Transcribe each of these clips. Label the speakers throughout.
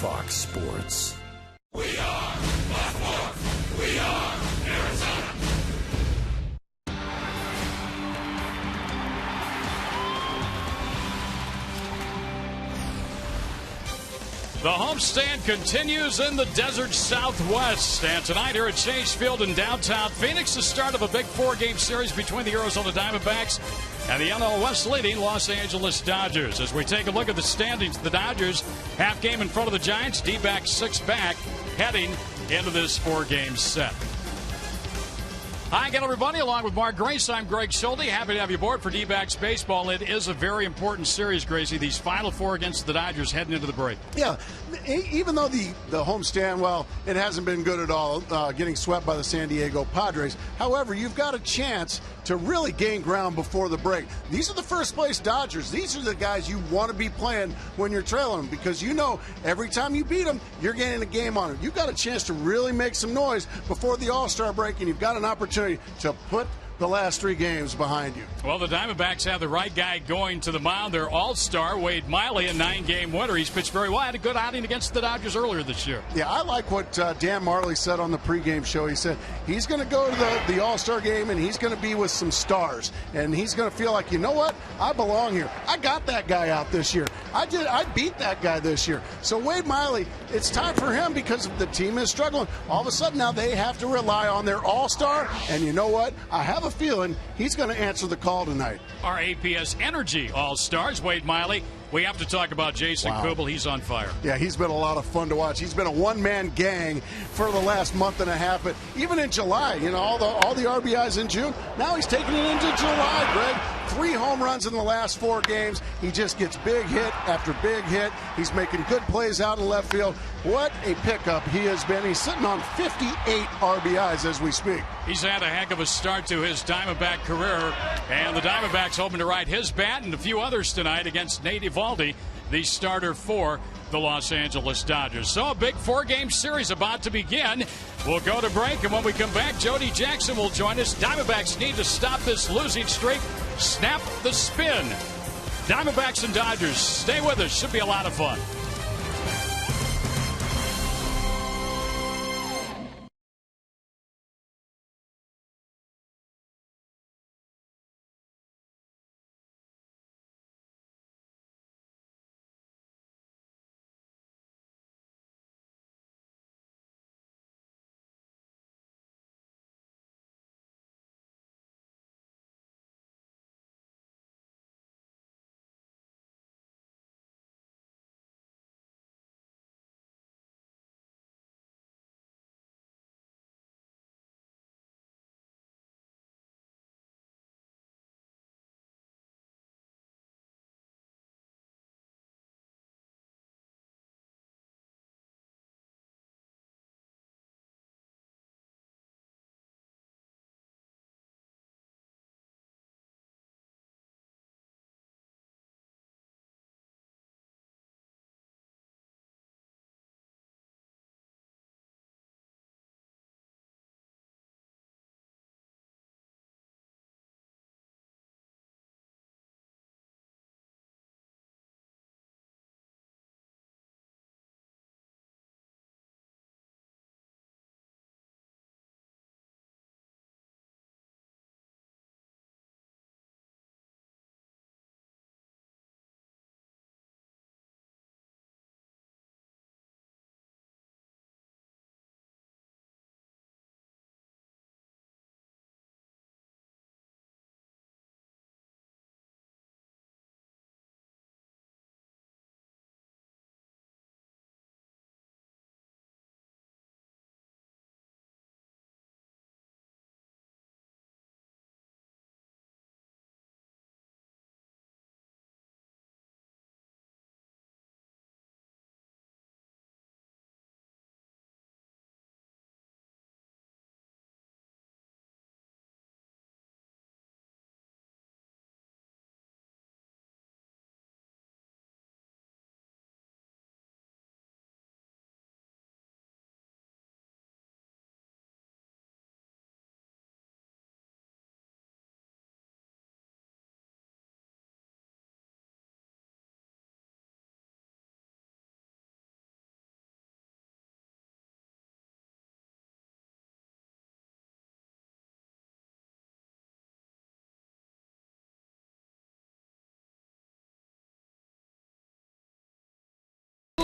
Speaker 1: Fox Sports.
Speaker 2: We are Baltimore. We are Arizona.
Speaker 3: The homestand continues in the desert Southwest. And tonight here at Chase Field in downtown Phoenix, the start of a big four-game series between the Arizona Diamondbacks and the NL West leading Los Angeles Dodgers. As we take a look at the standings, the Dodgers half game in front of the Giants, D-backs 6 back, heading into this four-game set. Hi again, everybody. Along with Mark Grace, I'm Greg Schulte. Happy to have you aboard for D-backs baseball. It is a very important series, Gracie. These final four against the Dodgers heading into the break.
Speaker 4: Yeah, even though the homestand, well, it hasn't been good at all, getting swept by the San Diego Padres. However, you've got a chance to really gain ground before the break. These are the first-place Dodgers. These are the guys you want to be playing when you're trailing them, because you know every time you beat them, you're getting a game on them. You've got a chance to really make some noise before the All-Star break, and you've got an opportunity to put the last 3 games behind you.
Speaker 3: Well, the Diamondbacks have the right guy going to the mound. Their all-star, Wade Miley, a 9-game winner. He's pitched very well. Had a good outing against the Dodgers earlier this year.
Speaker 4: Yeah, I like what Dan Marley said on the pregame show. He said he's going to go to the all-star game, and he's going to be with some stars. And he's going to feel like, you know what? I belong here. I got that guy out this year. I beat that guy this year. So Wade Miley, it's time for him because the team is struggling. All of a sudden now they have to rely on their all-star. And you know what? I have a feeling he's going to answer the call tonight.
Speaker 3: Our APS Energy All-Stars, Wade Miley. We have to talk about Jason Kubel. He's on fire.
Speaker 4: Yeah, he's been a lot of fun to watch. He's been a one-man gang for the last month and a half. But even in July, you know, all the RBIs in June, now he's taking it into July, Greg. 3 home runs in the last 4 games. He just gets big hit after big hit. He's making good plays out in left field. What a pickup he has been. He's sitting on 58 RBIs as we speak.
Speaker 3: He's had a heck of a start to his Diamondback career. And the Diamondbacks hoping to ride his bat and a few others tonight against Nate Eovaldi, the starter for the Los Angeles Dodgers. So a big 4-game series about to begin. We'll go to break, and when we come back, Jody Jackson will join us. Diamondbacks need to stop this losing streak. Snap the spin. Diamondbacks and Dodgers, stay with us. Should be a lot of fun.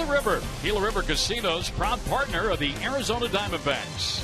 Speaker 3: Gila River. Gila River Casinos, proud partner of the Arizona Diamondbacks.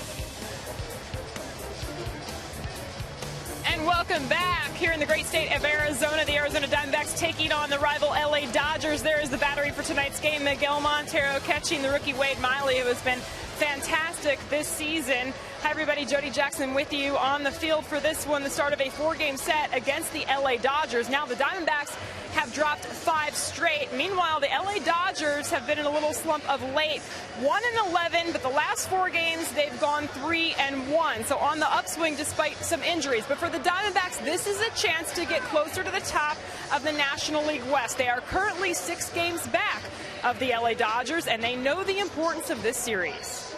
Speaker 1: And welcome back here in the great state of Arizona. The Arizona Diamondbacks taking on the rival LA Dodgers. There is the battery for tonight's game. Miguel Montero catching the rookie Wade Miley, who has been fantastic this season. Hi, everybody. Jody Jackson with you on the field for this one, the start of a 4-game set against the LA Dodgers. Now the Diamondbacks have dropped 5 straight. Meanwhile, the LA Dodgers have been in a little slump of late. 1-11, but the last 4 games they've gone 3-1. So on the upswing despite some injuries. But for the Diamondbacks, this is a chance to get closer to the top of the National League West. They are currently 6 games back of the LA Dodgers, and they know the importance of this series.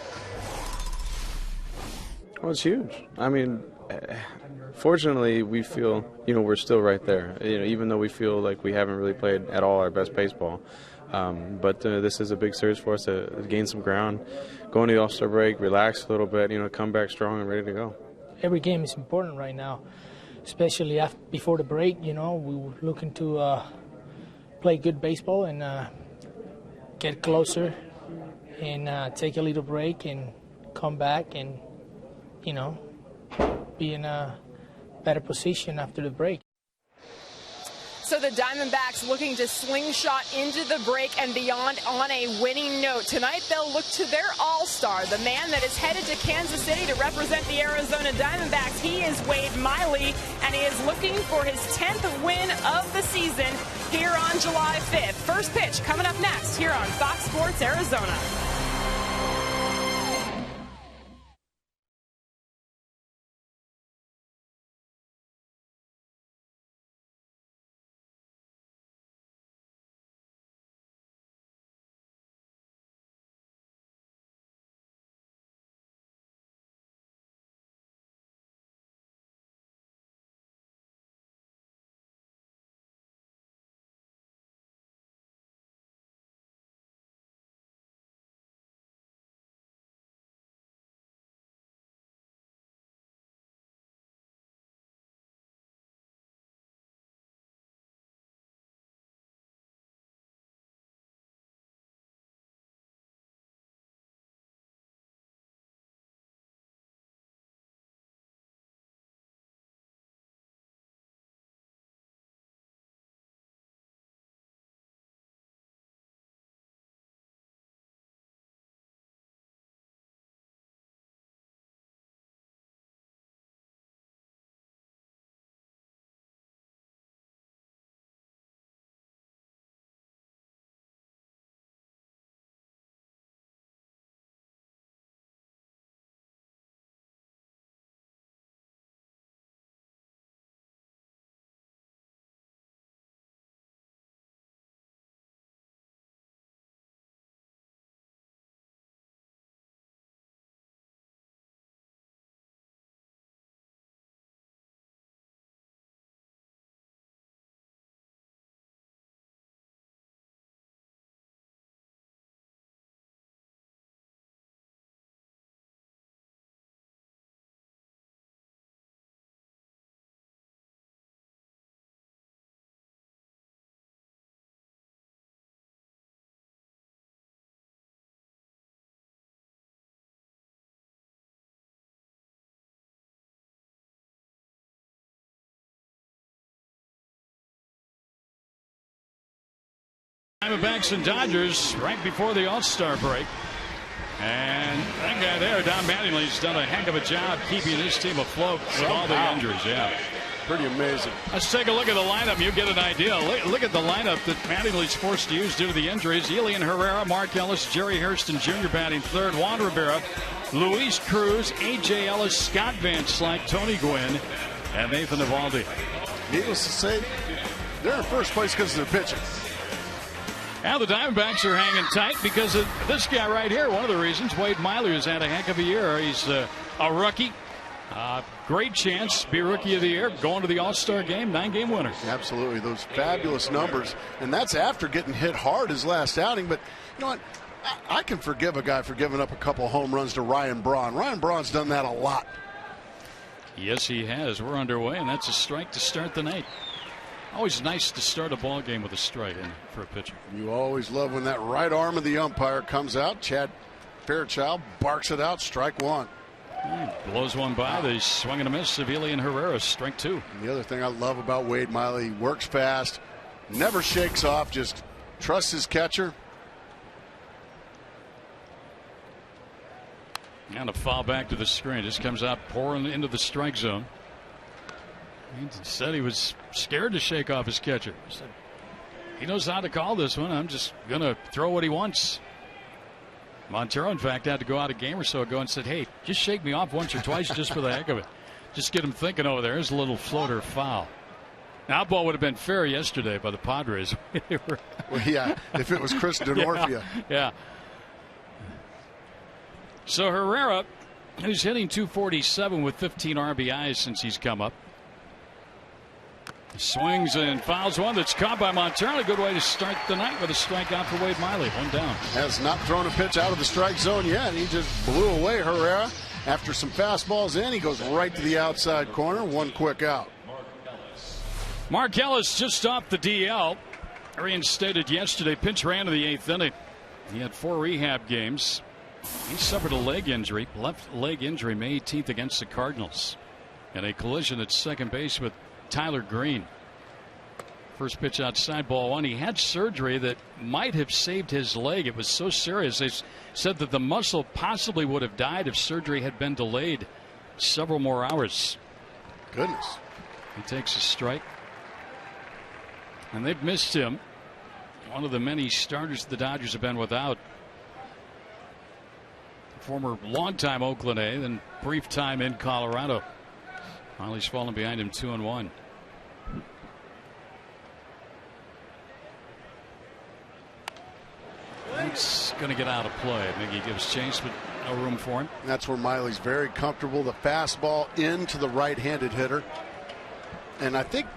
Speaker 5: Well, it's huge. I mean, fortunately, we feel, we're still right there. Even though we feel like we haven't really played at all our best baseball. But this is a big series for us to gain some ground, go into the All-Star break, relax a little bit, come back strong and ready to go.
Speaker 6: Every game is important right now, especially before the break. We were looking to play good baseball and get closer and take a little break and come back and be in a better position after the break.
Speaker 1: So the Diamondbacks looking to slingshot into the break and beyond on a winning note. Tonight they'll look to their all-star, the man that is headed to Kansas City to represent the Arizona Diamondbacks. He is Wade Miley, and he is looking for his 10th win of the season here on July 5th. First pitch coming up next here on Fox Sports Arizona.
Speaker 3: Diamondbacks and Dodgers right before the All-Star break. And that guy there, Don Mattingly's done a heck of a job keeping his team afloat with all the injuries. Yeah.
Speaker 4: Pretty amazing.
Speaker 3: Let's take a look at the lineup. You get an idea. Look at the lineup that Mattingly's forced to use due to the injuries. Elian Herrera, Mark Ellis, Jerry Hairston Jr. batting third, Juan Rivera, Luis Cruz, A.J. Ellis, Scott Van Slyke, Tony Gwynn, and Nathan Eovaldi.
Speaker 4: Needless to say, they're in first place because of their pitching.
Speaker 3: Now the Diamondbacks are hanging tight because of this guy right here. One of the reasons, Wade Miley has had a heck of a year. He's a rookie. Great chance, be Rookie of the Year, going to the All-Star game, 9-game winner.
Speaker 4: Absolutely, those fabulous numbers. And that's after getting hit hard his last outing. But you know what? I can forgive a guy for giving up a couple home runs to Ryan Braun. Ryan Braun's done that a lot.
Speaker 3: Yes, he has. We're underway, and that's a strike to start the night. Always nice to start a ball game with a strike in for a pitcher.
Speaker 4: You always love when that right arm of the umpire comes out. Chad Fairchild barks it out, strike one.
Speaker 3: He blows one by. They swing and a miss. Sevilla and Herrera, strike two.
Speaker 4: And the other thing I love about Wade Miley, he works fast, never shakes off, just trusts his catcher.
Speaker 3: And a foul back to the screen. Just comes out pouring into the strike zone. He said he was scared to shake off his catcher. He said, he knows how to call this one. I'm just going to throw what he wants. Montero, in fact, had to go out a game or so ago and said, hey, just shake me off once or twice just for the heck of it. Just get him thinking over there. There's a little floater foul. Now, that ball would have been fair yesterday by the Padres.
Speaker 4: Well, yeah, if it was Chris Denorfia.
Speaker 3: Yeah. So Herrera, who's hitting .247 with 15 RBIs since he's come up. Swings and fouls one that's caught by Montero. A good way to start the night with a strikeout for Wade Miley. One down.
Speaker 4: Has not thrown a pitch out of the strike zone yet. He just blew away Herrera. After some fastballs in, he goes right to the outside corner. One quick out.
Speaker 3: Mark Ellis just off the DL. Reinstated yesterday. Pinch ran to the 8th inning. He had 4 rehab games. He suffered a leg injury, left leg injury, May 18th against the Cardinals. In a collision at second base with Tyler Green. First pitch outside, ball one. He had surgery that might have saved his leg. It was so serious. They said that the muscle possibly would have died if surgery had been delayed several more hours.
Speaker 4: Goodness.
Speaker 3: He takes a strike. And they've missed him. One of the many starters the Dodgers have been without. Former longtime Oakland A, then brief time in Colorado. Miley's fallen behind him 2-1. It's going to get out of play. Miggy gives chase, but no room for him.
Speaker 4: And that's where Miley's very comfortable. The fastball into the right-handed hitter. And I think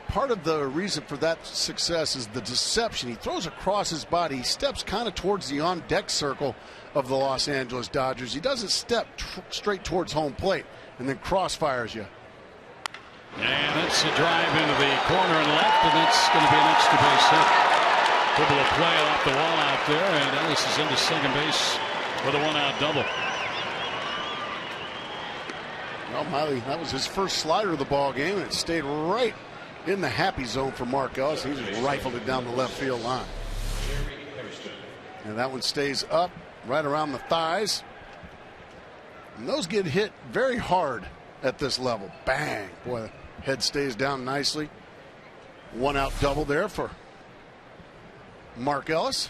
Speaker 4: part of the reason for that success is the deception. He throws across his body. He steps kind of towards the on-deck circle of the Los Angeles Dodgers. He doesn't step straight towards home plate and then crossfires you.
Speaker 3: And that's a drive into the corner and left, and that's going to be an extra base hit. Able to play it off the wall out there, and Ellis is into second base with a one-out double.
Speaker 4: Well, Miley, that was his first slider of the ball game, and it stayed right in the happy zone for Mark Ellis. He just rifled it down the left field line. And that one stays up right around the thighs. And those get hit very hard at this level. Bang. Boy, the head stays down nicely. One out double there for Mark Ellis.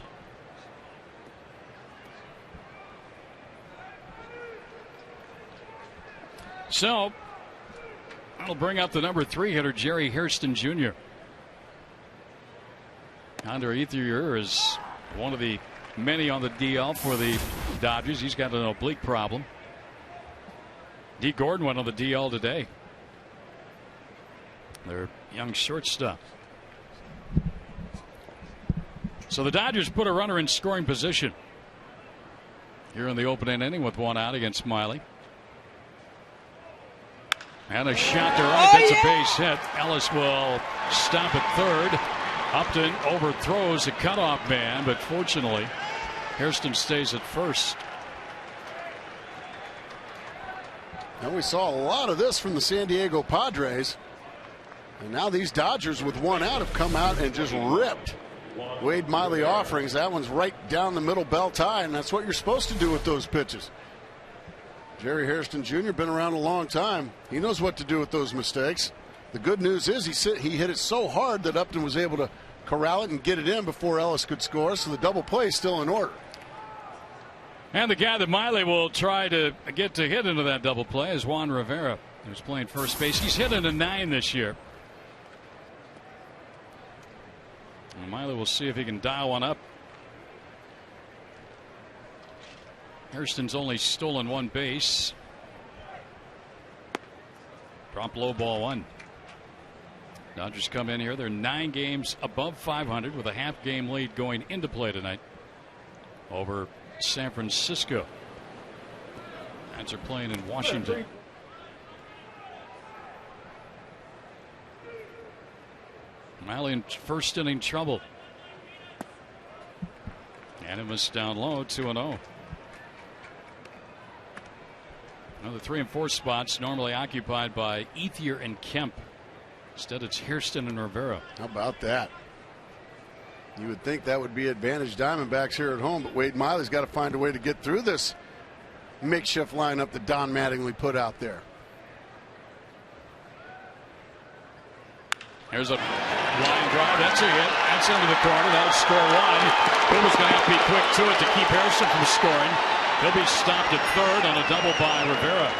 Speaker 3: So that'll bring up the number 3 hitter, Jerry Hairston Jr. Andre Ethier is one of the many on the DL for the Dodgers. He's got an oblique problem. D. Gordon went on the DL today. Their young shortstop. So the Dodgers put a runner in scoring position here in the opening inning with one out against Miley. And a shot to right. That's a base hit. Ellis will stop at third. Upton overthrows a cutoff man, but fortunately Hairston stays at first.
Speaker 4: And we saw a lot of this from the San Diego Padres. And now these Dodgers with one out have come out and just ripped Wade Miley offerings. That one's right down the middle, belt high, and that's what you're supposed to do with those pitches. Jerry Hairston Jr. been around a long time. He knows what to do with those mistakes. The good news is he hit it so hard that Upton was able to corral it and get it in before Ellis could score, so the double play is still in order.
Speaker 3: And the guy that Miley will try to get to hit into that double play is Juan Rivera, who's playing first base. He's hitting a 9 this year. And Miley will see if he can dial one up. Hairston's only stolen one base. Drop low, ball one. Dodgers come in here. They're 9 games above 500 with a half-game lead going into play tonight over San Francisco. As they're playing in Washington. Miley in first inning trouble. And it was down low, 2-0. Now the 3 and 4 spots normally occupied by Ethier and Kemp. Instead, it's Hairston and Rivera.
Speaker 4: How about that? You would think that would be advantage Diamondbacks here at home, but Wade Miley's got to find a way to get through this makeshift lineup that Don Mattingly put out there.
Speaker 3: Here's a line drive. That's a hit. That's into the corner. That'll score one. Puma's going to have to be quick to it to keep Harrison from scoring. He'll be stopped at third on a double by Rivera.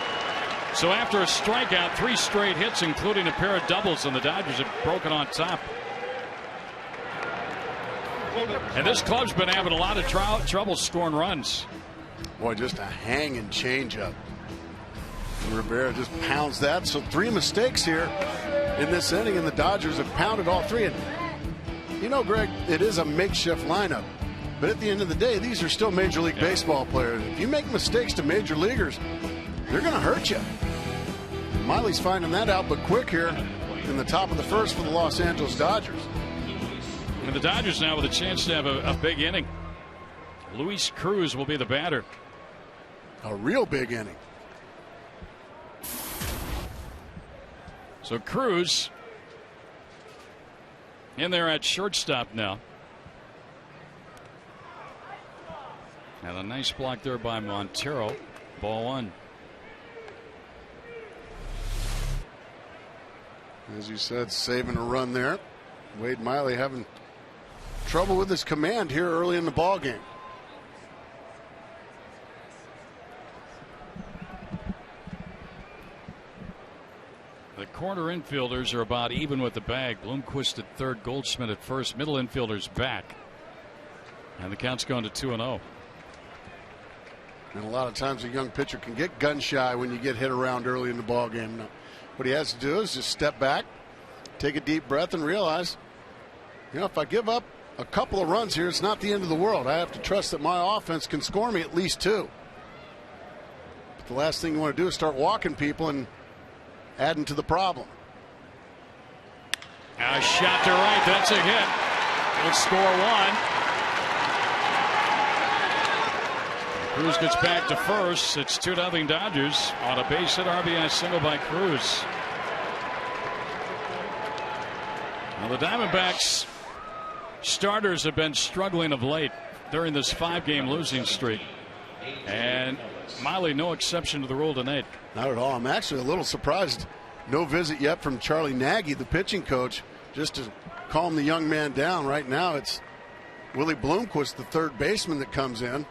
Speaker 3: So after a strikeout, 3 straight hits, including a pair of doubles, and the Dodgers have broken on top. And this club's been having a lot of trouble scoring runs.
Speaker 4: Boy, just a hanging changeup. Rivera just pounds that. So 3 mistakes here in this inning, and the Dodgers have pounded all 3. And you know, Greg, it is a makeshift lineup, but at the end of the day, these are still Major League Baseball players. If you make mistakes to major leaguers, they're going to hurt you. Miley's finding that out, but quick here in the top of the first for the Los Angeles Dodgers.
Speaker 3: And the Dodgers now with a chance to have a big inning. Luis Cruz will be the batter.
Speaker 4: A real big inning.
Speaker 3: So Cruz in there at shortstop now. And a nice block there by Montero. Ball 1.
Speaker 4: As you said, saving a run there. Wade Miley having trouble with his command here early in the ball game.
Speaker 3: The corner infielders are about even with the bag. Bloomquist at third, Goldschmidt at first. Middle infielders back. And the count's going to 2-0.
Speaker 4: And a lot of times a young pitcher can get gun shy when you get hit around early in the ball game. Now, what he has to do is just step back, take a deep breath, and realize, you know, if I give up a couple of runs here, it's not the end of the world. I have to trust that my offense can score me at least 2. But the last thing you want to do is start walking people and adding to the problem.
Speaker 3: A shot to right. That's a hit. He'll score 1. Cruz gets back to first. It's 2-0 Dodgers on a base hit RBI single by Cruz. Now the Diamondbacks starters have been struggling of late during this 5-game losing streak. And Miley no exception to the rule tonight.
Speaker 4: Not at all. I'm actually a little surprised. No visit yet from Charlie Nagy, the pitching coach, just to calm the young man down. Right now it's Willie Bloomquist, the third baseman, that comes in.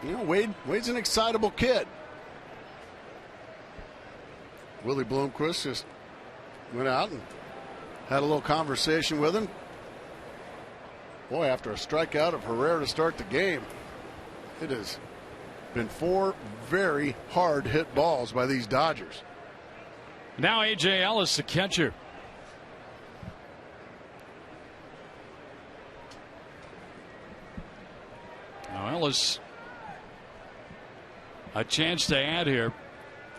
Speaker 4: You know, Wade's an excitable kid. Willie Bloomquist just went out and had a little conversation with him. Boy, after a strikeout of Herrera to start the game, it has been 4 very hard hit balls by these Dodgers.
Speaker 3: Now A.J. Ellis, the catcher. Now Ellis, a chance to add here.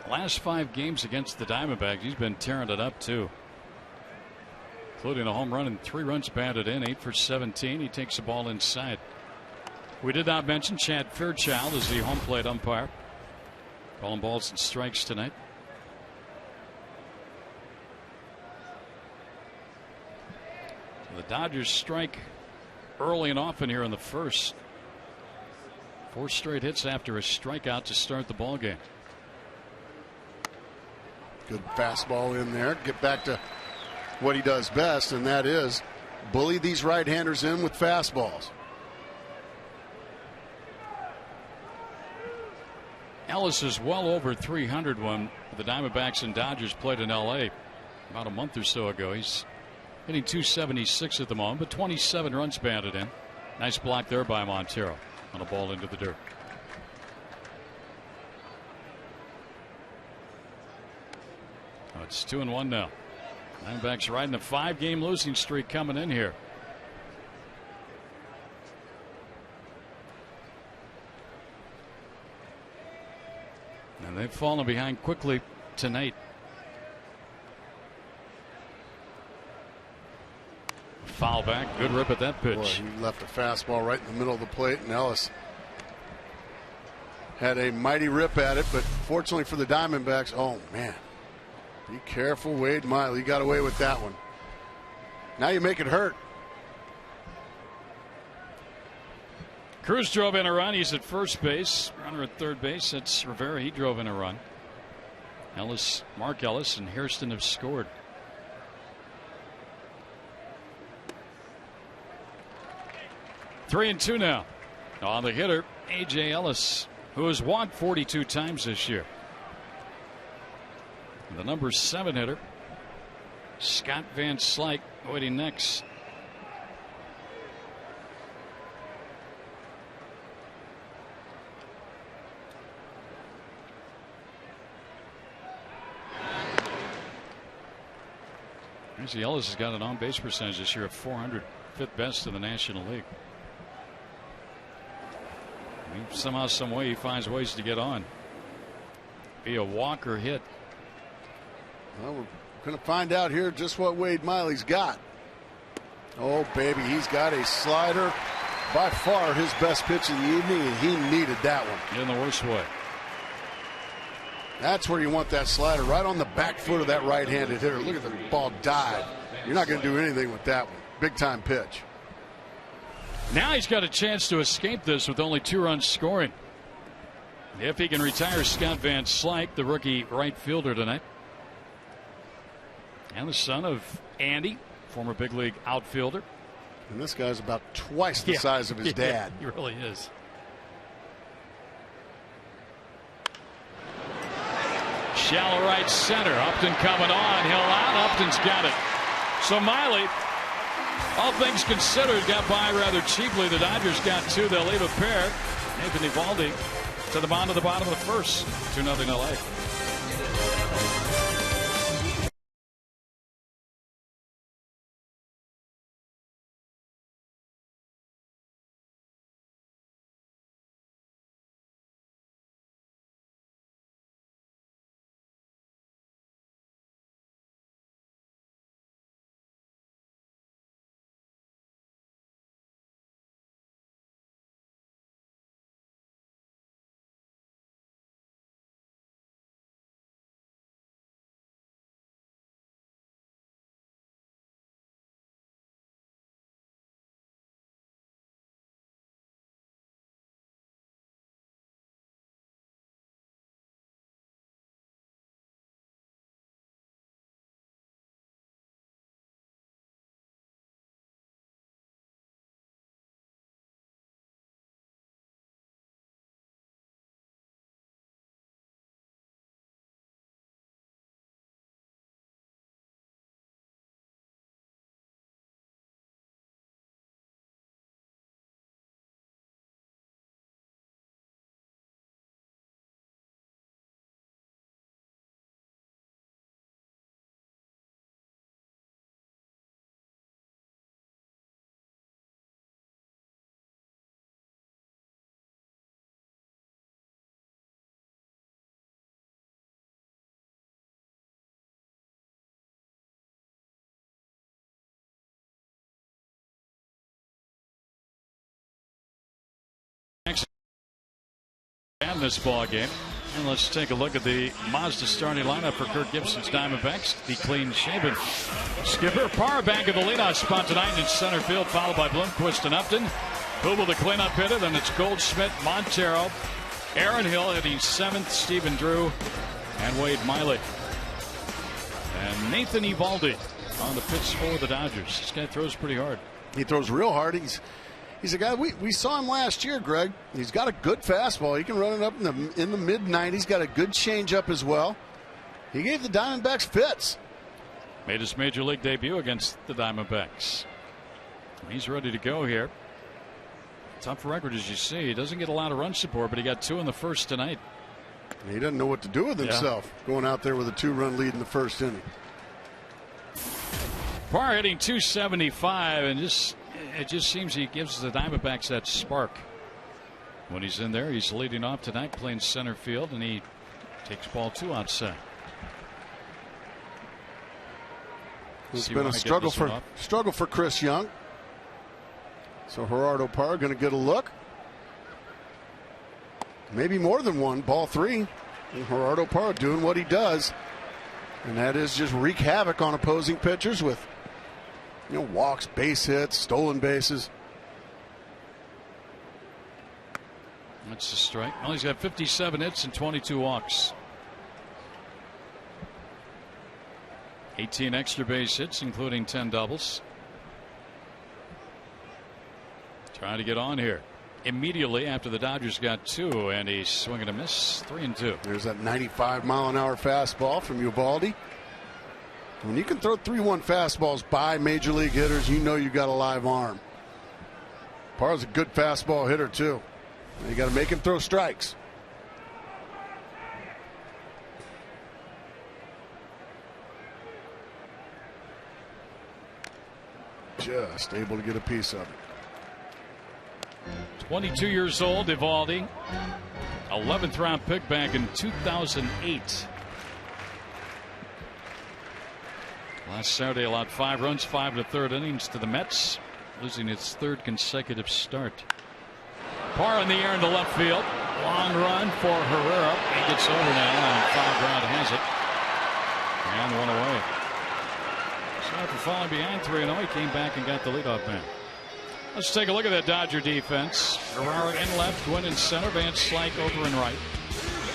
Speaker 3: Last 5 games against the Diamondbacks, he's been tearing it up too, including a home run and 3 runs batted in. 8 for 17. He takes the ball inside. We did not mention Chad Fairchild as the home plate umpire, calling balls and strikes tonight. So the Dodgers strike early and often here in the first. 4 straight hits after a strikeout to start the ball game.
Speaker 4: Good fastball in there. Get back to what he does best, and that is bully these right-handers in with fastballs.
Speaker 3: Ellis is well over 300 when the Diamondbacks and Dodgers played in L.A. about a month or so ago. He's hitting 276 at the moment, but 27 runs batted in. Nice block there by Montero on a ball into the dirt. Oh, it's 2-1 now. Diamondbacks riding a 5-game losing streak coming in here. And they've fallen behind quickly tonight. foul back. Good rip at that pitch.
Speaker 4: Boy, he left a fastball right in the middle of the plate, and Ellis had a mighty rip at it, but fortunately for the Diamondbacks, oh man, be careful, Wade Miley. He got away with that one. Now you make it hurt.
Speaker 3: Cruz drove in a run. He's at first base. Runner at third base. That's Rivera. He drove in a run. Mark Ellis and Hairston have scored. Three and two now. On the hitter, A.J. Ellis, who has walked 42 times this year. And the number 7 hitter, Scott Van Slyke, waiting next. A.J. Ellis has got an on-base percentage this year of 400, fifth best in the National League. Somehow, some way, he finds ways to get on. Be a walk or hit.
Speaker 4: Well, we're going to find out here just what Wade Miley's got. Oh, baby, he's got a slider. By far his best pitch of the evening, and he needed that one.
Speaker 3: In the worst way.
Speaker 4: That's where you want that slider, right on the back foot of that right-handed hitter. Look at the ball dive. You're not going to do anything with that one. Big-time pitch.
Speaker 3: Now he's got a chance to escape this with only 2 runs scoring. If he can retire Scott Van Slyke, the rookie right fielder tonight. And the son of Andy, former big league outfielder.
Speaker 4: And this guy's about twice the size of his dad.
Speaker 3: He really is. Shallow right center. Upton coming on. Hill out. Upton's got it. So Miley, all things considered, got by rather cheaply. The Dodgers got 2. They'll leave a pair. Nathan Eovaldi to the bottom of the first. 2-0 LA. And this ball game. And let's take a look at the Mazda starting lineup for Kirk Gibson's Diamondbacks. The clean-shaven skipper Parr back at the leadoff spot tonight in center field, followed by Blomquist and Upton. Hubel the cleanup hitter. Then it's Goldschmidt, Montero, Aaron Hill hitting 7th, Stephen Drew, and Wade Miley. And Nathan Eovaldi on the pitch for the Dodgers. This guy throws pretty hard.
Speaker 4: He throws real hard. He's a guy, we saw him last year, Greg. He's got a good fastball. He can run it up in the mid-90s. Got a good changeup as well. He gave the Diamondbacks fits.
Speaker 3: Made his major league debut against the Diamondbacks. He's ready to go here. Tough record, as you see. He doesn't get a lot of run support, but he got 2 in the first tonight.
Speaker 4: He doesn't know what to do with himself, going out there with a 2-run lead in the first inning.
Speaker 3: Parr hitting 275, and it just seems he gives the Diamondbacks that spark. When he's in there, he's leading off tonight, playing center field, and he takes ball 2 outside.
Speaker 4: It's been a struggle for Chris Young. So Gerardo Parra going to get a look. Maybe more than one. Ball 3. And Gerardo Parra doing what he does. And that is just wreak havoc on opposing pitchers with, walks, base hits, stolen bases.
Speaker 3: That's a strike. Well, he's got 57 hits and 22 walks. 18 extra base hits, including 10 doubles. Trying to get on here immediately after the Dodgers got 2, and he's swinging a miss. 3-2.
Speaker 4: There's that 95-mile-an-hour fastball from Uvalde. When you can throw 3-1 fastballs by major league hitters, you know you got a live arm. Parra's a good fastball hitter too. You got to make him throw strikes. Just able to get a piece of it.
Speaker 3: 22 years old, Evaldi. 11th round pick back in 2008. Last Saturday allowed 5 runs, 5 1/3 innings to the Mets, losing its 3rd consecutive start. Parra in the air into left field. Long run for Herrera. He gets over now, and 5 round has it. And 1 away. So after falling behind 3-0, he came back and got the leadoff man. Let's take a look at that Dodger defense. Herrera in left, Gwynn in center, Van Slyke over in right.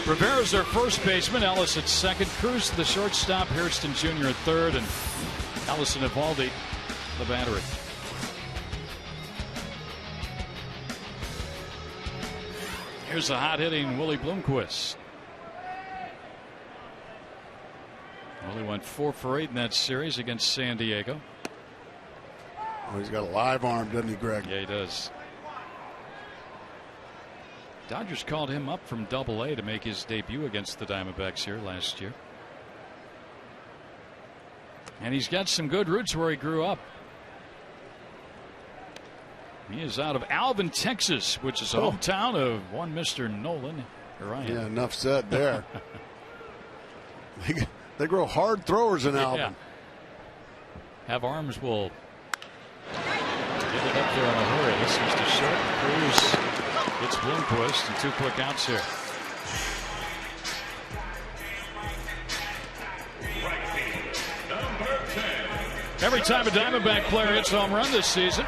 Speaker 3: Rivera's their first baseman, Ellis at second, Cruz the shortstop, Hairston Jr. at third, and Ellison Evaldi the battery. Here's a hot-hitting Willie Bloomquist. Willie went 4 for 8 in that series against San Diego.
Speaker 4: Oh, he's got a live arm, doesn't he, Greg?
Speaker 3: Yeah, he does. Dodgers called him up from Double-A to make his debut against the Diamondbacks here last year. And he's got some good roots where he grew up. He is out of Alvin, Texas, which is a hometown of one Mr. Nolan Ryan.
Speaker 4: Yeah, enough said there. They grow hard throwers in Alvin.
Speaker 3: Have arms will get it up there in a hurry. This is the short. Cruz gets Bloomquist and 2 quick outs here. Every time a Diamondback player hits a home run this season,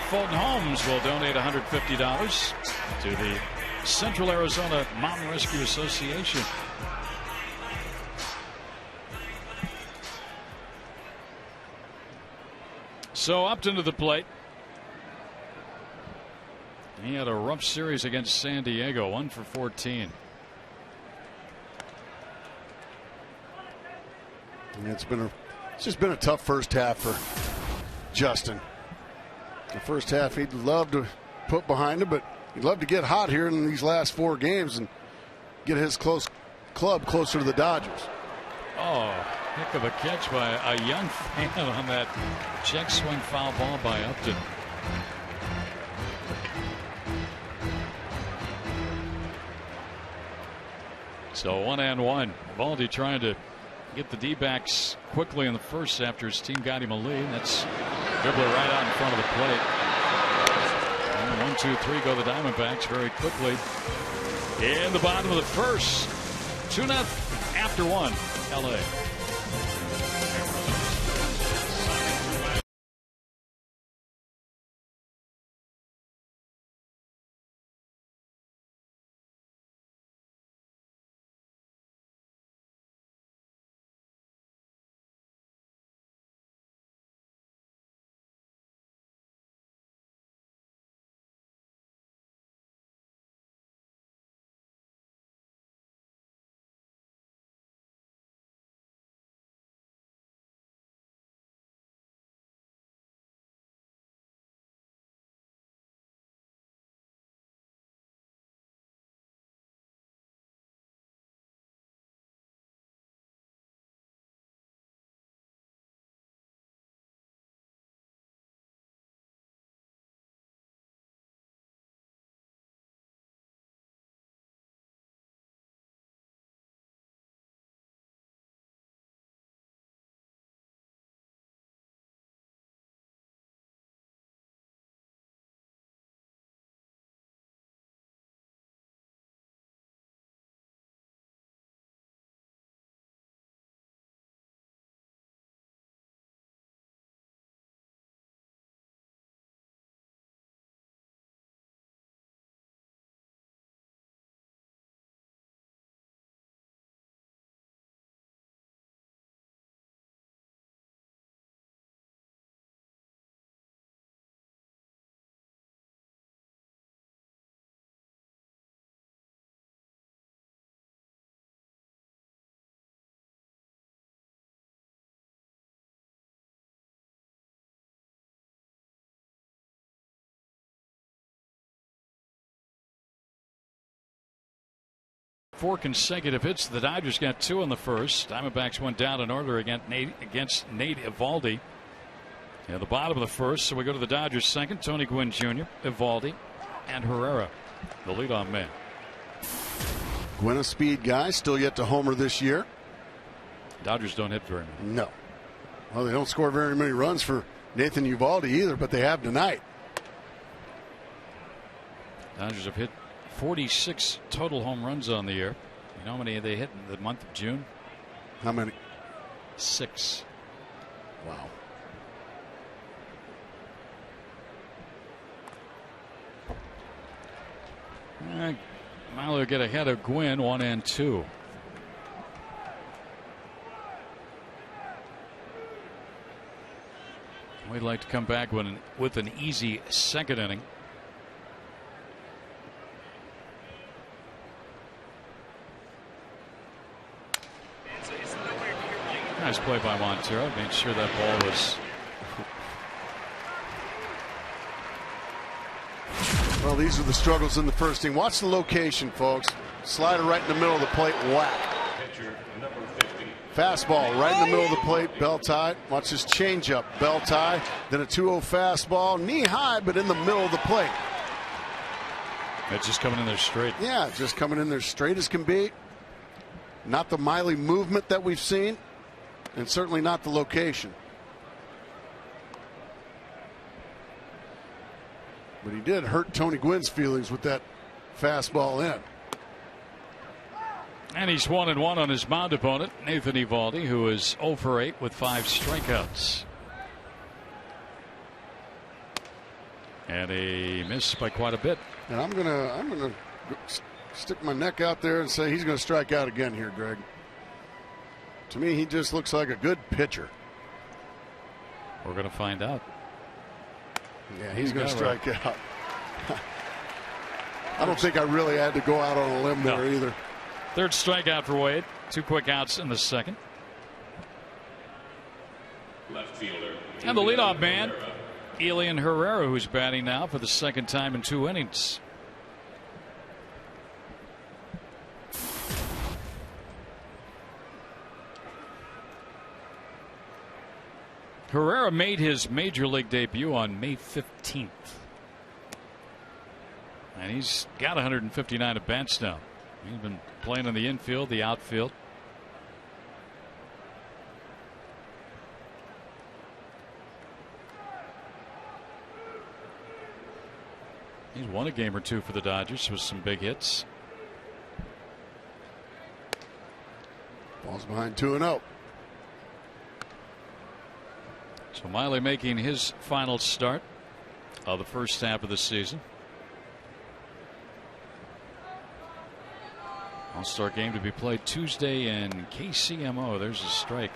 Speaker 3: Fulton Homes will donate $150 to the Central Arizona Mountain Rescue Association. So Upton to the plate. He had a rough series against San Diego, 1 for 14.
Speaker 4: And it's just been a tough first half for Justin. The first half he'd love to put behind him, but he'd love to get hot here in these last 4 games and get his club closer to the Dodgers.
Speaker 3: Oh, heck of a catch by a young fan on that check swing foul ball by Upton. So 1-1. Evaldi trying to get the D-backs quickly in the first after his team got him a lead. That's dribbler right out in front of the plate. And 1, 2, 3 go the Diamondbacks very quickly. In the bottom of the first. 2-0 after 1. LA. 4 consecutive hits. The Dodgers got 2 in the first. Diamondbacks went down in order against Nate Eovaldi at the bottom of the first. So we go to the Dodgers second. Tony Gwynn Jr., Eovaldi, and Herrera, the leadoff man.
Speaker 4: Gwynn, a speed guy, still yet to homer this year.
Speaker 3: Dodgers don't hit very many.
Speaker 4: No. Well, they don't score very many runs for Nathan Eovaldi either, but they have tonight.
Speaker 3: Dodgers have hit 46 total home runs on the year. You know how many they hit in the month of June?
Speaker 4: How many?
Speaker 3: 6.
Speaker 4: Wow.
Speaker 3: Miley will get ahead of Gwynn, 1 and 2. We'd like to come back with an easy second inning. Nice play by Montero. Made sure that ball was.
Speaker 4: Well, these are the struggles in the first inning. Watch the location, folks. Slider right in the middle of the plate, whack. Fastball right in the middle of the plate, bell tie. Watch this changeup, bell tie. Then a 2-0 fastball, knee high, but in the middle of the plate.
Speaker 3: It's just coming in there straight.
Speaker 4: Yeah, just coming in there straight as can be. Not the Miley movement that we've seen, and certainly not the location. But he did hurt Tony Gwynn's feelings with that fastball in.
Speaker 3: And he's 1-1 on his mound opponent, Nathan Eovaldi, who is 0 for 8 with 5 strikeouts. And a miss by quite a bit.
Speaker 4: And I'm gonna stick my neck out there and say he's gonna strike out again here, Greg. To me, he just looks like a good pitcher.
Speaker 3: We're gonna find out.
Speaker 4: Yeah, he's going to strike out. I don't think I really had to go out on a limb there either.
Speaker 3: Third strikeout for Wade. 2 quick outs in the second.
Speaker 2: Left fielder.
Speaker 3: And the leadoff man, Elian Herrera, who's batting now for the second time in 2 innings. Herrera made his major league debut on May 15th. And he's got 159 at bats now. He's been playing in the infield, the outfield. He's won a game or 2 for the Dodgers with some big hits.
Speaker 4: Ball's behind 2-0.
Speaker 3: So Miley making his final start of the first half of the season. All-Star game to be played Tuesday in KCMO. There's a strike.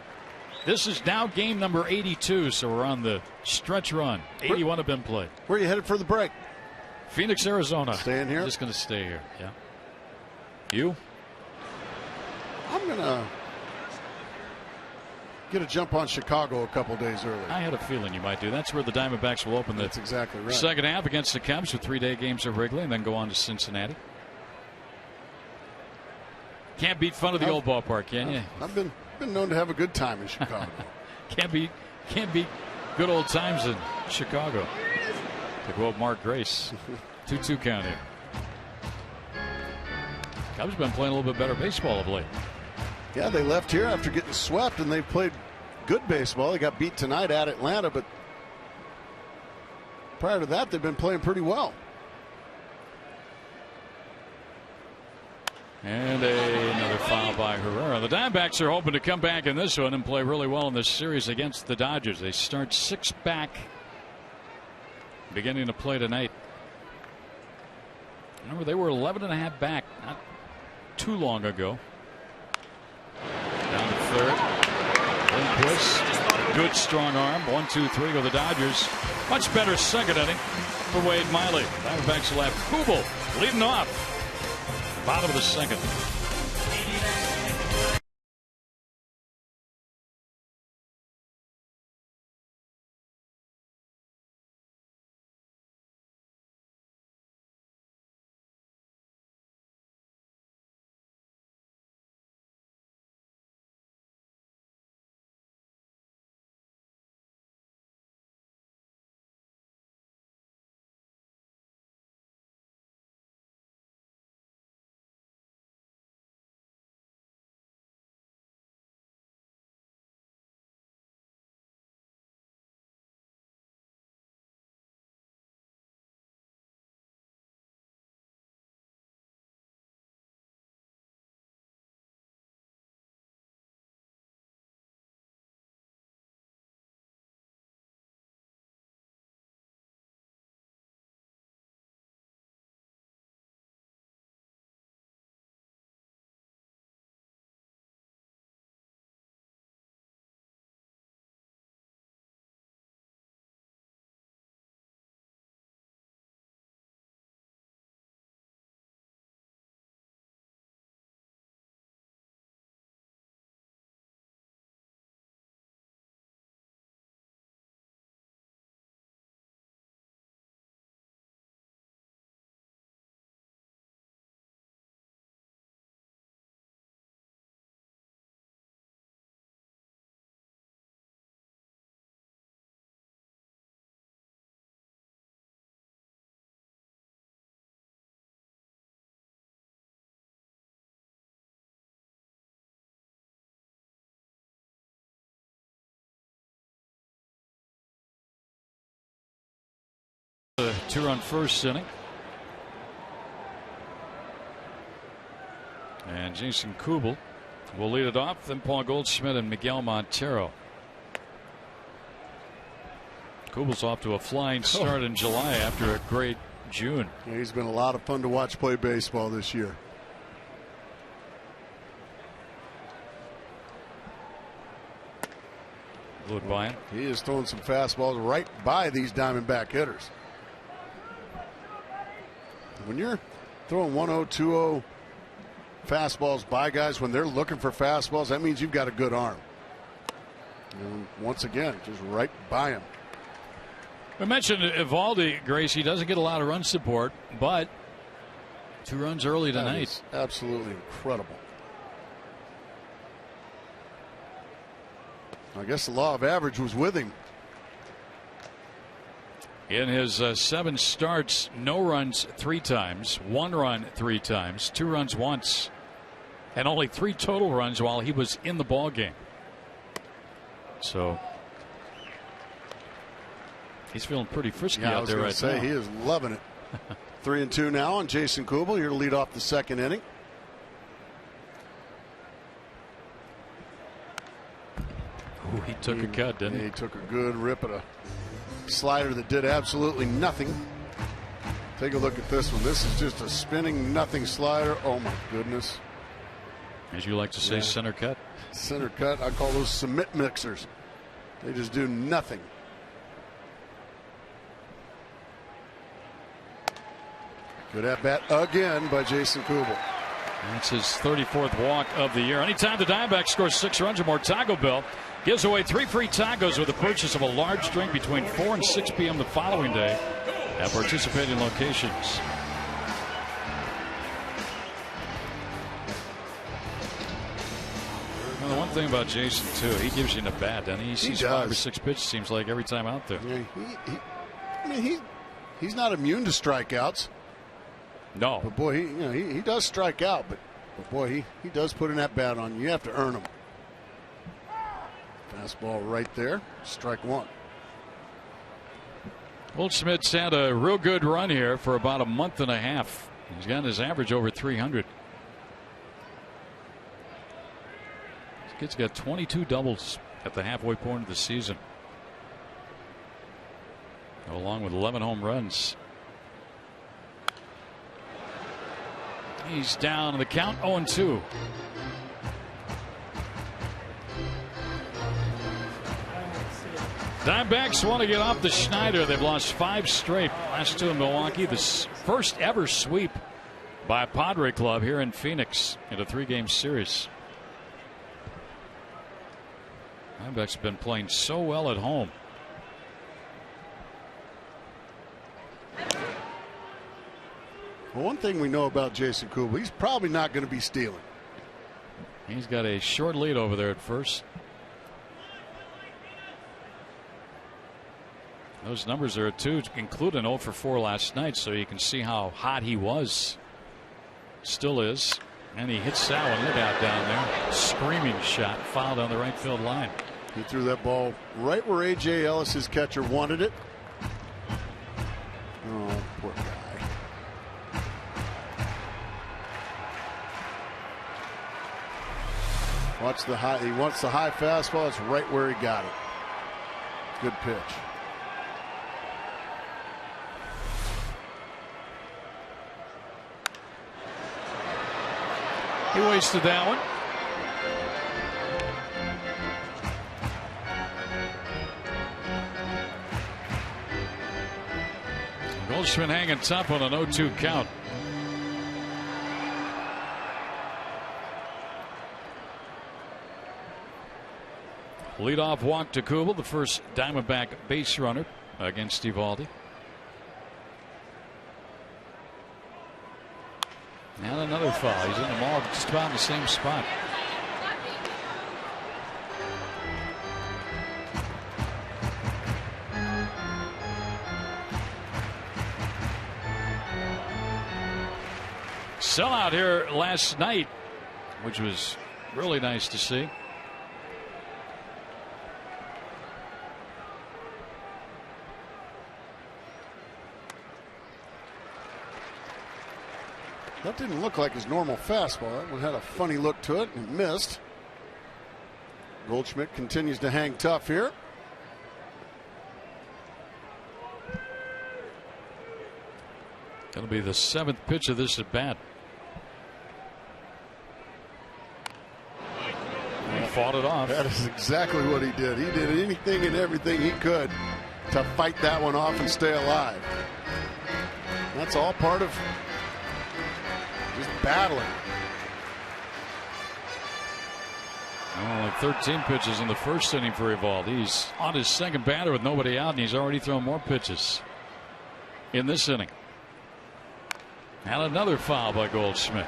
Speaker 3: This is now game number 82, so we're on the stretch run. 81 have been played.
Speaker 4: Where are you headed for the break?
Speaker 3: Phoenix, Arizona.
Speaker 4: Staying here?
Speaker 3: Just going to stay here. Yeah. You?
Speaker 4: I'm going to get a jump on Chicago a couple days early.
Speaker 3: I had a feeling you might do. That's where the Diamondbacks will open the
Speaker 4: That's exactly right.
Speaker 3: second half against the Cubs with 3-day games at Wrigley and then go on to Cincinnati. Can't beat fun of the old ballpark, can you?
Speaker 4: I've been known to have a good time in Chicago.
Speaker 3: Can't beat good old times in Chicago. To quote Mark Grace. 2-2 count here. Cubs been playing a little bit better baseball of late.
Speaker 4: Yeah, they left here after getting swept, and they played good baseball. They got beat tonight at Atlanta, but prior to that, they've been playing pretty well.
Speaker 3: And another foul by Herrera. The Diamondbacks are hoping to come back in this one and play really well in this series against the Dodgers. They start 6 back, beginning to play tonight. Remember, they were 11.5 back not too long ago. Down to third. Lindquist, good strong arm. 1-2-3 go the Dodgers. Much better second inning for Wade Miley. Diamondbacks will have Kubel leading off. Bottom of the second. the 2-run first inning. And Jason Kubel will lead it off. Then Paul Goldschmidt and Miguel Montero. Kubel's off to a flying start in July after a great June.
Speaker 4: Yeah, he's been a lot of fun to watch play baseball this year.
Speaker 3: Blew it by him.
Speaker 4: He is throwing some fastballs right by these Diamondback hitters. When you're throwing 1-0, 2-0 fastballs by guys when they're looking for fastballs, that means you've got a good arm. And once again, just right by him.
Speaker 3: We mentioned Evaldi, Grace. He doesn't get a lot of run support, but 2 runs early tonight.
Speaker 4: Absolutely incredible. I guess the law of average was with him.
Speaker 3: In his 7 starts, no runs 3 times, 1 run 3 times, 2 runs once, and only 3 total runs while he was in the ball game. So he's feeling pretty frisky out there right now.
Speaker 4: He is loving it. 3-2 now on Jason Kubel here to lead off the second inning.
Speaker 3: Ooh, he took a cut, didn't he?
Speaker 4: He took a good rip at a slider that did absolutely nothing. Take a look at this one. This is just a spinning nothing slider. Oh my goodness.
Speaker 3: As you like to say, center cut.
Speaker 4: Center cut. I call those cement mixers. They just do nothing. Good at bat again by Jason Kubel.
Speaker 3: That's his 34th walk of the year. Anytime the Diamondbacks score 6 runs or more, Taco Bell gives away 3 free tacos with the purchase of a large drink between 4 and 6 p.m. the following day at participating locations. Well, the one thing about Jason, too, he gives you an at bat, and he sees 5 or 6 pitches, seems like, every time out there.
Speaker 4: Yeah, he's not immune to strikeouts.
Speaker 3: No.
Speaker 4: But boy, he does strike out, but boy, he does put an at bat on you. You have to earn them. Fastball right there. Strike 1.
Speaker 3: Goldschmidt's had a real good run here for about a month and a half. He's gotten his average over 300. This kid's got 22 doubles at the halfway point of the season, along with 11 home runs. He's down in the count, 0-2. Diamondbacks want to get off the Schneider. They've lost 5 straight. Last 2 in Milwaukee. The first ever sweep by a Padre club here in Phoenix in a 3-game series. Diamondbacks have been playing so well at home.
Speaker 4: Well, one thing we know about Jason Kubel, he's probably not going to be stealing.
Speaker 3: He's got a short lead over there at first. Those numbers are 2, including 0 for 4 last night, so you can see how hot he was. Still is. And he hits that one. Look out down there. Screaming shot, fouled on the right field line.
Speaker 4: He threw that ball right where A.J. Ellis, his catcher, wanted it. Oh, poor guy. Watch the high. He wants the high fastball. It's right where he got it. Good pitch.
Speaker 3: He wasted that one. Goldschmidt hanging tough on an 0-2 count. Leadoff walk to Kubel, the first Diamondback base runner against Evaldi. And another foul. He's in them all just about in the same spot. Sellout here last night, which was really nice to see.
Speaker 4: That didn't look like his normal fastball. That one had a funny look to it and missed. Goldschmidt continues to hang tough here.
Speaker 3: That'll be the 7th pitch of this at bat. He fought it off.
Speaker 4: That is exactly what he did. He did anything and everything he could to fight that one off and stay alive. That's all part of just battling.
Speaker 3: Only 13 pitches in the first inning for Eovaldi. He's on his second batter with nobody out, and he's already thrown more pitches in this inning. And another foul by Goldschmidt.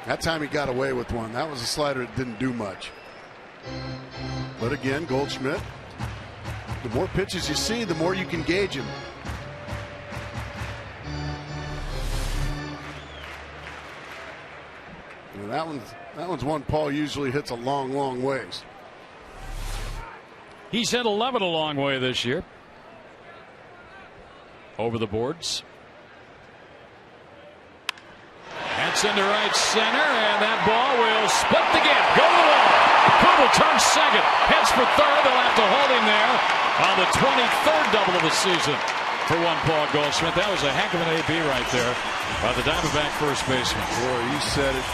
Speaker 4: That time he got away with one. That was a slider that didn't do much. But again, Goldschmidt, the more pitches you see, the more you can gauge him. And that one's one Paul usually hits a long, long ways.
Speaker 3: He's hit 11 a long way this year. Over the boards. That's into right center, and that ball will split the gap. Go to the wall. Kubel turns second. Heads for third. They'll have to hold him there on the 23rd double of the season for one Paul Goldschmidt. That was a heck of an AB right there by the Diamondback first baseman.
Speaker 4: Boy, you said it,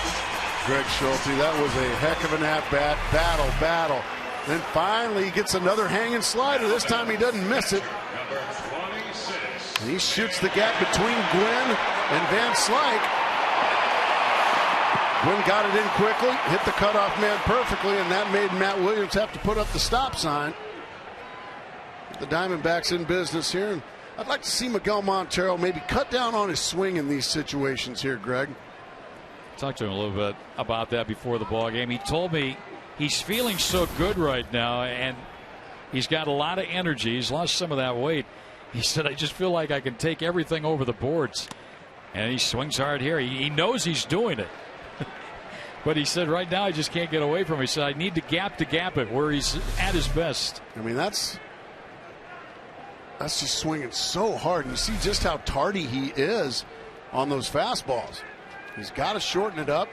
Speaker 4: Greg Schulte. That was a heck of an at-bat. Battle. Then finally he gets another hanging slider. This time he doesn't miss it. And he shoots the gap between Gwynn and Van Slyke. Gwynn got it in quickly, hit the cutoff man perfectly, and that made Matt Williams have to put up the stop sign. The Diamondbacks in business here, and I'd like to see Miguel Montero maybe cut down on his swing in these situations here, Greg.
Speaker 3: Talked to him a little bit about that before the ball game. He told me he's feeling so good right now, and he's got a lot of energy. He's lost some of that weight. He said, I just feel like I can take everything over the boards. And he swings hard here. He knows he's doing it. But he said, right now, I just can't get away from it. He said, I need to gap it where he's at his best.
Speaker 4: I mean, that's just swinging so hard. And you see just how tardy he is on those fastballs. He's got to shorten it up.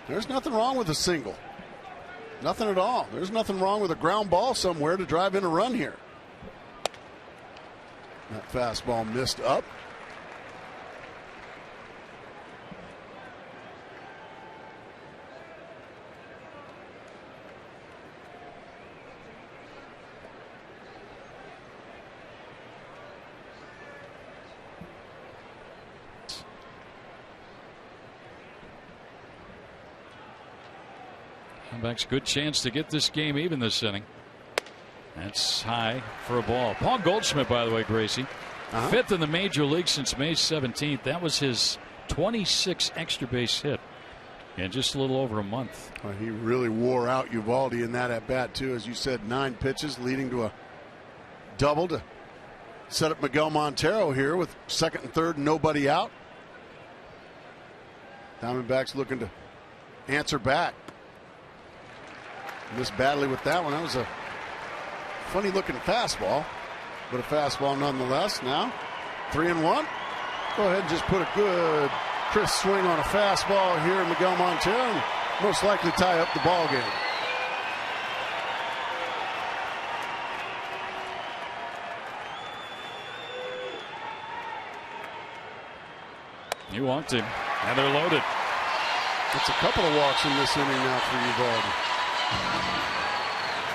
Speaker 4: There's nothing wrong with a single. Nothing at all. There's nothing wrong with a ground ball somewhere to drive in a run here. That fastball missed up.
Speaker 3: Diamondbacks good chance to get this game even this inning. That's high for a ball. Paul Goldschmidt, by the way, Gracie, 5th in the major league since May 17th. That was his 26th extra base hit in just a little over a month.
Speaker 4: He really wore out Eovaldi in that at bat too, as you said. 9 pitches leading to a double to set up Miguel Montero here with second and third, nobody out. Diamondbacks looking to answer back. Missed badly with that one. That was a funny looking fastball, but a fastball nonetheless. Now 3-1. Go ahead and just put a good crisp swing on a fastball here in Miguel Montero and most likely tie up the ball game.
Speaker 3: You want him, and they're loaded.
Speaker 4: It's a couple of walks in this inning now for Eovaldi.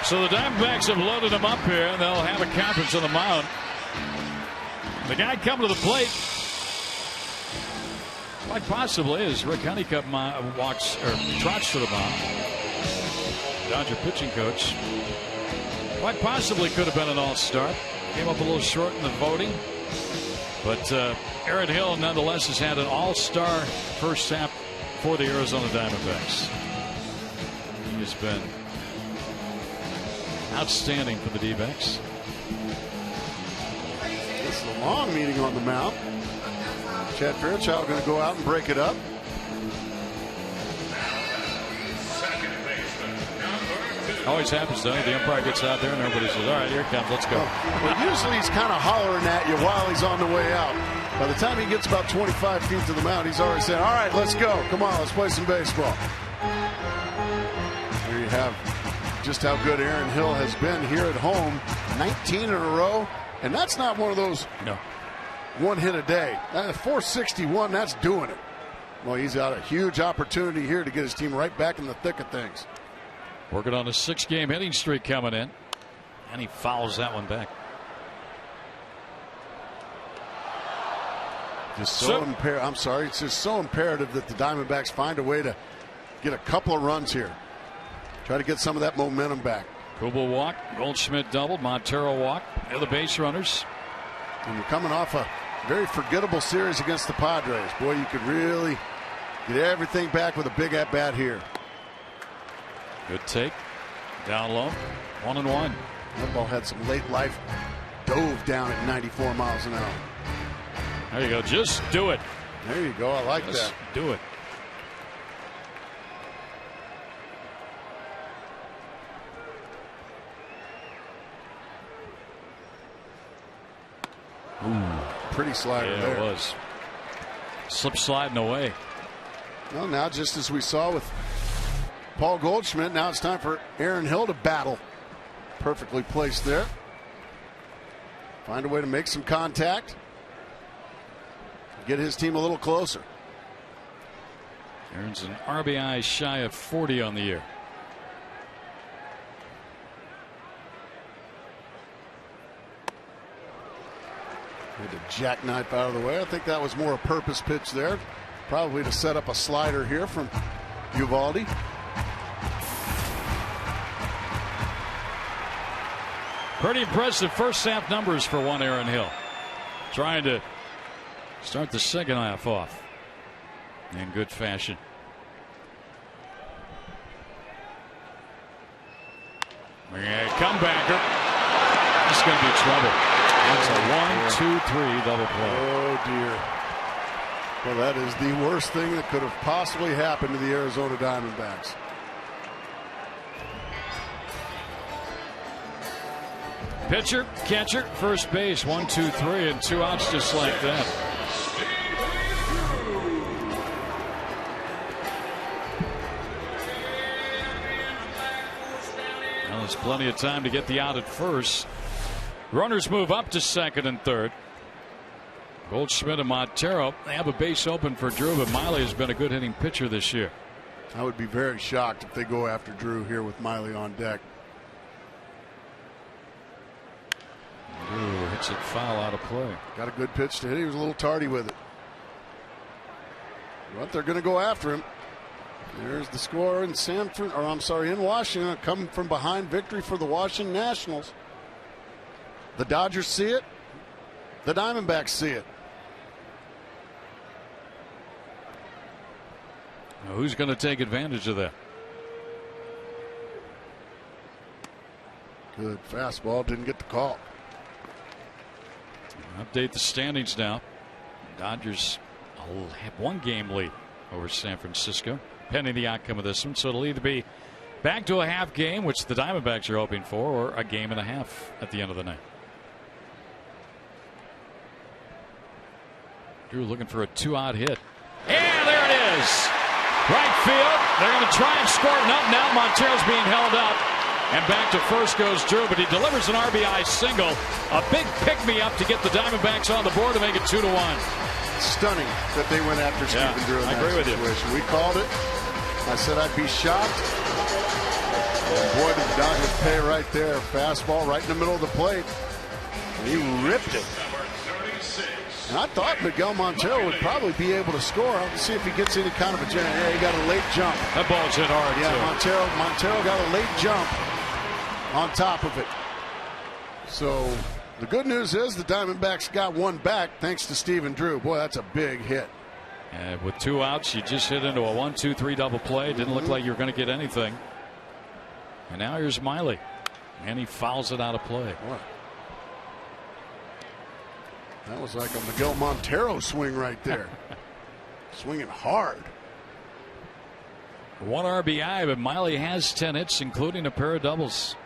Speaker 3: So the Diamondbacks have loaded him up here, and they'll have a conference on the mound. The guy coming to the plate, quite possibly, as Rick Honeycutt trots to the mound. Dodger pitching coach. Quite possibly could have been an all-star. Came up a little short in the voting. But Aaron Hill, nonetheless, has had an all-star first half for the Arizona Diamondbacks. He has been outstanding for the D-backs.
Speaker 4: This is a long meeting on the mound. Chad Fairchild going to go out and break it up.
Speaker 3: Always happens, though. The umpire gets out there and everybody says, all right, here it comes, let's go.
Speaker 4: Well, usually he's kind of hollering at you while he's on the way out. By the time he gets about 25 feet to the mound, he's already saying, all right, let's go. Come on, let's play some baseball. There you have just how good Aaron Hill has been here at home. 19 in a row. And that's not one of those one hit a day. 461, that's doing it. Well, he's got a huge opportunity here to get his team right back in the thick of things.
Speaker 3: Working on a 6-game hitting streak coming in. And he fouls that one back.
Speaker 4: It's just so imperative that the Diamondbacks find a way to get a couple of runs here. Try to get some of that momentum back.
Speaker 3: Kubel walked, Goldschmidt doubled, Montero walked. They're the base runners.
Speaker 4: And you're coming off a very forgettable series against the Padres. Boy, you could really get everything back with a big at-bat here.
Speaker 3: Good take. Down low. 1-1.
Speaker 4: That ball had some late life. Dove down at 94 miles an hour.
Speaker 3: There you go. Just do it.
Speaker 4: There you go. I like that.
Speaker 3: Do it.
Speaker 4: Ooh, pretty slider there.
Speaker 3: It was. Slip sliding away.
Speaker 4: Well, now just as we saw with Paul Goldschmidt, now it's time for Aaron Hill to battle. Perfectly placed there. Find a way to make some contact. Get his team a little closer.
Speaker 3: Aaron's an RBI shy of 40 on the year.
Speaker 4: Had to jackknife out of the way. I think that was more a purpose pitch there. Probably to set up a slider here from Uvalde.
Speaker 3: Pretty impressive first half numbers for one Aaron Hill. Trying to start the second half off in good fashion. Comebacker. This is going to be trouble. It's a 1-2-3 double play.
Speaker 4: Oh dear. Well, that is the worst thing that could have possibly happened to the Arizona Diamondbacks.
Speaker 3: Pitcher, catcher, first base, 1-2-3, and 2 outs just like that. Well, there's plenty of time to get the out at first. Runners move up to second and third. Goldschmidt and Montero, they have a base open for Drew, but Miley has been a good hitting pitcher this year.
Speaker 4: I would be very shocked if they go after Drew here with Miley on deck.
Speaker 3: Drew hits it foul out of play.
Speaker 4: Got a good pitch to hit. He was a little tardy with it. But they're going to go after him. There's the score in in Washington, coming from behind, victory for the Washington Nationals. The Dodgers see it. The Diamondbacks see it.
Speaker 3: Now, who's going to take advantage of that?
Speaker 4: Good fastball. Didn't get the call.
Speaker 3: Update the standings now. Dodgers have 1-game lead over San Francisco, pending the outcome of this one. So it'll either be back to a half game, which the Diamondbacks are hoping for, or a game and a half at the end of the night. Drew looking for a 2-out hit. Yeah, there it is. Right field. They're going to try and score it up. Now Montero's being held up. And back to first goes Drew, but he delivers an RBI single. A big pick-me-up to get the Diamondbacks on the board to make it 2-1.
Speaker 4: Stunning that they went after Stephen Drew in that situation. We called it. I said I'd be shocked. And boy, did the Dodgers pay right there. Fastball right in the middle of the plate. And he ripped it. And I thought Miguel Montero would probably be able to score. I'll see if he gets any kind of a jump. Yeah, he got a late jump.
Speaker 3: That ball's hit hard,
Speaker 4: yeah,
Speaker 3: too.
Speaker 4: Montero got a late jump on top of it. So the good news is the Diamondbacks got one back thanks to Stephen Drew. Boy, that's a big hit.
Speaker 3: And with 2 outs, you just hit into a 1-2-3 double play. Didn't look like you were going to get anything. And now here's Miley. And he fouls it out of play.
Speaker 4: Boy. That was like a Miguel Montero swing right there. Swinging hard.
Speaker 3: 1 RBI, but Miley has 10 hits, including a pair of doubles.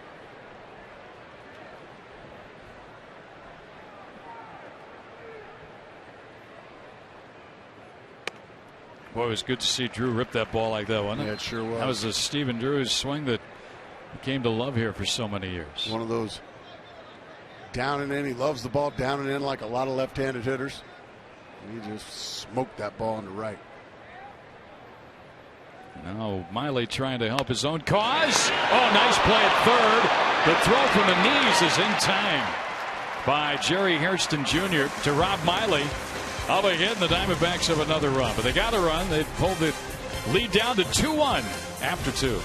Speaker 3: Boy, it was good to see Drew rip that ball like that, wasn't it?
Speaker 4: Yeah, it sure was.
Speaker 3: That was a Stephen Drew's swing that he came to love here for so many years.
Speaker 4: One of those down and in. He loves the ball down and in like a lot of left-handed hitters. And he just smoked that ball on the right.
Speaker 3: Now Miley trying to help his own cause. Oh, nice play at third. The throw from the knees is in time by Jerry Hairston Jr. to rob Miley of a hit, and the Diamondbacks have another run. But they got a run. They pulled the lead down to 2-1 after 2.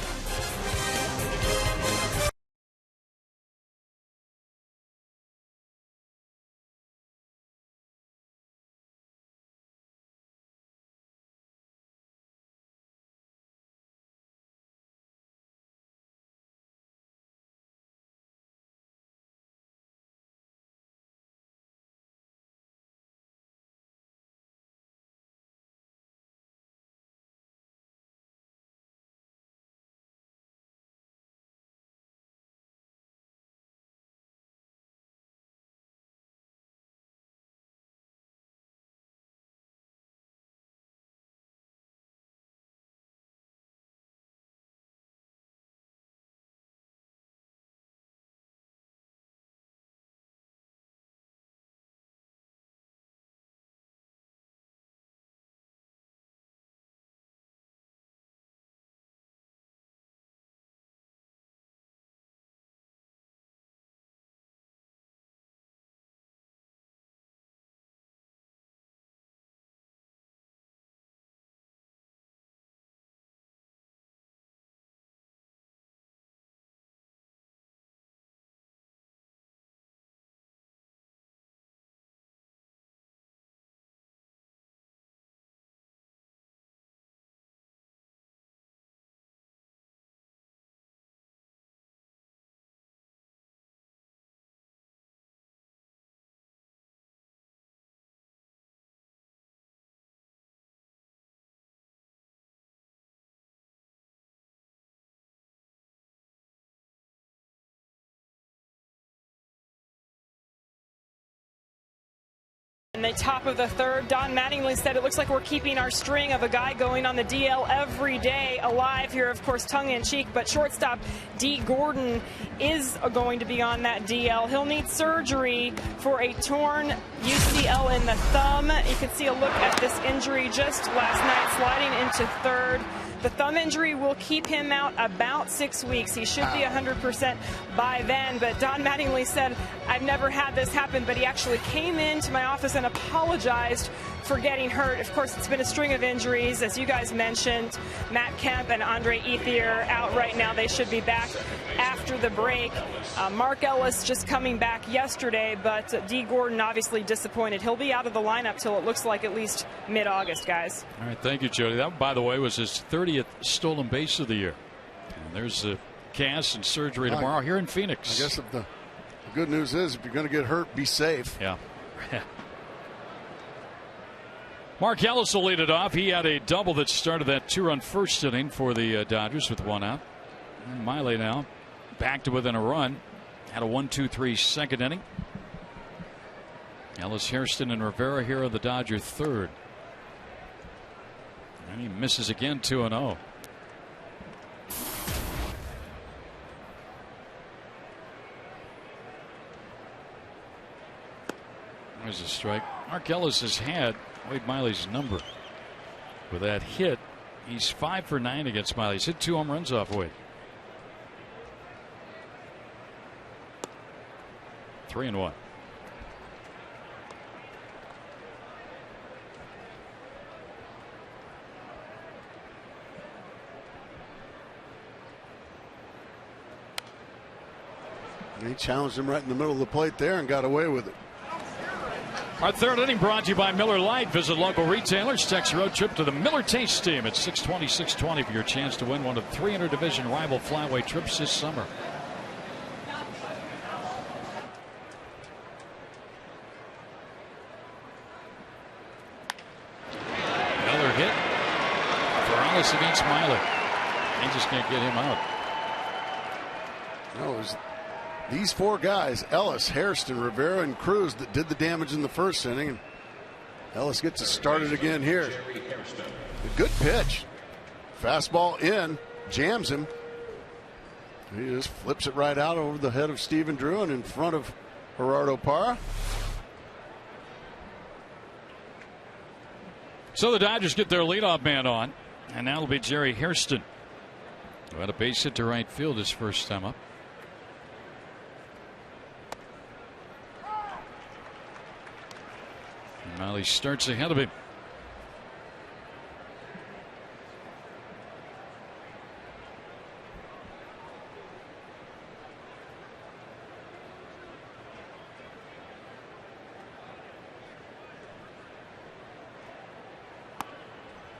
Speaker 1: In the top of the third, Don Mattingly said it looks like we're keeping our string of a guy going on the DL every day alive here, of course, tongue-in-cheek, but shortstop Dee Gordon is going to be on that DL. He'll need surgery for a torn UCL in the thumb. You can see a look at this injury just last night, sliding into third. The thumb injury will keep him out about 6 weeks. He should be 100% by then. But Don Mattingly said, I've never had this happen, but he actually came into my office and apologized for getting hurt. Of course, it's been a string of injuries, as you guys mentioned. Matt Kemp and Andre Ethier out right now. They should be back after the break. Mark Ellis just coming back yesterday, but Dee Gordon obviously disappointed. He'll be out of the lineup till it looks like at least mid-August, guys.
Speaker 3: All right, thank you, Jody. That, by the way, was his 30th stolen base of the year. And there's the cast and surgery tomorrow here in Phoenix.
Speaker 4: I guess the good news is if you're going to get hurt, be safe.
Speaker 3: Yeah. Mark Ellis will lead it off. He had a double that started that 2-run first inning for the Dodgers with 1 out. And Miley now back to within a run. Had a 1-2-3 second inning. Ellis, Hairston, and Rivera here on the Dodger third. And he misses again, 2-0. There's a strike. Mark Ellis has had Wade Miley's number with that hit. He's 5 for 9 against Miley. He's hit 2 home runs off Wade. 3-1.
Speaker 4: He challenged him right in the middle of the plate there and got away with it.
Speaker 3: Our third inning brought to you by Miller Lite. Visit local retailers. Text road trip to the Miller Taste Team at 620-620 for your chance to win one of 300 division rival flyway trips this summer. Another hit for Ellis against Miley. He just can't get him out.
Speaker 4: No, it was these 4 guys, Ellis, Hairston, Rivera, and Cruz, that did the damage in the first inning. Ellis gets it started again here. A good pitch. Fastball in, jams him. He just flips it right out over the head of Stephen Drew and in front of Gerardo Parra.
Speaker 3: So the Dodgers get their leadoff man on, and now it'll be Jerry Hairston, who had a base hit to right field his first time up. And Miley starts ahead of him.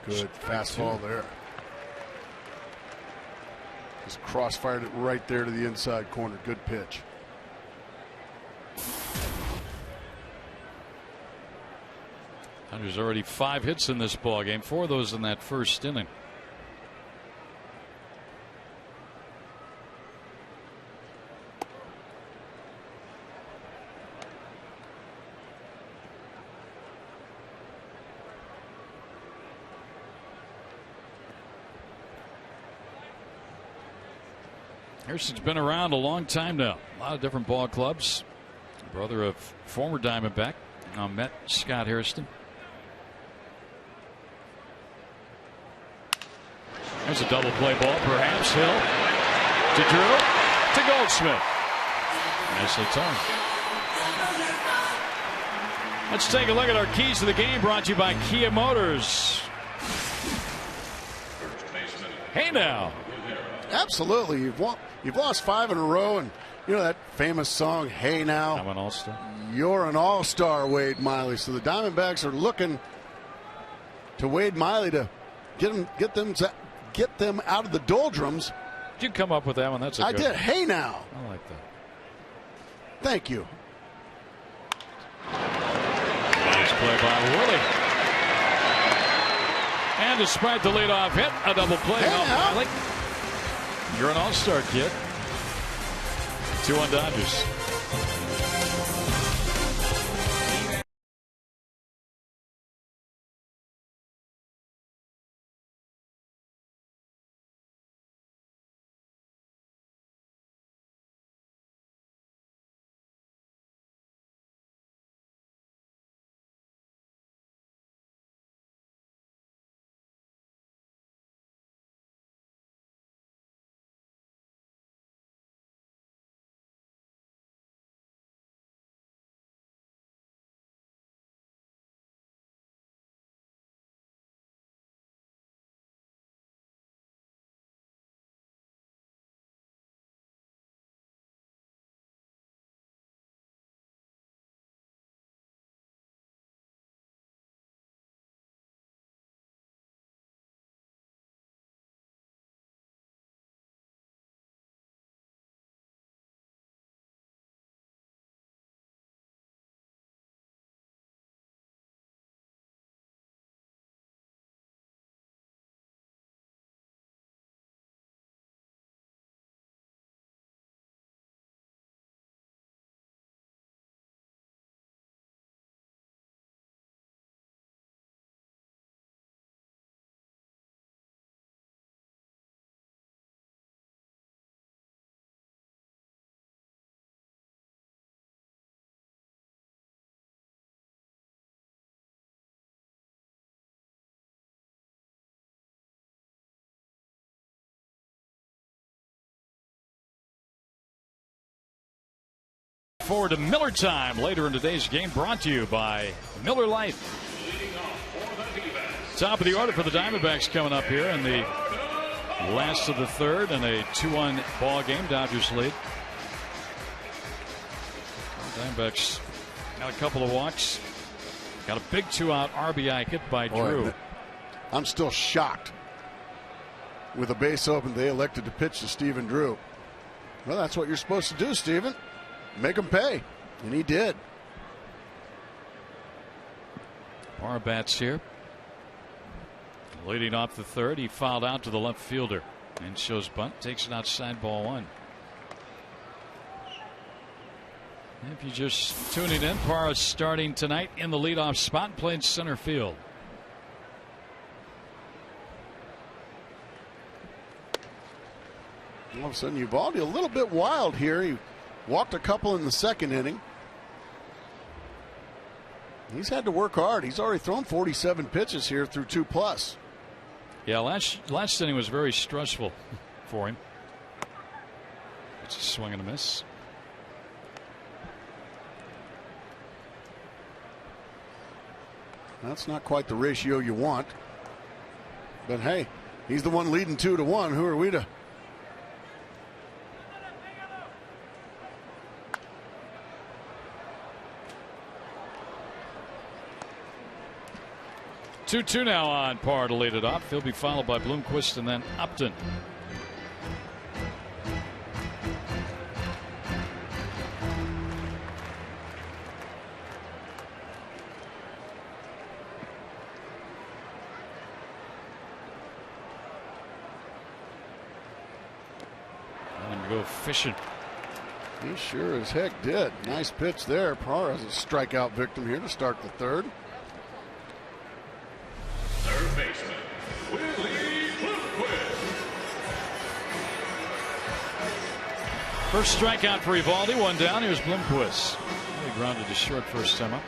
Speaker 4: Good fastball there. Just cross-fired it right there to the inside corner. Good pitch.
Speaker 3: There's already 5 hits in this ball game. 4 of those in that first inning. Hairston's been around a long time now. A lot of different ball clubs. Brother of former Diamondback, now met Scott Hairston. There's a double play ball, perhaps. Hill to Drew to Goldsmith. Nicely timed. Let's take a look at our keys to the game, brought to you by Kia Motors. Hey now.
Speaker 4: Absolutely. You've lost 5 in a row, and you know that famous song, Hey Now?
Speaker 3: I'm an all-star.
Speaker 4: You're an all-star, Wade Miley. So the Diamondbacks are looking to Wade Miley to get them out of the doldrums.
Speaker 3: Did you come up with that one? That's a
Speaker 4: I
Speaker 3: good
Speaker 4: did.
Speaker 3: one.
Speaker 4: Hey now.
Speaker 3: I like that.
Speaker 4: Thank you.
Speaker 3: Nice play by Willie. And despite the leadoff hit, a double play.
Speaker 4: Hey,
Speaker 3: Miley. You're an all-star, kid. 2-1 Dodgers. Forward to Miller time later in today's game, brought to you by Miller Lite. Top of the order for the Diamondbacks coming up here in the last of the third, and a 2-1 ball game. Dodgers lead. Diamondbacks got a couple of walks. Got a big 2-out RBI hit by Drew.
Speaker 4: I'm still shocked. With a base open, they elected to pitch to Stephen Drew. Well, that's what you're supposed to do, Stephen. Make him pay. And he did.
Speaker 3: Parra bats here. Leading off the third, he fouled out to the left fielder. And shows bunt, takes it outside, ball 1. If you're just tuning in, Parra starting tonight in the leadoff spot, playing center field.
Speaker 4: All of a sudden, Uvalde a little bit wild here. He walked a couple in the second inning. He's had to work hard. He's already thrown 47 pitches here through 2+.
Speaker 3: Yeah, last inning was very stressful for him. It's a swing and a miss.
Speaker 4: That's not quite the ratio you want. But hey, he's the one leading 2-1. Who are we to?
Speaker 3: Two now on Parra to lead it off. He'll be followed by Bloomquist and then Upton. And go fishing.
Speaker 4: He sure as heck did. Nice pitch there. Parra has a strikeout victim here to start the third.
Speaker 2: Third baseman, Willie Bloomquist.
Speaker 3: First strikeout for Evaldi, one down. Here's Bloomquist. He grounded to short first time up.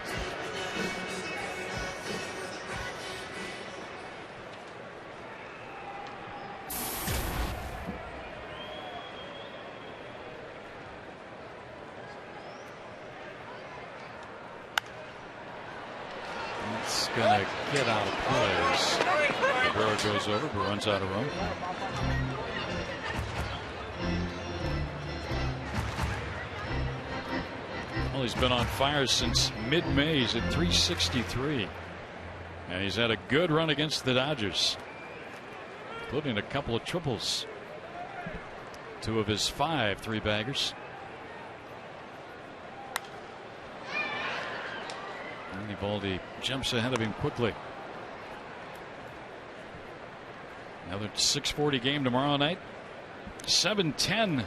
Speaker 3: It's going to get out of plays. Rivera goes over, but runs out of room. Well, he's been on fire since mid-May. He's at 363. And he's had a good run against the Dodgers, including a couple of triples. 2 of his 5 3-baggers. And Evaldi jumps ahead of him quickly. Another 6:40 game tomorrow night. 7:10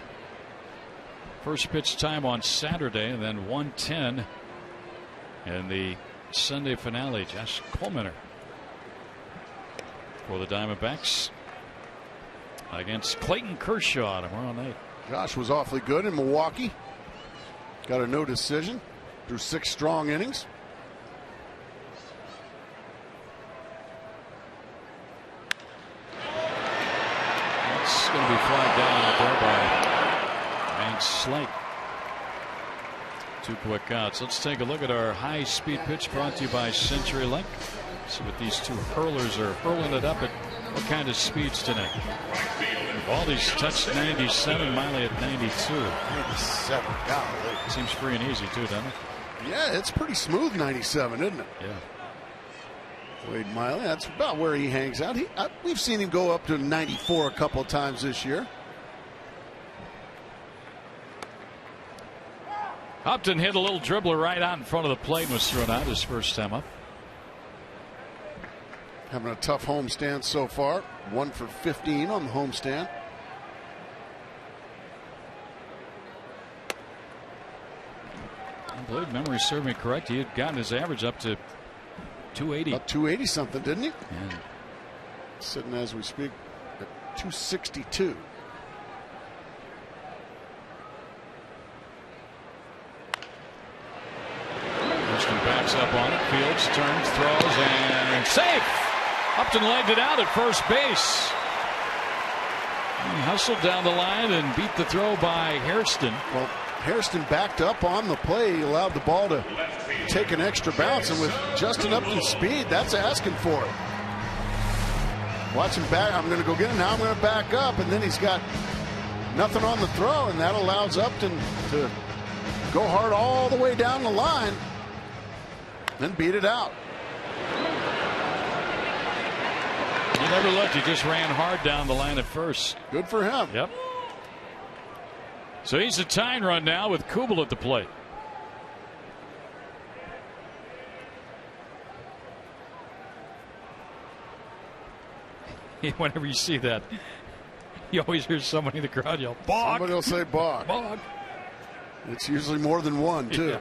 Speaker 3: first pitch time on Saturday, and then 1:10 in the Sunday finale. Josh Coleman for the Diamondbacks against Clayton Kershaw tomorrow night.
Speaker 4: Josh was awfully good in Milwaukee. Got a no decision through 6 strong innings.
Speaker 3: It's going to be flagged down out there by Vance Slight. 2 quick outs. Let's take a look at our high-speed pitch brought to you by CenturyLink. See what these 2 hurlers are hurling it up at what kind of speeds tonight. Evaldi's touched 97, Miley at 92.
Speaker 4: 97, golly.
Speaker 3: Seems free and easy too, doesn't it?
Speaker 4: Yeah, it's pretty smooth 97, isn't it?
Speaker 3: Yeah.
Speaker 4: Wade Miley, that's about where he hangs out. We've seen him go up to 94 a couple of times this year.
Speaker 3: Upton hit a little dribbler right out in front of the plate and was thrown out his first time up.
Speaker 4: Having a tough homestand so far. 1 for 15 on the homestand.
Speaker 3: I believe memory served me correct. He had gotten his average up to 280.
Speaker 4: About 280 something, didn't he?
Speaker 3: Yeah.
Speaker 4: Sitting as we speak at 262.
Speaker 3: Houston backs up on it. Fields turns, throws, and safe. Upton legged it out at first base. He hustled down the line and beat the throw by Hairston.
Speaker 4: Well, Hairston backed up on the play. He allowed the ball to take an extra bounce, and with Justin Upton's speed, that's asking for it. Watch him back. I'm going to go get him. Now I'm going to back up, and then he's got nothing on the throw, and that allows Upton to go hard all the way down the line, then beat it out.
Speaker 3: He never looked. He just ran hard down the line at first.
Speaker 4: Good for him.
Speaker 3: Yep. So he's a tying run now with Kubel at the plate. Whenever you see that, you always hear somebody in the crowd yell, "Bog!"
Speaker 4: Somebody will say bog.
Speaker 3: Bog.
Speaker 4: It's usually more than one, too.
Speaker 3: Yeah.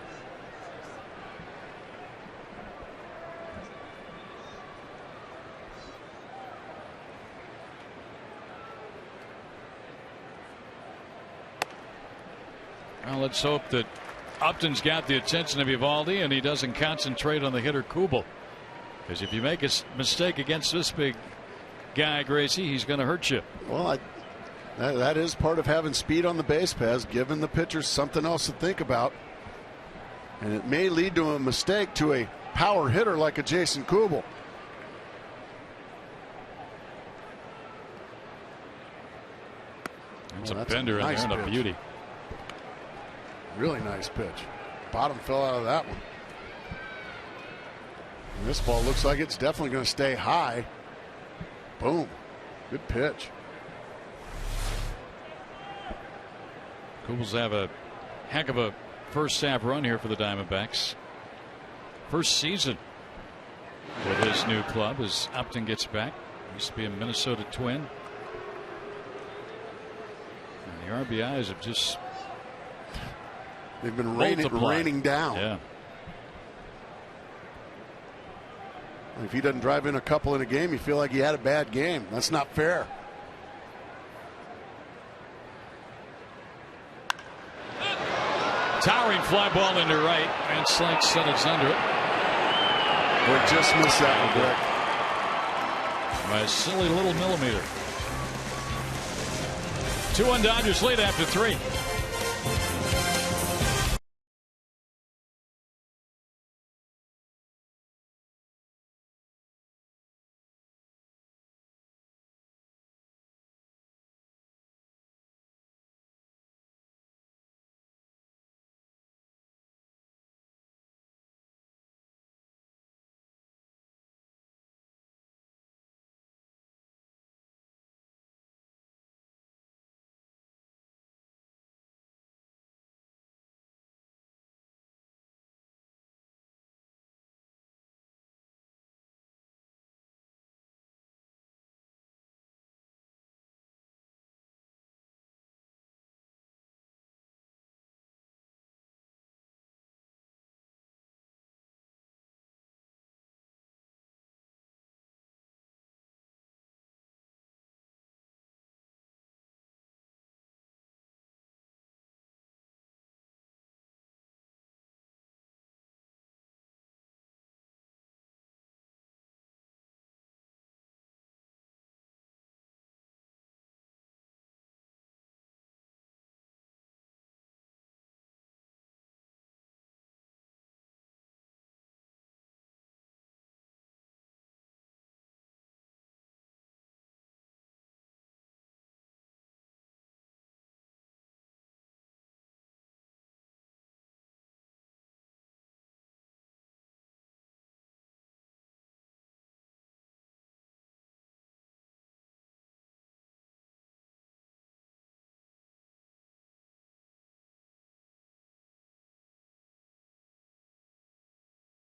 Speaker 3: Well, let's hope that Upton's got the attention of Eovaldi and he doesn't concentrate on the hitter Kubel. Because if you make a mistake against this big guy, Gracie, he's going to hurt you.
Speaker 4: Well, that is part of having speed on the base paths, giving the pitchers something else to think about. And it may lead to a mistake to a power hitter like a Jason Kubel.
Speaker 3: It's a bender in there and a beauty.
Speaker 4: Really nice pitch. Bottom fell out of that one. And this ball looks like it's definitely going to stay high. Boom. Good pitch.
Speaker 3: Kubel's have a heck of a first half run here for the Diamondbacks. First season with his new club as Upton gets back. Used to be a Minnesota Twin. And the RBIs have just
Speaker 4: they've been raining down.
Speaker 3: Yeah.
Speaker 4: If he doesn't drive in a couple in a game, you feel like he had a bad game. That's not fair.
Speaker 3: Towering fly ball into right. Van Slyke settles under it.
Speaker 4: Boy, just missed that one, Greg.
Speaker 3: By a silly little millimeter. 2-1 Dodgers lead after 3.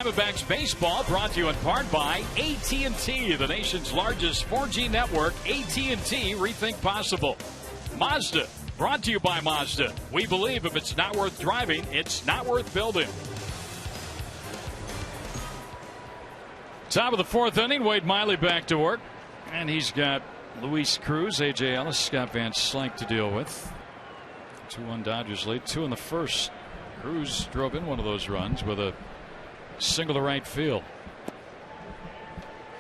Speaker 3: Diamondbacks baseball brought to you in part by AT&T, the nation's largest 4G network. AT&T, rethink possible. Mazda, brought to you by Mazda. We believe if it's not worth driving, it's not worth building. Top of the 4th inning, Wade Miley back to work. And he's got Luis Cruz, A.J. Ellis, Scott Van Slyke to deal with. 2-1 Dodgers lead, 2 in the first. Cruz drove in one of those runs with a single to right field.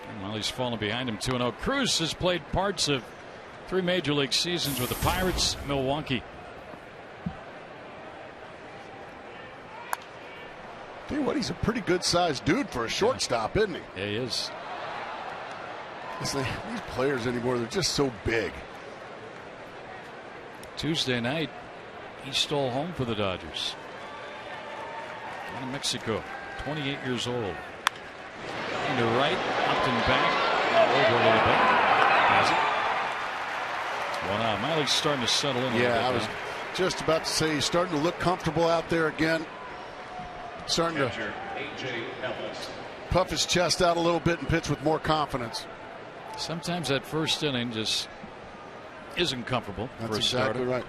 Speaker 3: And Miley's fallen behind him 2-0. Cruz has played parts of 3 major league seasons with the Pirates, Milwaukee.
Speaker 4: Tell you what, he's a pretty good sized dude for a shortstop, isn't he?
Speaker 3: Yeah, he is.
Speaker 4: These players anymore, they're just so big.
Speaker 3: Tuesday night, he stole home for the Dodgers. Out of Mexico, 28 years old. Into right, Upton back, over a little bit. Has it? Well, now Miley's starting to settle in.
Speaker 4: Yeah, I was just about to say he's starting to look comfortable out there again. Starting to puff his chest out a little bit and pitch with more confidence.
Speaker 3: Sometimes that first inning just isn't comfortable.
Speaker 4: That's exactly right.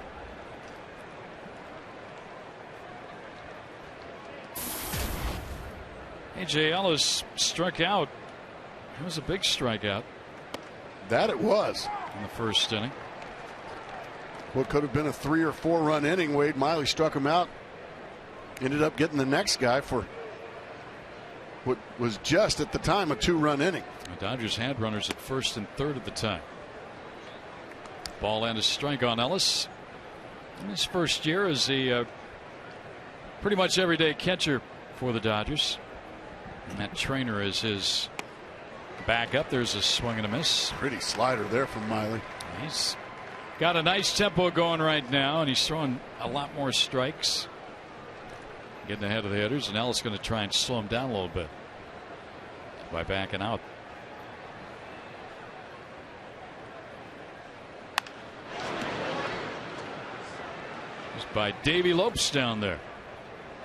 Speaker 3: A.J. Ellis struck out. It was a big strikeout.
Speaker 4: That it was.
Speaker 3: In the first inning.
Speaker 4: What could have been a 3 or 4 run inning. Wade Miley struck him out. Ended up getting the next guy for what was just at the time a 2-run inning.
Speaker 3: The Dodgers had runners at first and third at the time. Ball and a strike on Ellis. In his first year as a pretty much everyday catcher for the Dodgers. And that Trainer is his backup. There's a swing and a miss.
Speaker 4: Pretty slider there from Miley.
Speaker 3: He's got a nice tempo going right now, and he's throwing a lot more strikes. Getting ahead of the hitters, and Ellis going to try and slow him down a little bit by backing out. Just by Davey Lopes down there.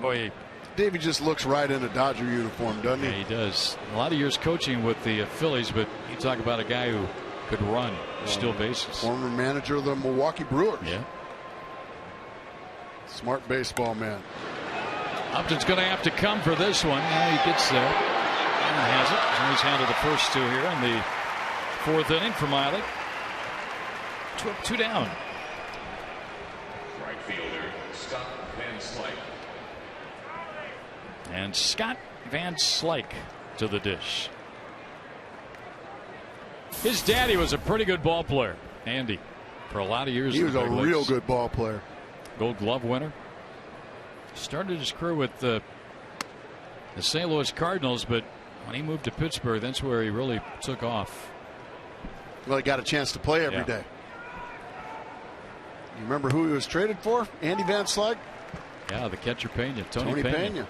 Speaker 3: Boy,
Speaker 4: Davey just looks right in a Dodger uniform, doesn't he?
Speaker 3: Yeah, he does. A lot of years coaching with the Phillies, but you talk about a guy who could run, steal bases.
Speaker 4: Former manager of the Milwaukee Brewers.
Speaker 3: Yeah.
Speaker 4: Smart baseball man.
Speaker 3: Upton's going to have to come for this one. Yeah, he gets there. And he has it. And he's handled the first 2 here in the 4th inning for Miley. 2 down.
Speaker 2: Right fielder, Scott Van Slyke.
Speaker 3: And Scott Van Slyke to the dish. His daddy was a pretty good ball player, Andy, for a lot of years.
Speaker 4: He was a real good ball player.
Speaker 3: Gold Glove winner. Started his career with the St. Louis Cardinals, but when he moved to Pittsburgh, that's where he really took off.
Speaker 4: Well, he got a chance to play every day. You remember who he was traded for? Andy Van Slyke?
Speaker 3: Yeah, the catcher Pena, Tony Pena.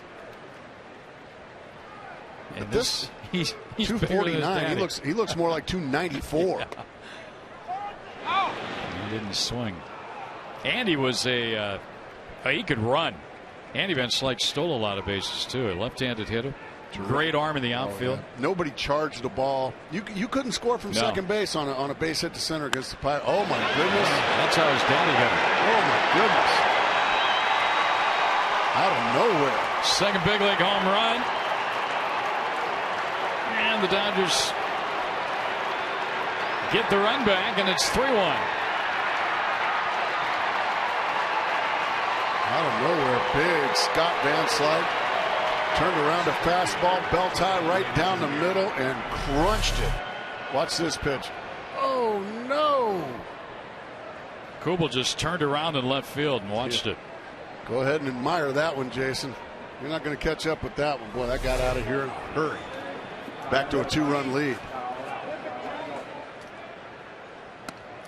Speaker 3: And this he's
Speaker 4: 249. He looks more like 294.
Speaker 3: Yeah. He didn't swing. Andy was he could run. Andy Van Slyke stole a lot of bases too. A left-handed hitter. Great arm in the outfield.
Speaker 4: Yeah. Nobody charged the ball. You couldn't score from second base on a base hit to center against the Pirates. Oh my goodness!
Speaker 3: That's how his daddy hit it.
Speaker 4: Oh my goodness! Out of nowhere.
Speaker 3: Second big league home run. And the Dodgers get the run back, and it's 3-1.
Speaker 4: Out of nowhere, big Scott Van Slyke turned around a fastball, belt high right down the middle, and crunched it. Watch this pitch. Oh no!
Speaker 3: Kubel just turned around in left field and watched it.
Speaker 4: Go ahead and admire that one, Jason. You're not going to catch up with that one. Boy, that got out of here in a hurry. Back to a 2-run lead.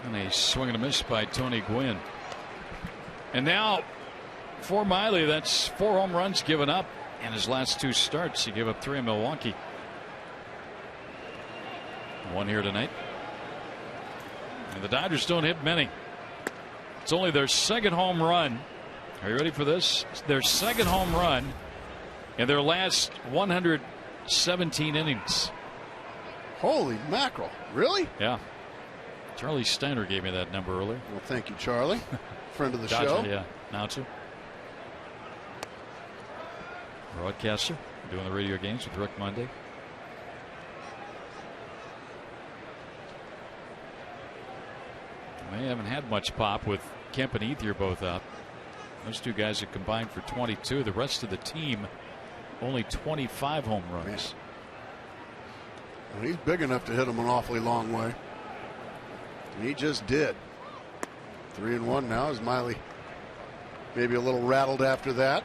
Speaker 3: And a swing and a miss by Tony Gwynn. And now for Miley, that's 4 home runs given up in his last 2 starts. He gave up 3 in Milwaukee. 1 here tonight. And the Dodgers don't hit many. It's only their 2nd home run. Are you ready for this? Their 2nd home run in their last 117 innings.
Speaker 4: Holy mackerel. Really?
Speaker 3: Yeah. Charlie Steiner gave me that number earlier.
Speaker 4: Well, thank you, Charlie. Friend of the
Speaker 3: Dodger,
Speaker 4: show.
Speaker 3: Yeah. Announcer. Broadcaster. Doing the radio games with Rick Monday. They haven't had much pop with Kemp and Ethier both out. Those 2 guys have combined for 22. The rest of the team only 25 home runs.
Speaker 4: Well, he's big enough to hit him an awfully long way. And he just did. 3-1 now as Miley maybe a little rattled after that.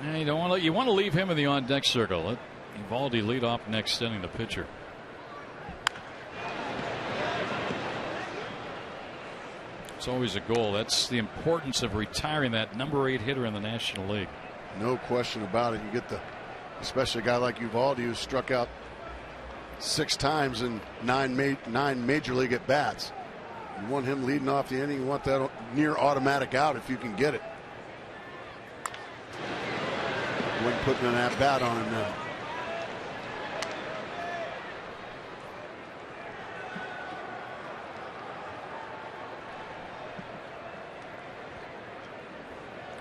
Speaker 3: And you want to leave him in the on deck circle. Let Eovaldi lead off next inning, the pitcher. It's always a goal. That's the importance of retiring that number 8 hitter in the National League.
Speaker 4: No question about it. You get especially a guy like Eovaldi who struck out 6 times in 9 major league at bats. You want him leading off the inning. You want that near automatic out if you can get it. You wouldn't put an at bat on him now.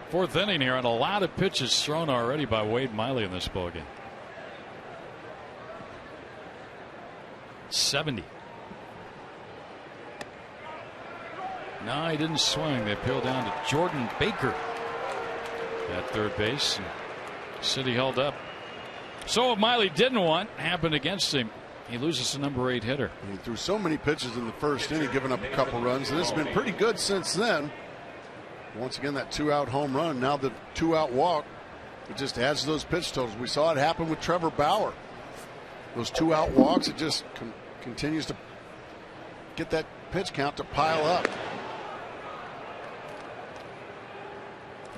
Speaker 3: Fourth inning here, and a lot of pitches thrown already by Wade Miley in this ballgame. 70. No, he didn't swing. They appealed down to Jordan Baker at third base. City held up. So what Miley didn't want happened against him. He loses the number 8 hitter.
Speaker 4: He threw so many pitches in the first inning, giving up a couple runs, and it's been pretty good since then. Once again, that 2-out home run. Now the 2-out walk. It just adds to those pitch totals. We saw it happen with Trevor Bauer. Those 2-out walks, it just continues to get that pitch count to pile up.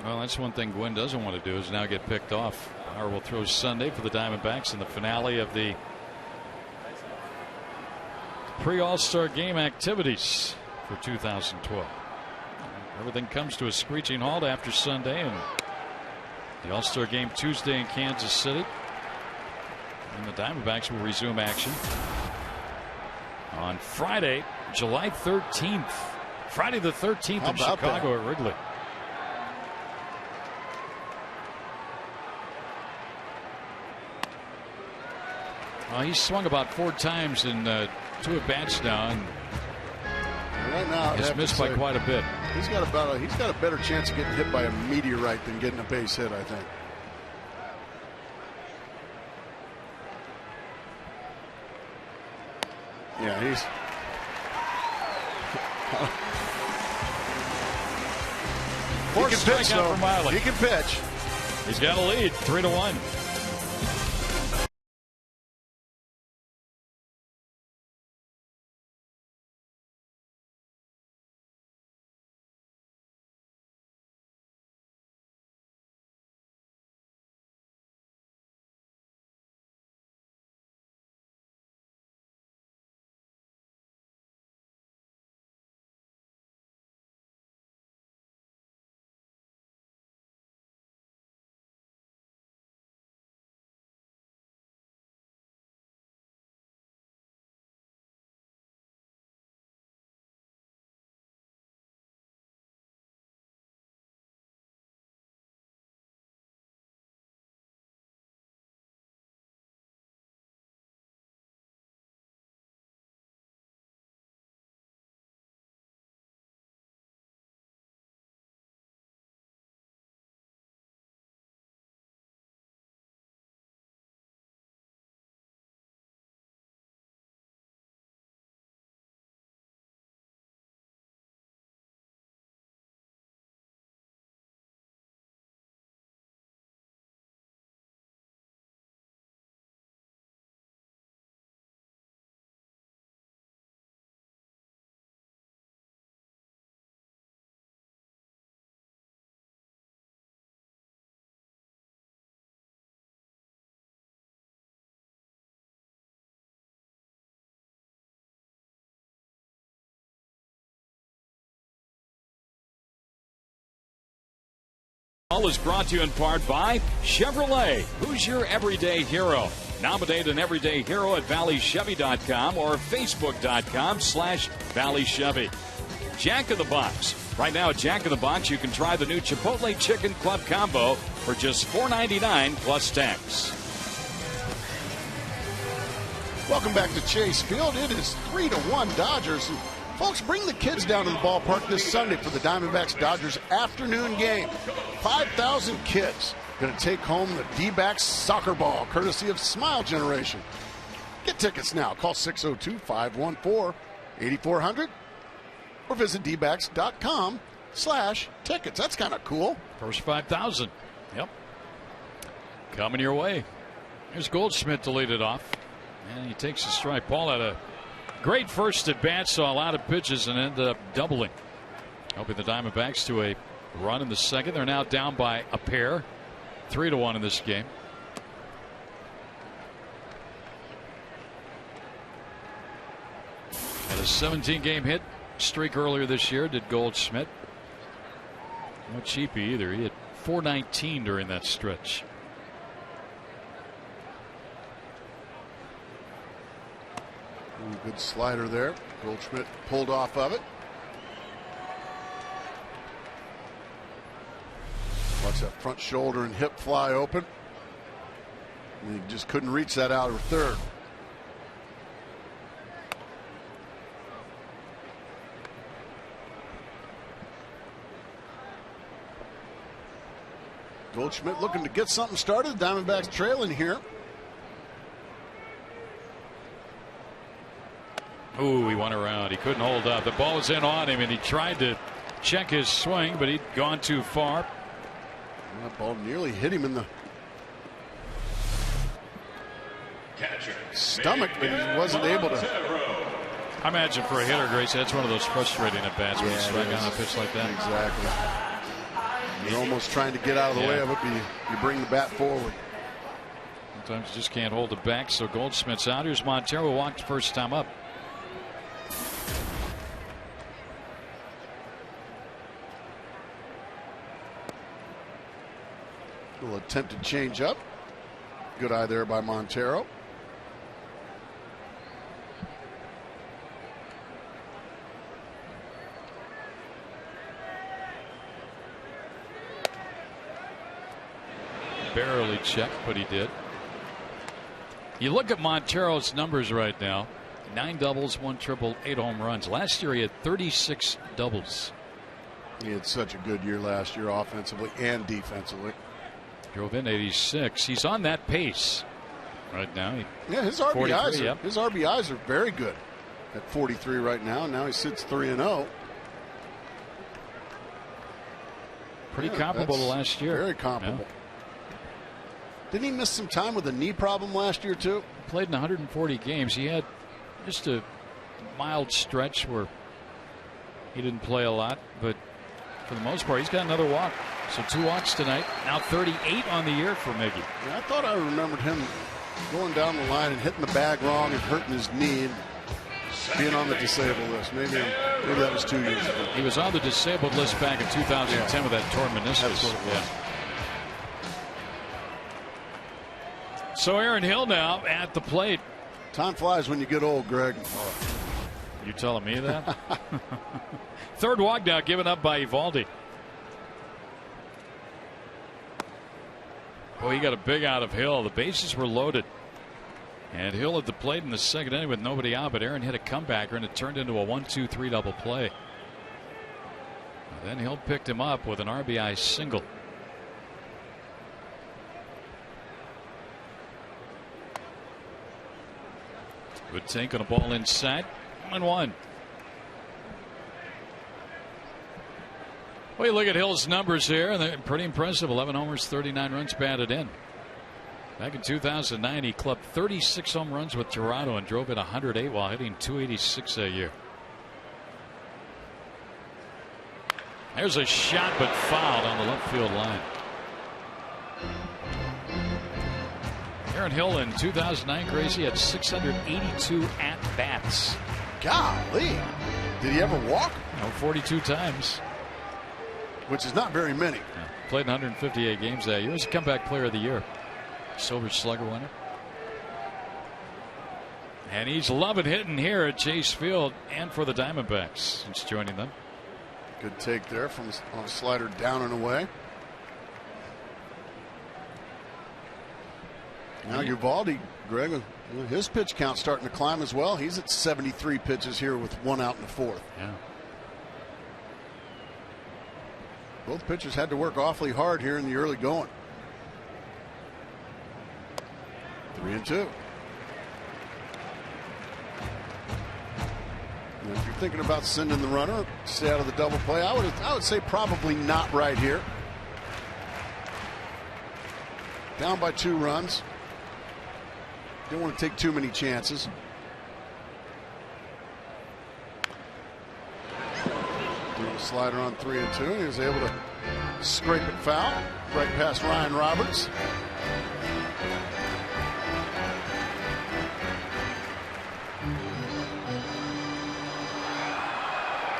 Speaker 3: Well, that's one thing Gwynn doesn't want to do, is now get picked off. Bauer will throw Sunday for the Diamondbacks in the finale of the pre-All-Star game activities for 2012. Everything comes to a screeching halt after Sunday, and the All-Star game Tuesday in Kansas City. And the Diamondbacks will resume action on Friday, July 13th. Friday the 13th in Chicago at Wrigley. He's swung about 4 times in 2 at-bats now, and
Speaker 4: right now
Speaker 3: he's missed by quite a bit.
Speaker 4: He's got a better chance of getting hit by a meteorite than getting a base hit, I think. Yeah, he's
Speaker 3: Fourth strikeout for Miley.
Speaker 4: He can pitch.
Speaker 3: He's got a lead, 3-1. All is brought to you in part by Chevrolet. Who's your everyday hero? Nominate an everyday hero at valleychevy.com or facebook.com/valleychevy. Jack in the Box. Right now at Jack in the Box, you can try the new Chipotle Chicken Club Combo for just $4.99 plus tax.
Speaker 4: Welcome back to Chase Field. It is 3-1 Dodgers. And folks, bring the kids down to the ballpark this Sunday for the Diamondbacks-Dodgers afternoon game. 5,000 kids going to take home the D-backs soccer ball, courtesy of Smile Generation. Get tickets now. Call 602-514-8400 or visit dbacks.com/tickets. That's kind of cool.
Speaker 3: First 5,000. Yep. Coming your way. Here's Goldschmidt to lead it off. And he takes a strike. Paul had a great first at bat, saw a lot of pitches and ended up doubling. Helping the Diamondbacks to a run in the second. They're now down by a pair. 3-1 in this game. Had a 17-game hit streak earlier this year, did Goldschmidt. Not cheapy either. He had 419 during that stretch.
Speaker 4: Ooh, good slider there. Goldschmidt pulled off of it. Watch that front shoulder and hip fly open. And he just couldn't reach that outer third. Goldschmidt looking to get something started. Diamondbacks trailing here.
Speaker 3: Ooh, he went around. He couldn't hold up. The ball was in on him, and he tried to check his swing, but he'd gone too far.
Speaker 4: That ball nearly hit him in the stomach, but he wasn't able to.
Speaker 3: I imagine for a hitter, Grace, that's one of those frustrating at bats when you strike on a pitch like that.
Speaker 4: Exactly. You're almost trying to get out of the way of it, but you bring the bat forward.
Speaker 3: Sometimes you just can't hold it back. So Goldschmidt's out. Here's Montero, walked first time up.
Speaker 4: Little attempted change up. Good eye there by Montero.
Speaker 3: Barely checked, but he did. You look at Montero's numbers right now: 9 doubles, 1 triple, 8 home runs. Last year he had 36 doubles.
Speaker 4: He had such a good year last year, offensively and defensively.
Speaker 3: Drove in 86. He's on that pace right now.
Speaker 4: His RBIs are very good at 43 right now. Now he sits 3-0.
Speaker 3: Pretty comparable to last year.
Speaker 4: Very comparable. Yeah. Didn't he miss some time with a knee problem last year too?
Speaker 3: Played in 140 games. He had just a mild stretch where he didn't play a lot, but for the most part, he's got another walk. So 2 walks tonight. Now 38 on the year for Miggy.
Speaker 4: Yeah, I thought I remembered him going down the line and hitting the bag wrong and hurting his knee and being on the disabled list. Maybe that was 2 years ago.
Speaker 3: He was on the disabled list back in 2010 with that torn meniscus.
Speaker 4: That's what it was.
Speaker 3: So Aaron Hill now at the plate.
Speaker 4: Time flies when you get old, Greg.
Speaker 3: You telling me that? Third walk now given up by Eovaldi. Boy, he got a big out of Hill. The bases were loaded. And Hill at the plate in the second inning with nobody out, but Aaron hit a comebacker and it turned into a 1-2-3 double play. And then Hill picked him up with an RBI single. Good take on a ball inside. 1-1. Well, you look at Hill's numbers here, and they're pretty impressive. 11 homers, 39 runs batted in. Back in 2009, he clubbed 36 home runs with Toronto and drove in 108 while hitting 286 that year. There's a shot, but fouled on the left field line. Aaron Hill in 2009, Gracie, had 682 at-bats.
Speaker 4: Golly. Did he ever walk?
Speaker 3: No, 42 times.
Speaker 4: Which is not very many.
Speaker 3: Yeah. Played in 158 games that year. He was a comeback player of the year. Silver Slugger winner. And he's loving hitting here at Chase Field and for the Diamondbacks since joining them.
Speaker 4: Good take there from on a slider down and away. Now Eovaldi, Greg, his pitch count starting to climb as well. He's at 73 pitches here with 1 out in the 4th.
Speaker 3: Yeah.
Speaker 4: Both pitchers had to work awfully hard here in the early going. 3-2. And if you're thinking about sending the runner, stay out of the double play. I would say probably not right here. Down by 2 runs. Don't want to take too many chances. Doing a slider on 3-2. He was able to scrape it foul right past Ryan Roberts.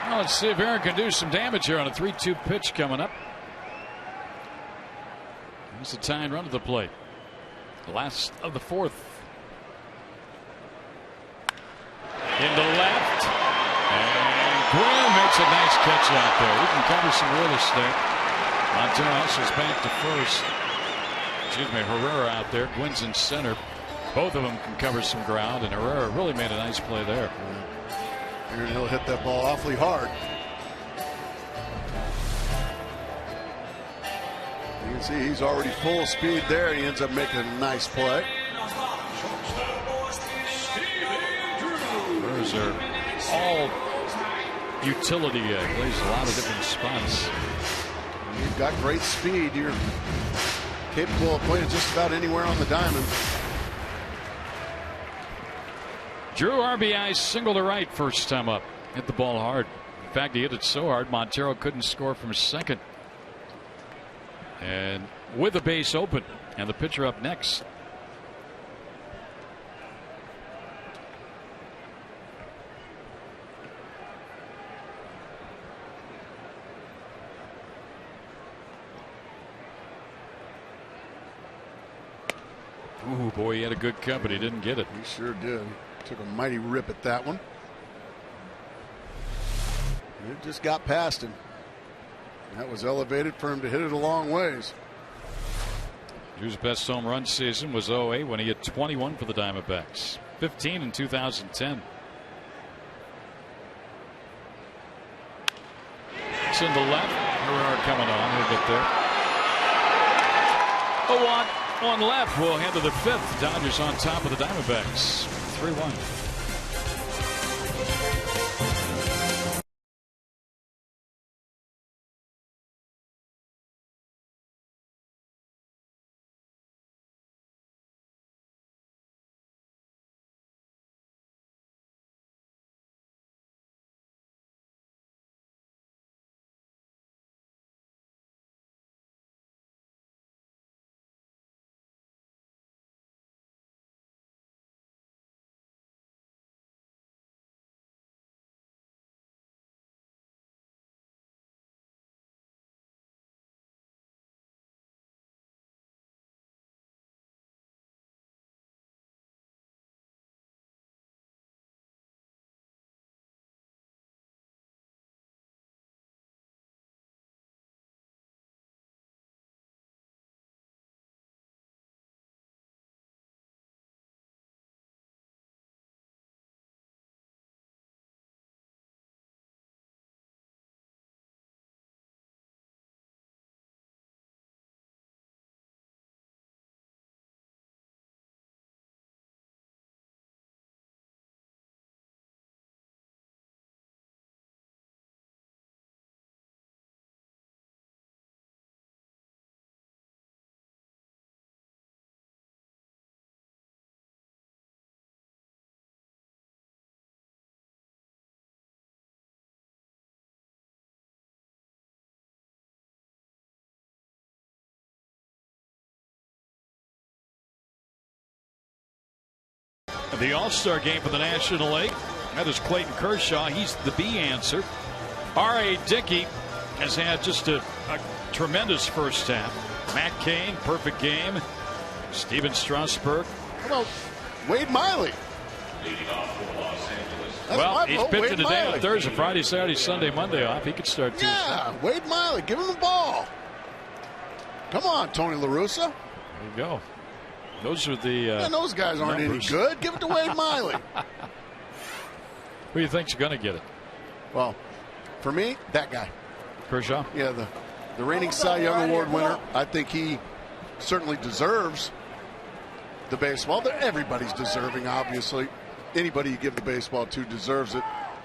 Speaker 3: Well, let's see if Aaron can do some damage here on a 3-2 pitch coming up. Here's the tying run to the plate. The last of the 4th. Into left. And Graham makes a nice catch out there. He can cover some realist there. Montero hustles back to first. Excuse me, Herrera out there. Gwynn's in center. Both of them can cover some ground, and Herrera really made a nice play there.
Speaker 4: And he'll hit that ball awfully hard. You can see he's already full speed there. He ends up making a nice play.
Speaker 3: Those are all utility. Plays a lot of different spots.
Speaker 4: You've got great speed. You're capable of playing just about anywhere on the diamond.
Speaker 3: Drew RBI single to right first time up. Hit the ball hard. In fact, he hit it so hard Montero couldn't score from second. And with the base open and the pitcher up next. Ooh, boy, he had a good cut, but he didn't get it.
Speaker 4: He sure did. Took a mighty rip at that one. It just got past him. That was elevated for him to hit it a long ways.
Speaker 3: Drew's best home run season was 08 when he hit 21 for the Diamondbacks. 15 in 2010. It's in the left. Herrera coming on. He'll get there. A walk. One left. We'll head to the fifth. Dodgers on top of the Diamondbacks. 3-1. The All-Star game for the National League. That is Clayton Kershaw. He's the B answer. R.A. Dickey has had just a tremendous first half. Matt Cain, perfect game. Steven Strasburg.
Speaker 4: How about Wade Miley?
Speaker 3: Well, he's pitching today on Thursday, Friday, Saturday, Sunday, Monday off. He could start Tuesday.
Speaker 4: Yeah, Wade Miley. Give him the ball. Come on, Tony La Russa.
Speaker 3: There you go. Those are the
Speaker 4: and those guys aren't
Speaker 3: numbers.
Speaker 4: any good. Give it to Wade Miley.
Speaker 3: Who do you think's going to get it?
Speaker 4: Well, for me, that guy.
Speaker 3: Kershaw?
Speaker 4: Yeah, the reigning Cy Young Award winner. I think he certainly deserves the baseball. Everybody's deserving, obviously. Anybody you give the baseball to deserves it.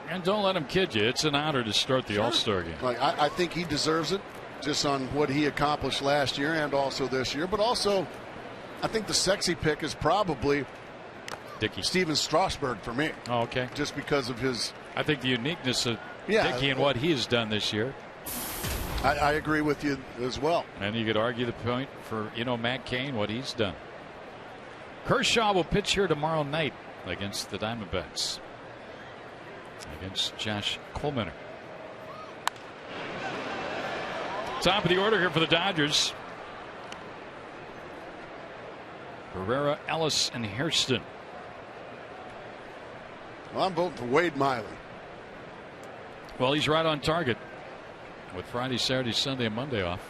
Speaker 3: And don't let him kid you. It's an honor to start the All-Star game.
Speaker 4: Like I think he deserves it just on what he accomplished last year and also this year. But also, I think the sexy pick is probably
Speaker 3: Dickey.
Speaker 4: Steven Strasburg for me.
Speaker 3: Oh, okay.
Speaker 4: Just because of his.
Speaker 3: I think the uniqueness of Dickey and what he has done this year.
Speaker 4: I agree with you as well.
Speaker 3: And you could argue the point for, Matt Cain, what he's done. Kershaw will pitch here tomorrow night against the Diamondbacks. Against Josh Coleman. Top of the order here for the Dodgers. Herrera, Ellis, and Hairston.
Speaker 4: Well, I'm voting for Wade Miley.
Speaker 3: Well, he's right on target with Friday, Saturday, Sunday, and Monday off.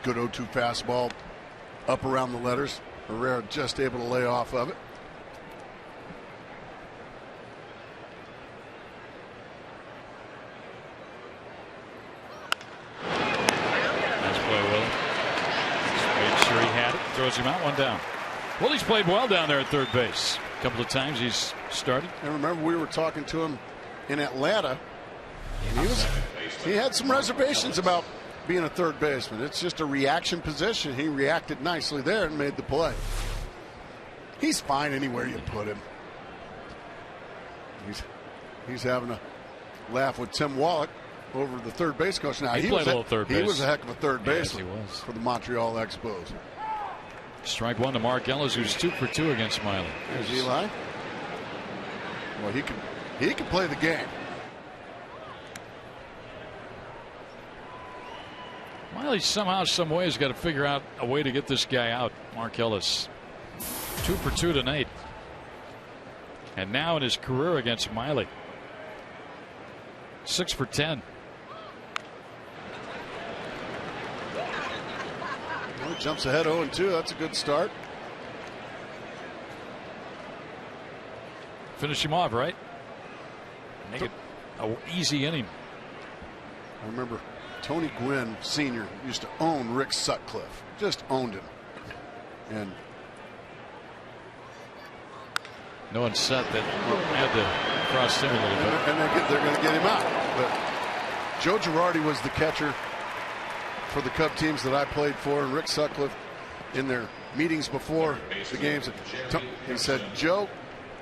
Speaker 4: Good 0-2 fastball up around the letters. Herrera just able to lay off of it.
Speaker 3: Nice play, Will. Made sure he had it. Throws him out, one down. Willie's played well down there at third base. A couple of times he's started.
Speaker 4: And remember, we were talking to him in Atlanta. And he had some reservations about being a third baseman. It's just a reaction position. He reacted nicely there and made the play. He's fine anywhere you put him. He's having a laugh with Tim Wallach over the third base coach. Now
Speaker 3: he played a little third base.
Speaker 4: He was a heck of a third baseman.
Speaker 3: Yes, he was.
Speaker 4: For the Montreal Expos.
Speaker 3: Strike one to Mark Ellis, who's 2 for 2 against Miley.
Speaker 4: There's Eli. Well, he can play the game.
Speaker 3: Miley somehow, some way has got to figure out a way to get this guy out. Mark Ellis, 2 for 2 tonight, and now in his career against Miley, 6 for 10.
Speaker 4: Well, jumps ahead 0-2. That's a good start.
Speaker 3: Finish him off, right? Make it an easy inning.
Speaker 4: I remember Tony Gwynn Sr. used to own Rick Sutcliffe. Just owned him. And
Speaker 3: no one set that had to cross him a little bit.
Speaker 4: And they're going to get him out. But Joe Girardi was the catcher for the Cub teams that I played for. And Rick Sutcliffe, in their meetings before the games, he said, Joe,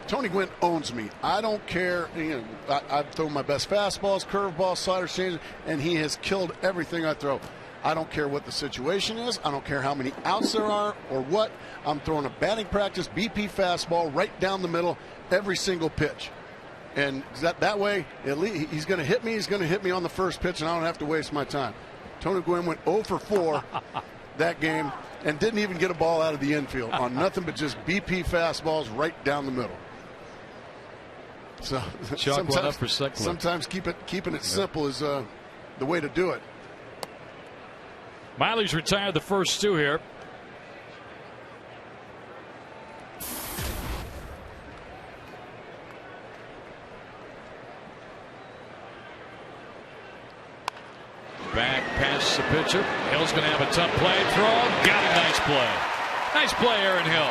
Speaker 4: Tony Gwynn owns me. I don't care. You know, I throw my best fastballs, curveballs, sliders, changers, and he has killed everything I throw. I don't care what the situation is. I don't care how many outs there are or what. I'm throwing a batting practice BP fastball right down the middle every single pitch. And that way, at least he's going to hit me. He's going to hit me on the first pitch, and I don't have to waste my time. Tony Gwynn went 0 for 4 that game and didn't even get a ball out of the infield on nothing but just BP fastballs right down the middle. So sometimes keeping it simple is the way to do it.
Speaker 3: Miley's retired the first 2 here. Back past the pitcher. Hill's going to have a tough play. Throw. Got a nice play. Nice play, Aaron Hill.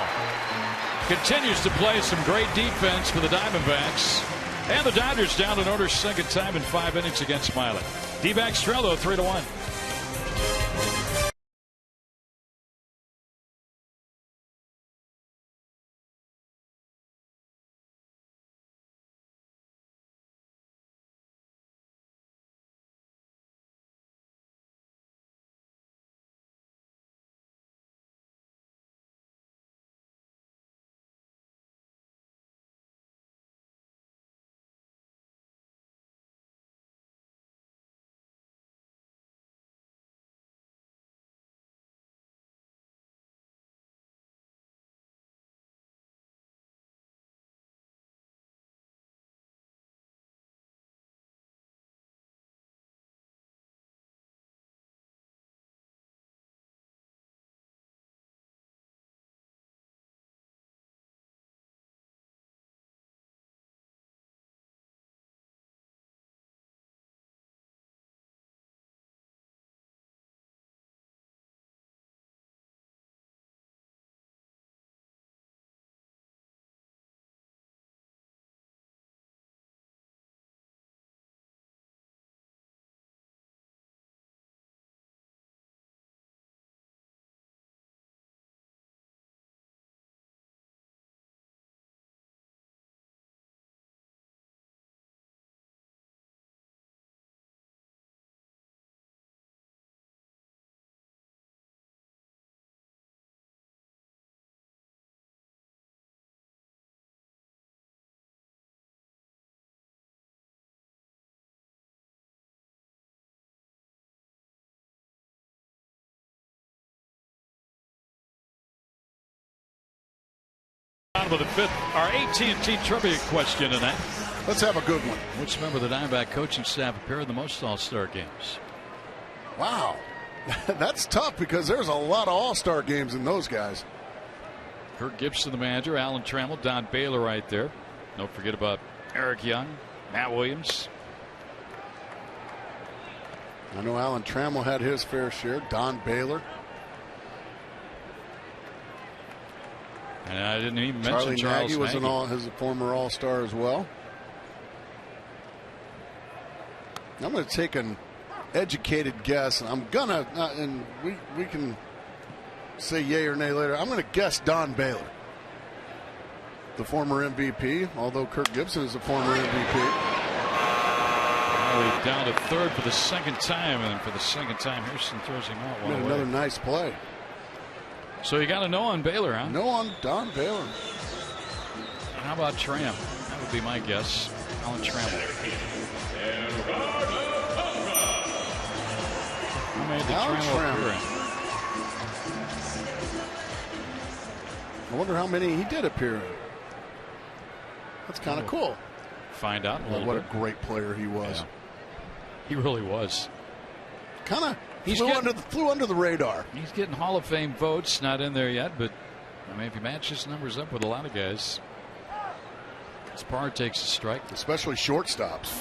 Speaker 3: Continues to play some great defense for the Diamondbacks. And the Dodgers down in order second time in 5 innings against Miley. D-backs trail though 3-1. Bottom of the 5th, our AT&T trivia question tonight.
Speaker 4: Let's have a good one.
Speaker 3: Which member of the Diamondback coaching staff appeared in the most All-Star games?
Speaker 4: Wow. That's tough because there's a lot of all-star games in those guys.
Speaker 3: Kirk Gibson, the manager, Alan Trammell, Don Baylor right there. Don't forget about Eric Young, Matt Williams.
Speaker 4: I know Alan Trammell had his fair share. Don Baylor.
Speaker 3: And I didn't even mention Charles
Speaker 4: Nagy was
Speaker 3: Nagy.
Speaker 4: a former all-star as well. I'm going to take an educated guess. I'm gonna, and we can say yay or nay later. I'm going to guess Don Baylor, the former MVP. Although Kirk Gibson is a former MVP.
Speaker 3: Well, down to third for the second time, and for the second time, Houston throws him out one away.
Speaker 4: Another nice play.
Speaker 3: So you got to know on Baylor, huh?
Speaker 4: No on Don Baylor.
Speaker 3: How about Tram? That would be my guess. Alan Trammell. Who made the Trammell appearance?
Speaker 4: I wonder how many he did appear in. That's kind of cool.
Speaker 3: Find out.
Speaker 4: What a great player he was.
Speaker 3: Yeah. He really was.
Speaker 4: Kind of. Flew under the radar.
Speaker 3: He's getting Hall of Fame votes. Not in there yet, but I mean, if he matches numbers up with a lot of guys, Parr takes a strike.
Speaker 4: Especially shortstops.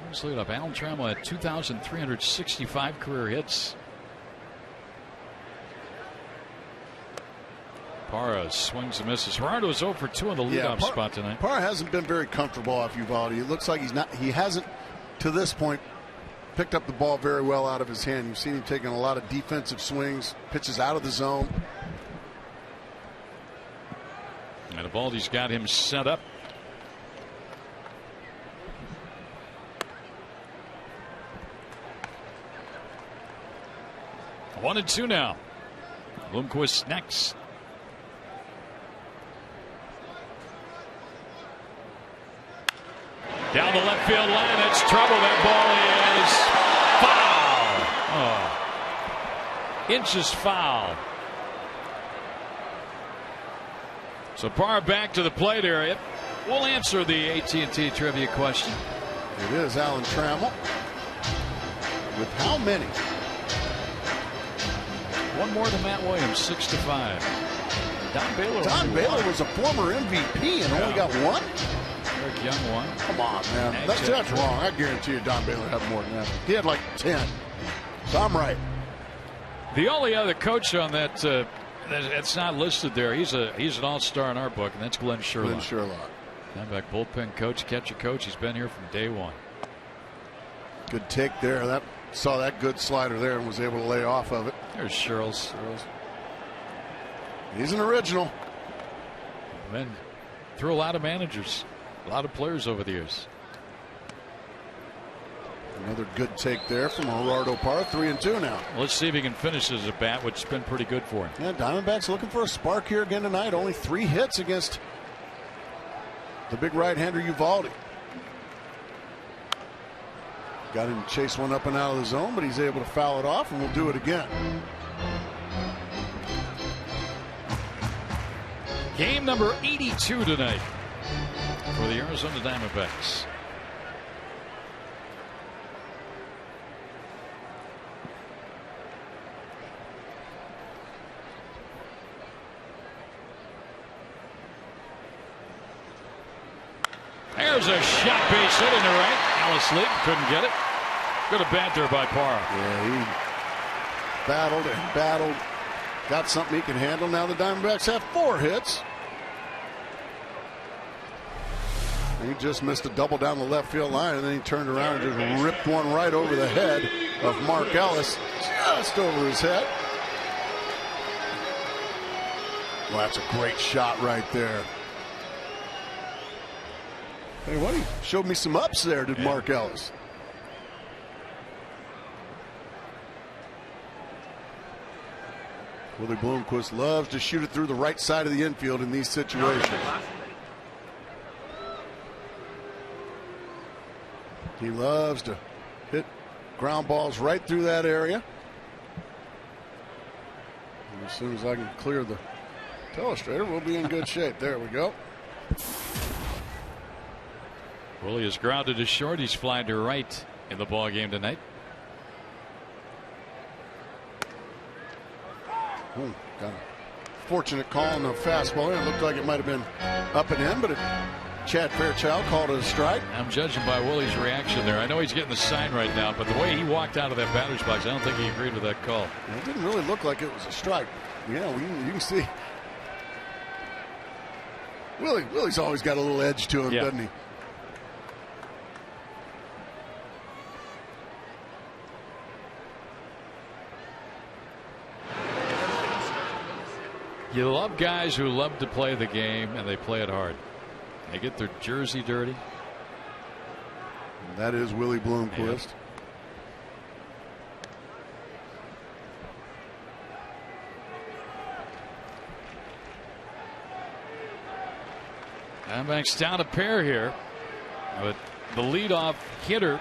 Speaker 3: Let's look it up. Alan Trammell had 2,365 career hits. Parra swings and misses. Gerardo is 0 for 2 on the leadoff spot tonight.
Speaker 4: Parra hasn't been very comfortable off Uvalde. It looks like he hasn't to this point picked up the ball very well out of his hand. You've seen him taking a lot of defensive swings, pitches out of the zone.
Speaker 3: And Evaldi's got him set up. One and two now. Bloomquist next. Down the left field line, it's trouble. That ball is foul. Oh. Inches foul. So Parr back to the plate area. We'll answer the AT&T trivia question.
Speaker 4: It is Alan Trammell. With how many?
Speaker 3: One more than Matt Williams, 6-5.
Speaker 4: Don Baylor was a former MVP and only got one?
Speaker 3: Eric Young won.
Speaker 4: Come on, man. That's wrong. I guarantee you Don Baylor had more than that. He had like 10. So I'm right.
Speaker 3: The only other coach on that that's not listed there, he's an all-star in our book, and that's Glenn Sherlock.
Speaker 4: Glenn Sherlock.
Speaker 3: Diamondback bullpen coach, catcher coach. He's been here from day one.
Speaker 4: Good take there. Saw that good slider there and was able to lay off of it.
Speaker 3: There's Sherles.
Speaker 4: He's an original.
Speaker 3: Been through a lot of managers, a lot of players over the years.
Speaker 4: Another good take there from Gerardo Parra. 3-2 now.
Speaker 3: Let's see if he can finish his at bat, which has been pretty good for him.
Speaker 4: Yeah, Diamondbacks looking for a spark here again tonight. Only 3 hits against the big right-hander Uvalde. Got him to chase one up and out of the zone, but he's able to foul it off, and we'll do it again.
Speaker 3: Game number 82 tonight for the Arizona Diamondbacks. There's a shot base hit in the right. Alice Lee couldn't get it. Good at bat there by Parra.
Speaker 4: Yeah, he battled and battled. Got something he can handle. Now the Diamondbacks have 4 hits. He just missed a double down the left field line, and then he turned around and just ripped one right over the head of Mark Ellis. Just over his head. Well, that's a great shot right there. Hey, what? He showed me some ups there, did Mark Ellis. Willie Bloomquist loves to shoot it through the right side of the infield in these situations. He loves to hit ground balls right through that area. And as soon as I can clear the telestrator, we'll be in good shape. There we go.
Speaker 3: Willie is grounded to short. He's flying to right in the ball game tonight.
Speaker 4: Got a fortunate call on the fastball. It looked like it might have been up and in, but Chad Fairchild called it a strike.
Speaker 3: I'm judging by Willie's reaction there. I know he's getting the sign right now, but the way he walked out of that batter's box, I don't think he agreed with that call.
Speaker 4: It didn't really look like it was a strike. Yeah, you can see. Willie's always got a little edge to him, doesn't he?
Speaker 3: You love guys who love to play the game, and they play it hard. They get their jersey dirty.
Speaker 4: And that is Willie Bloomquist.
Speaker 3: Diamondbacks down a pair here, but the leadoff hitter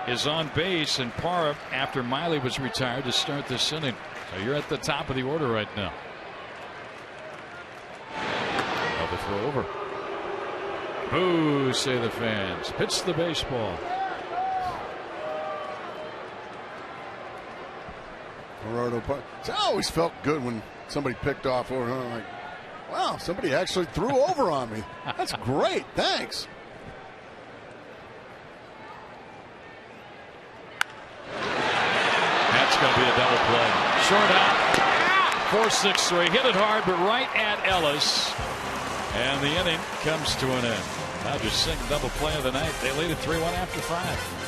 Speaker 3: is on base, and Parra, after Miley was retired, to start this inning. So you're at the top of the order right now. Another throw over. Boo, say the fans. Pitch the baseball.
Speaker 4: Gerardo Parra. It's always felt good when somebody picked off over. I'm like, wow, somebody actually threw over on me. That's great. Thanks.
Speaker 3: That's going to be a double play. Short out. 4-6-3. Hit it hard, but right at Ellis. And the inning comes to an end. Dodgers sing double play of the night. They lead it 3-1 after 5.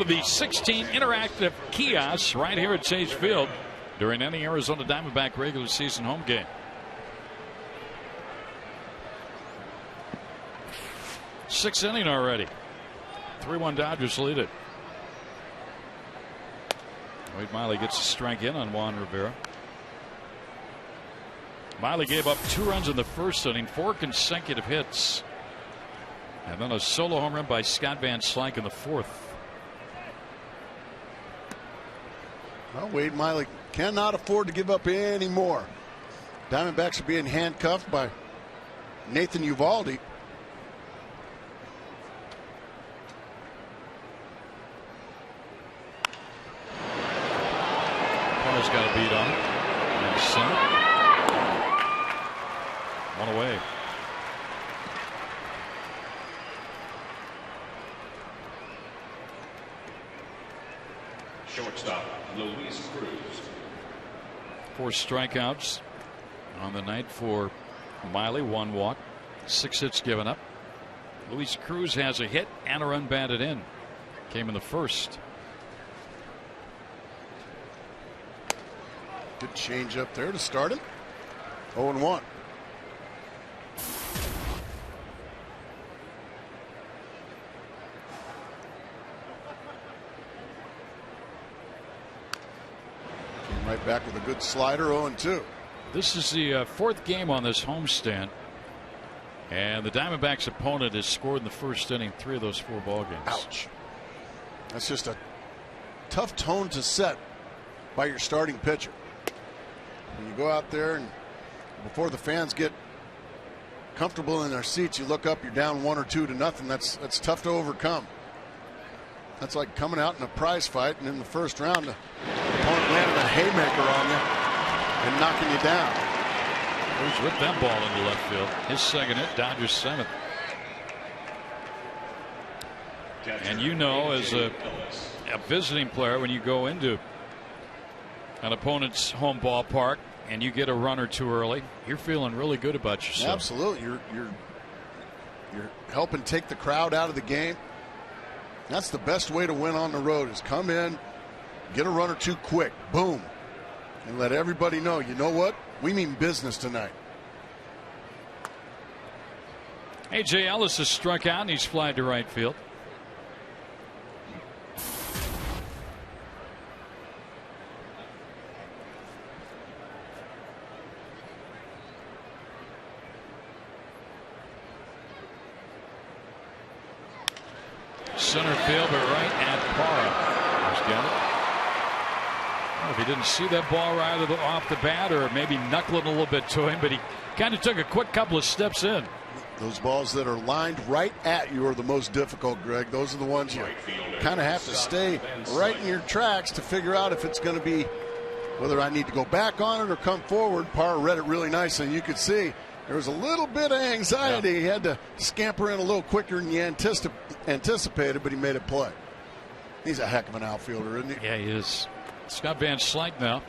Speaker 3: The 16 interactive kiosks right here at Chase Field during any Arizona Diamondback regular season home game. Sixth inning already. 3-1 Dodgers lead it. Wade Miley gets a strike in on Juan Rivera. Miley gave up 2 runs in the first inning, 4 consecutive hits, and then a solo home run by Scott Van Slyke in the 4th.
Speaker 4: Well, Wade Miley cannot afford to give up any more. Diamondbacks are being handcuffed by Nathan Uvalde.
Speaker 3: Parra's got a beat on it. And center. 1 away.
Speaker 2: Shortstop, Luis Cruz.
Speaker 3: 4 strikeouts on the night for Miley. 1 walk, 6 hits given up. Luis Cruz has a hit and a run batted in. Came in the first.
Speaker 4: Good change up there to start him. 0-1. Right back with a good slider. 0-2.
Speaker 3: This is the fourth game on this homestand. And the Diamondbacks' opponent has scored in the first inning 3 of those 4 ball games.
Speaker 4: Ouch. That's just a tough tone to set by your starting pitcher. When you go out there and before the fans get comfortable in their seats, you look up, you're down 1 or 2 to nothing. That's tough to overcome. That's like coming out in a prize fight, and in the first round, the opponent landed a haymaker on you and knocking you down.
Speaker 3: He's ripped that ball into left field. His second hit, Dodgers 7th. And you know, as a visiting player, when you go into an opponent's home ballpark and you get a run or 2 early, you're feeling really good about yourself.
Speaker 4: Absolutely. You're helping take the crowd out of the game. That's the best way to win on the road, is come in, get a run or 2 quick, boom, and let everybody know, you know what, we mean business tonight.
Speaker 3: A.J. Ellis has struck out and he's flied to right field. Center field, but right at par. He's got it. Well, if he didn't see that ball right off the bat, or maybe knuckling a little bit to him, but he kind of took a quick couple of steps in.
Speaker 4: Those balls that are lined right at you are the most difficult, Greg. Those are the ones you kind of have to stay right in your tracks to figure out if it's going to be, whether I need to go back on it or come forward. Parr read it really nice, and you could see there was a little bit of anxiety. He had to scamper in a little quicker than you anticipated, but he made it play. He's a heck of an outfielder, isn't he?
Speaker 3: Yeah, he is. Scott Van Slyke now,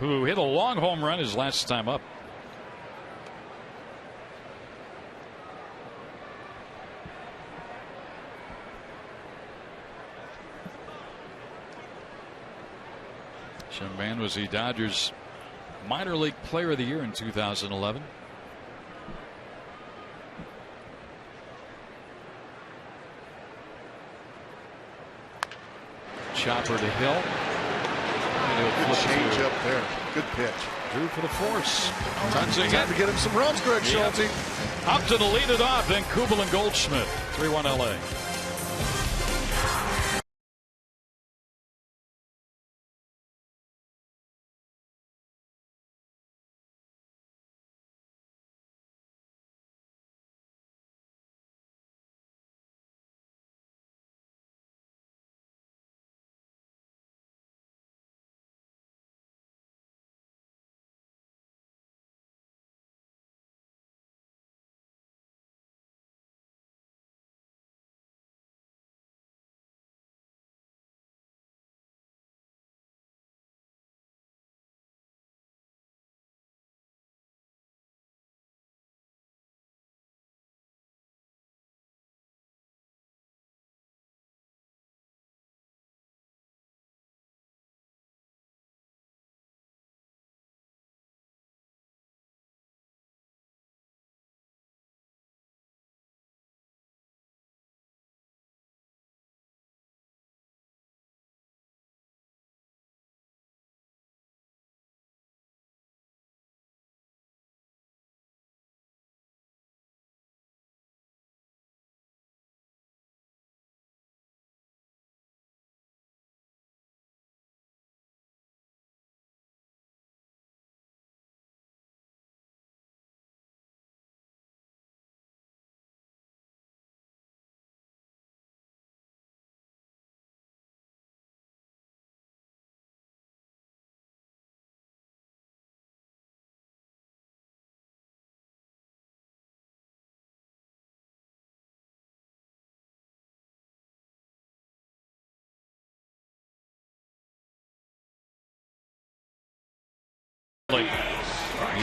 Speaker 3: who hit a long home run his last time up. Young man was the Dodgers minor league player of the year in 2011. Chopper to Hill.
Speaker 4: Good change up there. Good pitch.
Speaker 3: Drew for the force.
Speaker 4: Time to get him some runs, Greg Schulte.
Speaker 3: Upton to lead it off, then Kubel and Goldschmidt. 3-1 LA.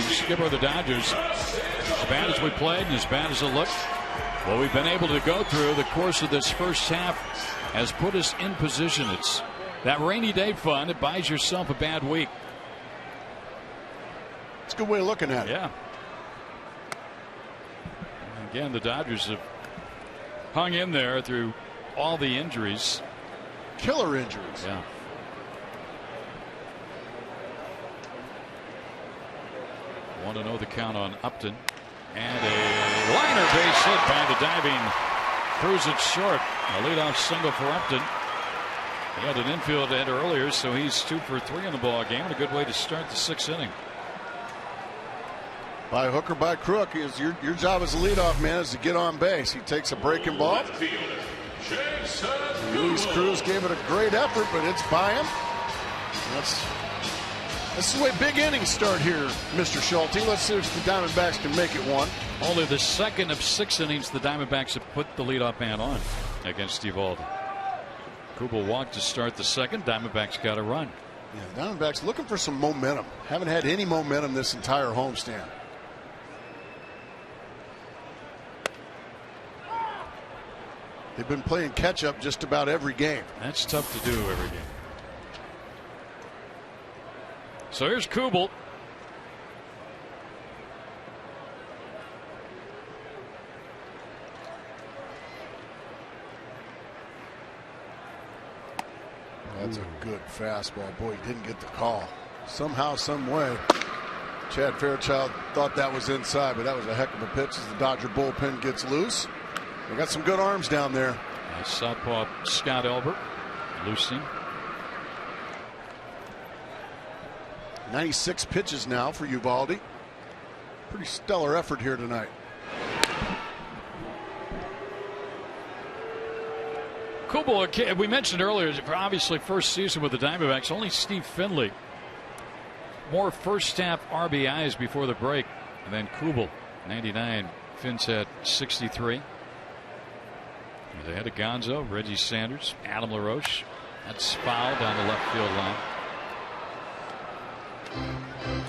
Speaker 3: Skipper of the Dodgers, as bad as we played and as bad as it looked, what we've been able to go through the course of this first half has put us in position. It's that rainy day fun. It buys yourself a bad week.
Speaker 4: It's a good way of looking at it.
Speaker 3: Yeah. Again, the Dodgers have hung in there through all the injuries.
Speaker 4: Killer injuries.
Speaker 3: Yeah. 1-0 the count on Upton. And a liner base hit by the diving Cruz it short. A leadoff single for Upton. He had an infield hit earlier, so he's 2 for 3 in the ball game. And a good way to start the 6th inning.
Speaker 4: By hook or by crook, is your job as a leadoff man is to get on base. He takes a breaking ball. Luis Cruz gave it a great effort, but it's by him. This is the way big innings start here, Mr. Schulte. Let's see if the Diamondbacks can make it one.
Speaker 3: Only the second of 6 innings the Diamondbacks have put the leadoff man on against Eovaldi. Kubel walked to start the 2nd. Diamondbacks got a run.
Speaker 4: Yeah, Diamondbacks looking for some momentum. Haven't had any momentum this entire homestand. They've been playing catch up just about every game.
Speaker 3: That's tough to do every game. So here's Kubel.
Speaker 4: That's a good fastball. Boy, he didn't get the call. Somehow, some way, Chad Fairchild thought that was inside, but that was a heck of a pitch as the Dodger bullpen gets loose. They got some good arms down there.
Speaker 3: Southpaw Scott Elbert loosening.
Speaker 4: 96 pitches now for Eovaldi. Pretty stellar effort here tonight.
Speaker 3: Kubel, we mentioned earlier, obviously first season with the Diamondbacks, only Steve Finley. More first half RBIs before the break than Kubel. 99. Finn's had 63. They had a Gonzo, Reggie Sanders, Adam LaRoche. That's foul down the left field line.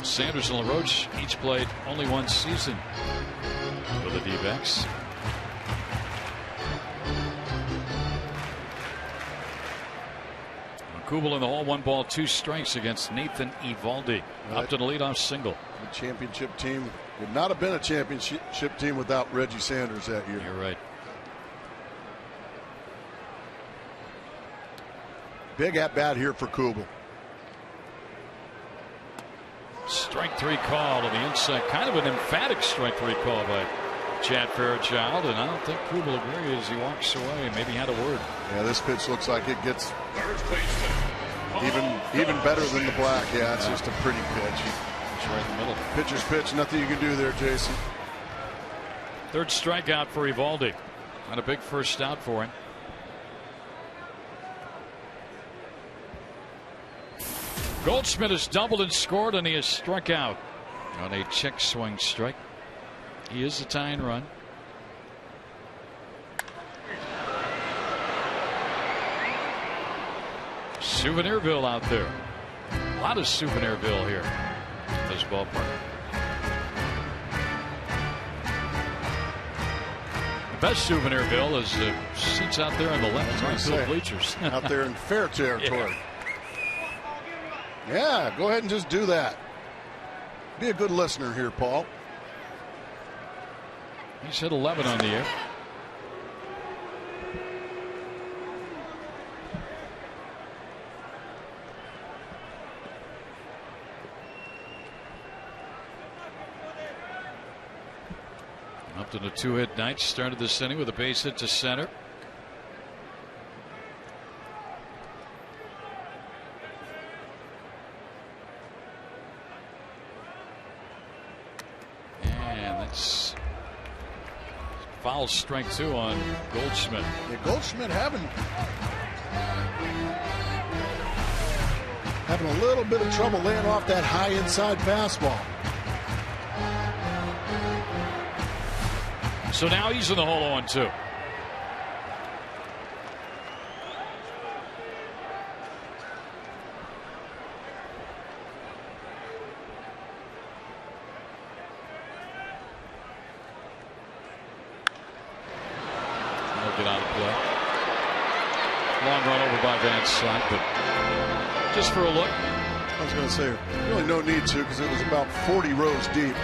Speaker 3: Sanders and LaRoche each played only one season for the D-backs. Kubel in the hole, 1 ball, 2 strikes against Nathan Eovaldi. Up to the leadoff single.
Speaker 4: The championship team would not have been a championship team without Reggie Sanders that year.
Speaker 3: You're right.
Speaker 4: Big at bat here for Kubel.
Speaker 3: Strike 3 call on the inside. Kind of an emphatic strike 3 call by Chad Fairchild, and I don't think Kubel agreed as he walks away. Maybe had a word.
Speaker 4: Yeah, this pitch looks like it gets even better than the black. Yeah, it's just a pretty pitch.
Speaker 3: It's right in the middle.
Speaker 4: Pitcher's pitch. Nothing you can do there, Jason.
Speaker 3: 3rd strikeout for Eovaldi. Not a big first out for him. Goldschmidt has doubled and scored, and he has struck out on a check swing strike. He is the tying run. Souvenirville out there. A lot of Souvenirville here at this ballpark. The best Souvenirville is seats out there on the left right field bleachers.
Speaker 4: Out there in fair territory. Yeah, go ahead and just do that. Be a good listener here, Paul.
Speaker 3: He's hit 11 on the year. Up to the 2-hit night. Started this inning with a base hit to center. Foul strike 2 on Goldschmidt.
Speaker 4: Yeah, Goldschmidt having a little bit of trouble laying off that high inside fastball.
Speaker 3: So now he's in the hole 0-2. Get out of play. Long run over by Van Slyke, but just for a look.
Speaker 4: I was going to say, really no need to, because it was about 40 rows deep.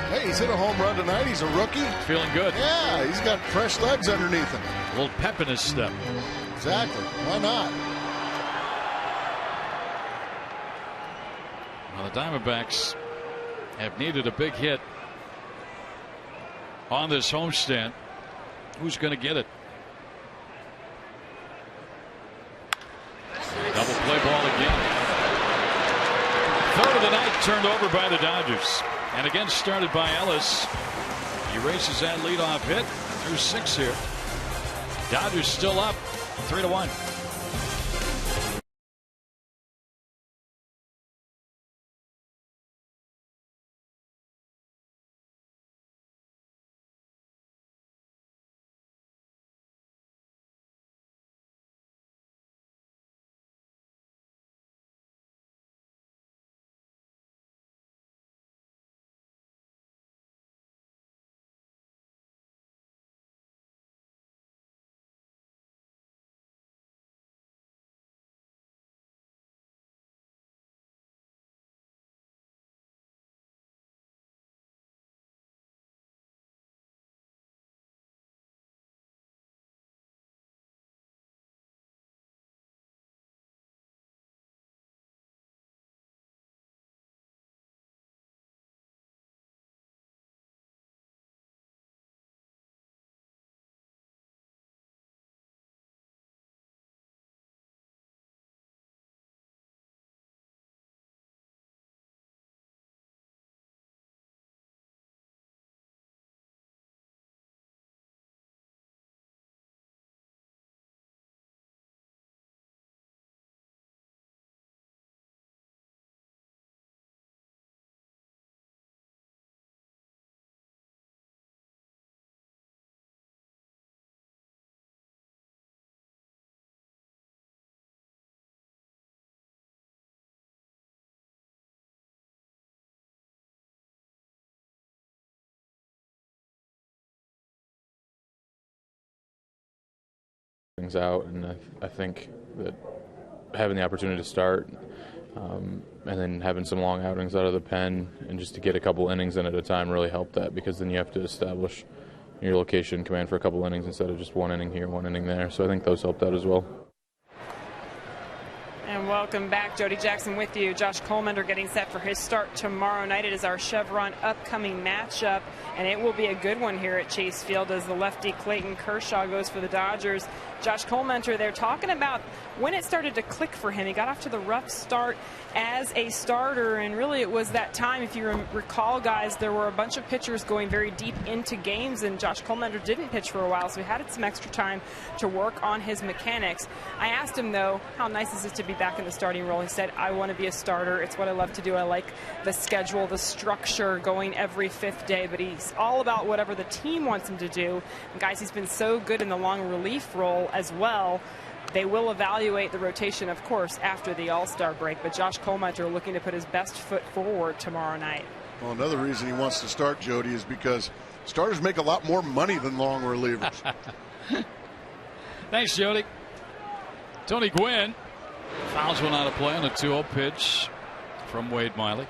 Speaker 4: Hey, he's hit a home run tonight. He's a rookie.
Speaker 3: Feeling good.
Speaker 4: Yeah, he's got fresh legs underneath him.
Speaker 3: A little pep in his step.
Speaker 4: Exactly. Why not?
Speaker 3: Well, the Diamondbacks have needed a big hit on this homestand. Who's going to get it? Double play ball again. Third of the night turned over by the Dodgers. And again started by Ellis. He races that leadoff hit through 6 here. Dodgers still up 3-1.
Speaker 5: Things out, and I think that having the opportunity to start and then having some long outings out of the pen and just to get a couple innings in at a time really helped that, because then you have to establish your location command for a couple innings instead of just one inning here, one inning there. So I think those helped out as well.
Speaker 1: And welcome back. Jody Jackson with you. Josh Coleman getting set for his start tomorrow night. It is our Chevron upcoming matchup, and it will be a good one here at Chase Field as the lefty Clayton Kershaw goes for the Dodgers. Josh Coleman, they're talking about when it started to click for him. He got off to the rough start as a starter, and really it was that time, if you recall, guys, there were a bunch of pitchers going very deep into games, and Josh Coleman didn't pitch for a while, so he had some extra time to work on his mechanics. I asked him, though, how nice is it to be back in the starting role? He said, I want to be a starter. It's what I love to do. I like the schedule, the structure, going every 5th day, but he's all about whatever the team wants him to do. And guys, he's been so good in the long relief role as well. They will evaluate the rotation, of course, after the All-Star break, but Josh Coleman looking to put his best foot forward tomorrow night.
Speaker 4: Well, another reason he wants to start, Jody, is because starters make a lot more money than long relievers.
Speaker 3: Thanks, Jody. Tony Gwynn fouls one out of play on a 2-0 pitch from Wade Miley.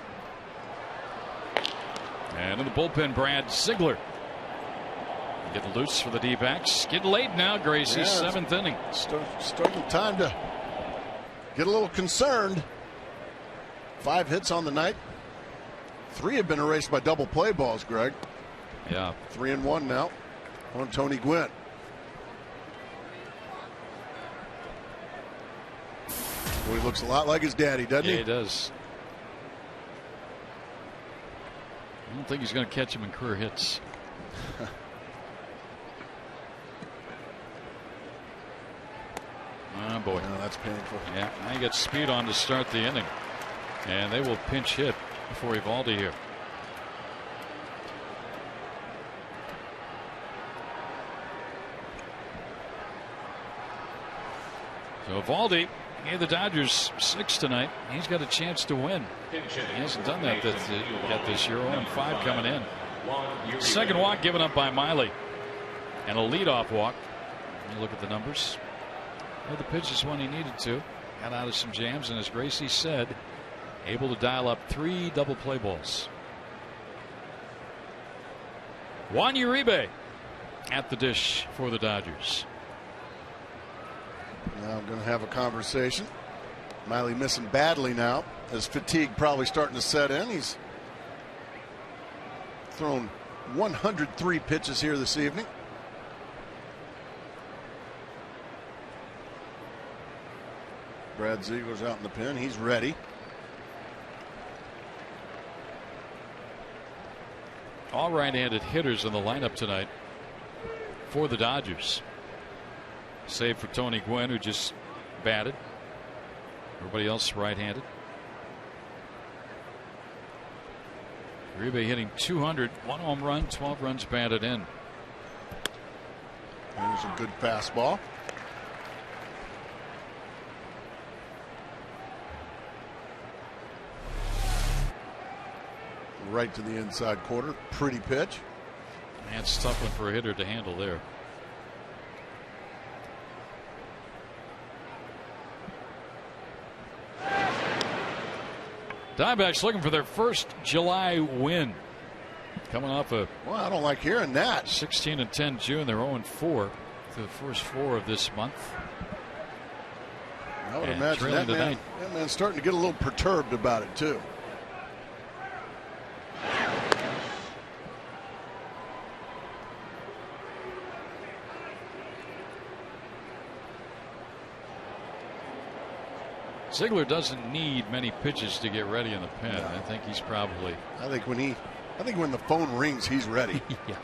Speaker 3: And in the bullpen, Brad Ziegler. Get loose for the D-backs. Get late now, Gracie. 7th inning.
Speaker 4: Starting time to get a little concerned. 5 hits on the night. 3 have been erased by double play balls, Greg.
Speaker 3: Yeah.
Speaker 4: 3-1 now on Tony Gwynn. Well, he looks a lot like his daddy, doesn't he?
Speaker 3: Yeah, he does. I don't think he's going to catch him in career hits. Oh, boy.
Speaker 4: No, that's painful.
Speaker 3: Yeah, now he gets speed on to start the inning. And they will pinch hit for Evaldi here. So Evaldi gave the Dodgers 6 tonight. He's got a chance to win. He hasn't done that yet this year. 0-5 coming in. Second walk given up by Miley. And a leadoff walk. You look at the numbers. Well, the pitch is when he needed to. Got out of some jams, and as Gracie said, able to dial up 3 double play balls. Juan Uribe at the dish for the Dodgers.
Speaker 4: Now I'm going to have a conversation. Miley missing badly now, as fatigue probably starting to set in. He's thrown 103 pitches here this evening. Brad Ziegler's out in the pen. He's ready.
Speaker 3: All right-handed hitters in the lineup tonight for the Dodgers. Save for Tony Gwynn, who just batted. Everybody else right-handed. Uribe hitting 200, 1 home run, 12 runs batted in.
Speaker 4: Here's a good fastball. Right to the inside quarter. Pretty pitch.
Speaker 3: That's tough one for a hitter to handle there. Diamondbacks looking for their first July win. Coming off a
Speaker 4: Well, I don't like hearing that.
Speaker 3: 16-10 June. They're 0-4 through the first 4 of this month.
Speaker 4: I would
Speaker 3: And
Speaker 4: imagine
Speaker 3: trailing
Speaker 4: that man's starting to get a little perturbed about it too.
Speaker 3: Ziegler doesn't need many pitches to get ready in the pen.
Speaker 4: No.
Speaker 3: I think he's probably.
Speaker 4: I think when the phone rings, he's ready.
Speaker 3: Yeah.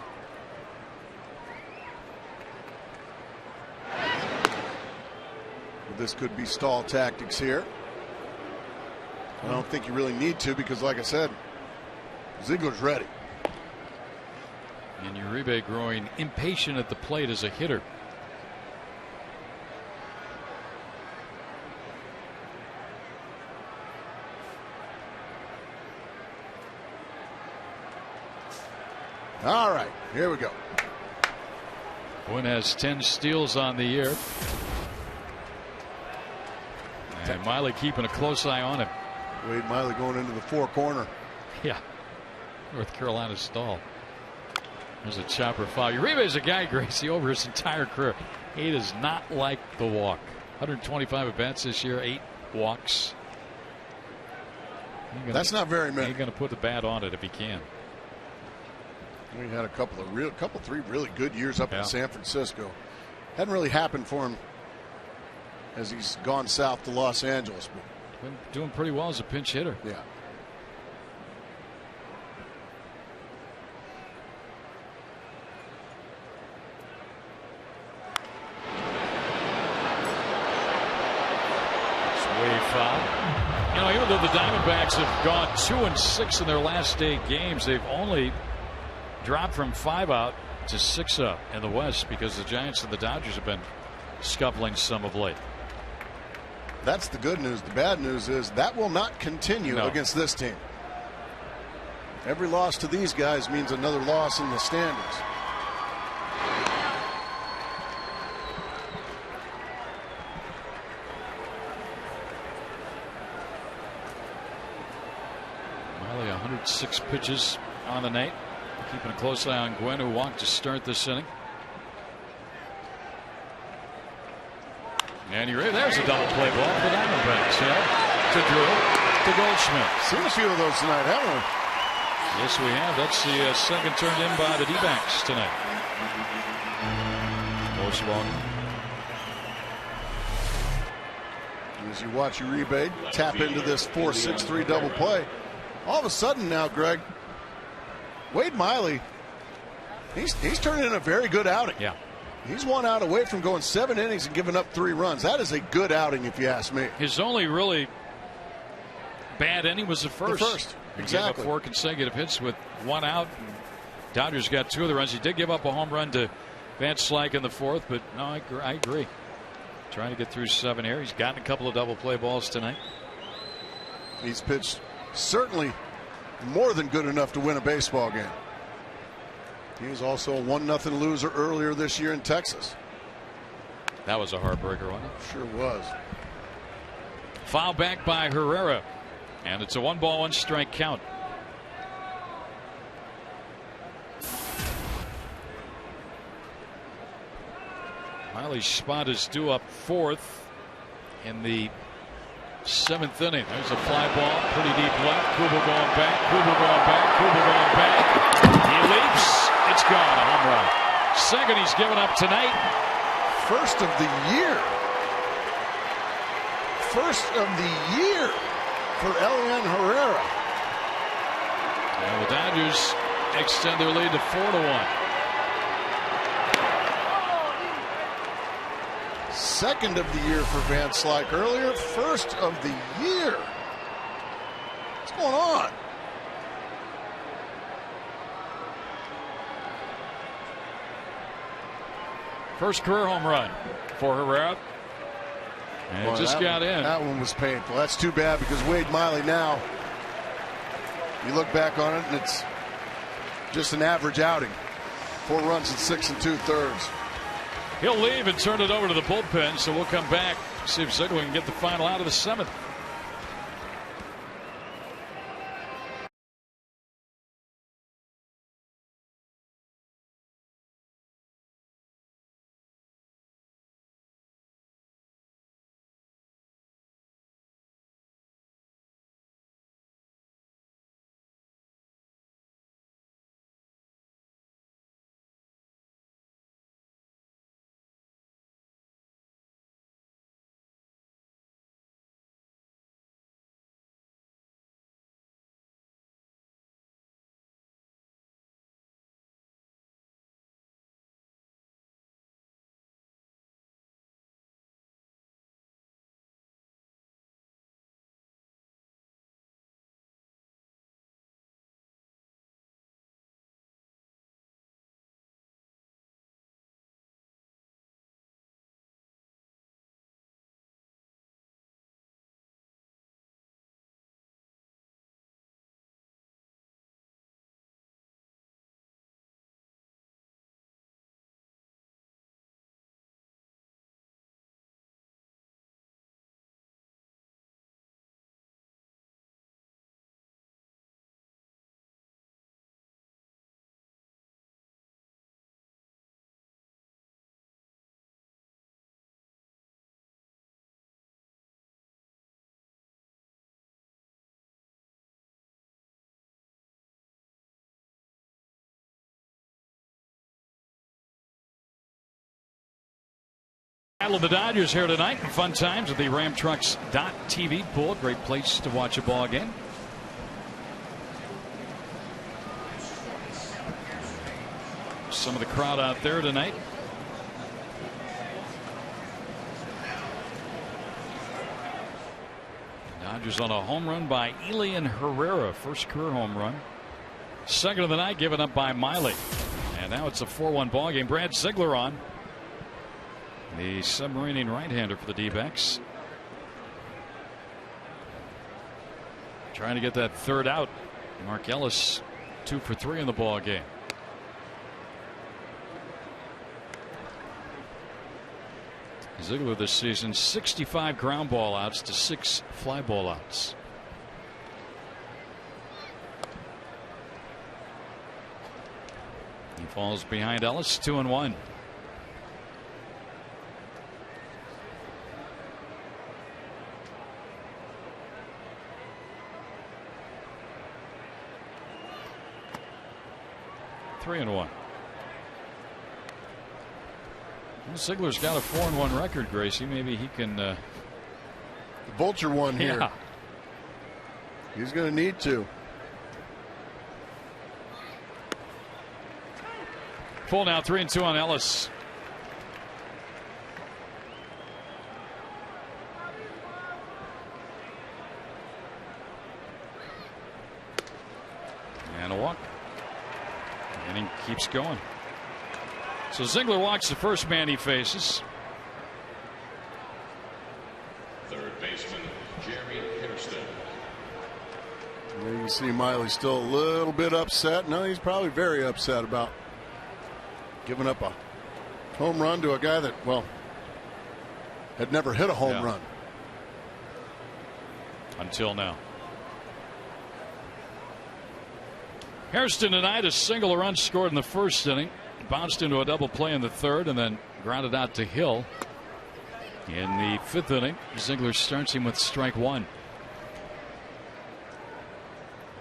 Speaker 4: This could be stall tactics here. I don't think you really need to because, like I said, Ziegler's ready.
Speaker 3: And Uribe growing impatient at the plate as a hitter.
Speaker 4: All right, here we go.
Speaker 3: Gwynn has 10 steals on the year. And Miley keeping a close eye on him.
Speaker 4: Wade Miley going into the 4 corner.
Speaker 3: Yeah. North Carolina stall. There's a chopper foul. Uribe is a guy, Gracie, over his entire career. He does not like the walk. 125 at bats this year, 8 walks.
Speaker 4: That's not very many.
Speaker 3: He's going to put the bat on it if he can.
Speaker 4: We had a couple, 3 really good years up in San Francisco. Hadn't really happened for him as he's gone south to Los Angeles. But
Speaker 3: been doing pretty well as a pinch hitter.
Speaker 4: Yeah.
Speaker 3: It's way foul. You know, even though the Diamondbacks have gone 2-6 in their last 8 games, they've only dropped from 5 out to 6 up in the West because the Giants and the Dodgers have been scuffling some of late.
Speaker 4: That's the good news. The bad news is that will not continue against this team. Every loss to these guys means another loss in the standings.
Speaker 3: Miley 106 pitches on the night. Keeping a close eye on Gwynn, who walked to start this inning. And there's a double play ball for the Diamondbacks. To Drew, to Goldschmidt.
Speaker 4: Seen a few of those tonight, haven't we?
Speaker 3: Yes, we have. That's the second turned in by the D-backs tonight. Most walk.
Speaker 4: As you watch Uribe tap into this 4-6-3 double play, all of a sudden now, Greg, Wade Miley, he's turning in a very good outing.
Speaker 3: Yeah.
Speaker 4: He's 1 out away from going 7 innings and giving up 3 runs. That is a good outing, if you ask me.
Speaker 3: His only really bad inning was the first.
Speaker 4: Exactly.
Speaker 3: He gave up 4 consecutive hits with 1 out. Dodgers got 2 of the runs. He did give up a home run to Van Slyke in the 4th, but no, I agree. Trying to get through 7 here. He's gotten a couple of double play balls tonight.
Speaker 4: He's pitched certainly more than good enough to win a baseball game. He was also a 1-0 loser earlier this year in Texas.
Speaker 3: That was a heartbreaker, wasn't it?
Speaker 4: Sure was.
Speaker 3: Foul back by Herrera. And it's a 1-ball, 1-strike count. Miley's spot is due up 4th in the 7th inning. There's a fly ball, pretty deep left. Kubel going back, Kubel going back, Kubel going back. He leaps. It's gone. A home run. Second he's given up tonight.
Speaker 4: First of the year. First of the year for LAN Herrera.
Speaker 3: And the Dodgers extend their lead to 4-1.
Speaker 4: Second of the year for Van Slyke earlier. First of the year. What's going on?
Speaker 3: First career home run for Herrera. And
Speaker 4: Boy,
Speaker 3: it just got in.
Speaker 4: That one was painful. That's too bad because Wade Miley now, you look back on it and it's just an average outing. 4 runs in 6 2/3.
Speaker 3: He'll leave and turn it over to the bullpen, so we'll come back, see if Ziegler can get the final out of the 7th. Battle of the Dodgers here tonight. Fun times at the RamTrucks.tv pool. Great place to watch a ball game. Some of the crowd out there tonight. Dodgers on a home run by Elian Herrera. First career home run. Second of the night given up by Miley. And now it's a 4-1 ball game. Brad Ziegler on. The submarining right-hander for the D-backs. Trying to get that third out. Mark Ellis 2 for 3 in the ball game. Ziegler this season 65 ground ball outs to 6 fly ball outs. He falls behind Ellis 2-1. Three and 1. Ziegler's got a 4-1 record, Gracie. Maybe he can. The
Speaker 4: Vulture one here.
Speaker 3: Yeah.
Speaker 4: He's going to need to.
Speaker 3: Full now, 3-2 on Ellis. And a walk. Inning keeps going. So Ziegler walks the first man he faces.
Speaker 2: Third baseman, Jerry Hairston.
Speaker 4: You can see Miley still a little bit upset. No, he's probably very upset about giving up a home run to a guy that, well, had never hit a home run.
Speaker 3: Until now. Hairston tonight, a single run scored in the first inning. Bounced into a double play in the third and then grounded out to Hill. In the 5th inning, Ziegler starts him with strike 1.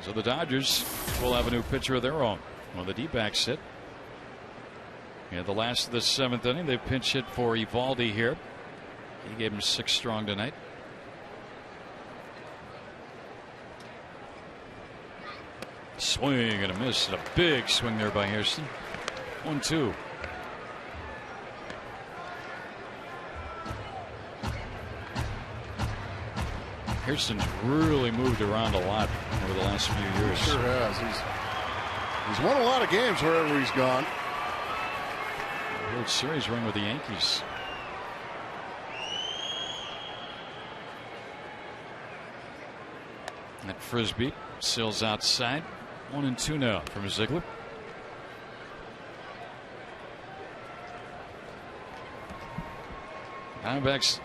Speaker 3: So the Dodgers will have a new pitcher of their own. Well, the D-backs hit. And the last of the 7th inning, they pinch hit for Eovaldi here. He gave him 6 strong tonight. Swing and a miss, and a big swing there by Hairston. 1-2. Hairston's really moved around a lot over the last few years.
Speaker 4: He sure has. He's won a lot of games wherever he's gone.
Speaker 3: World Series ring with the Yankees. That frisbee sails outside. 1-2 now from Ziegler. Diamondbacks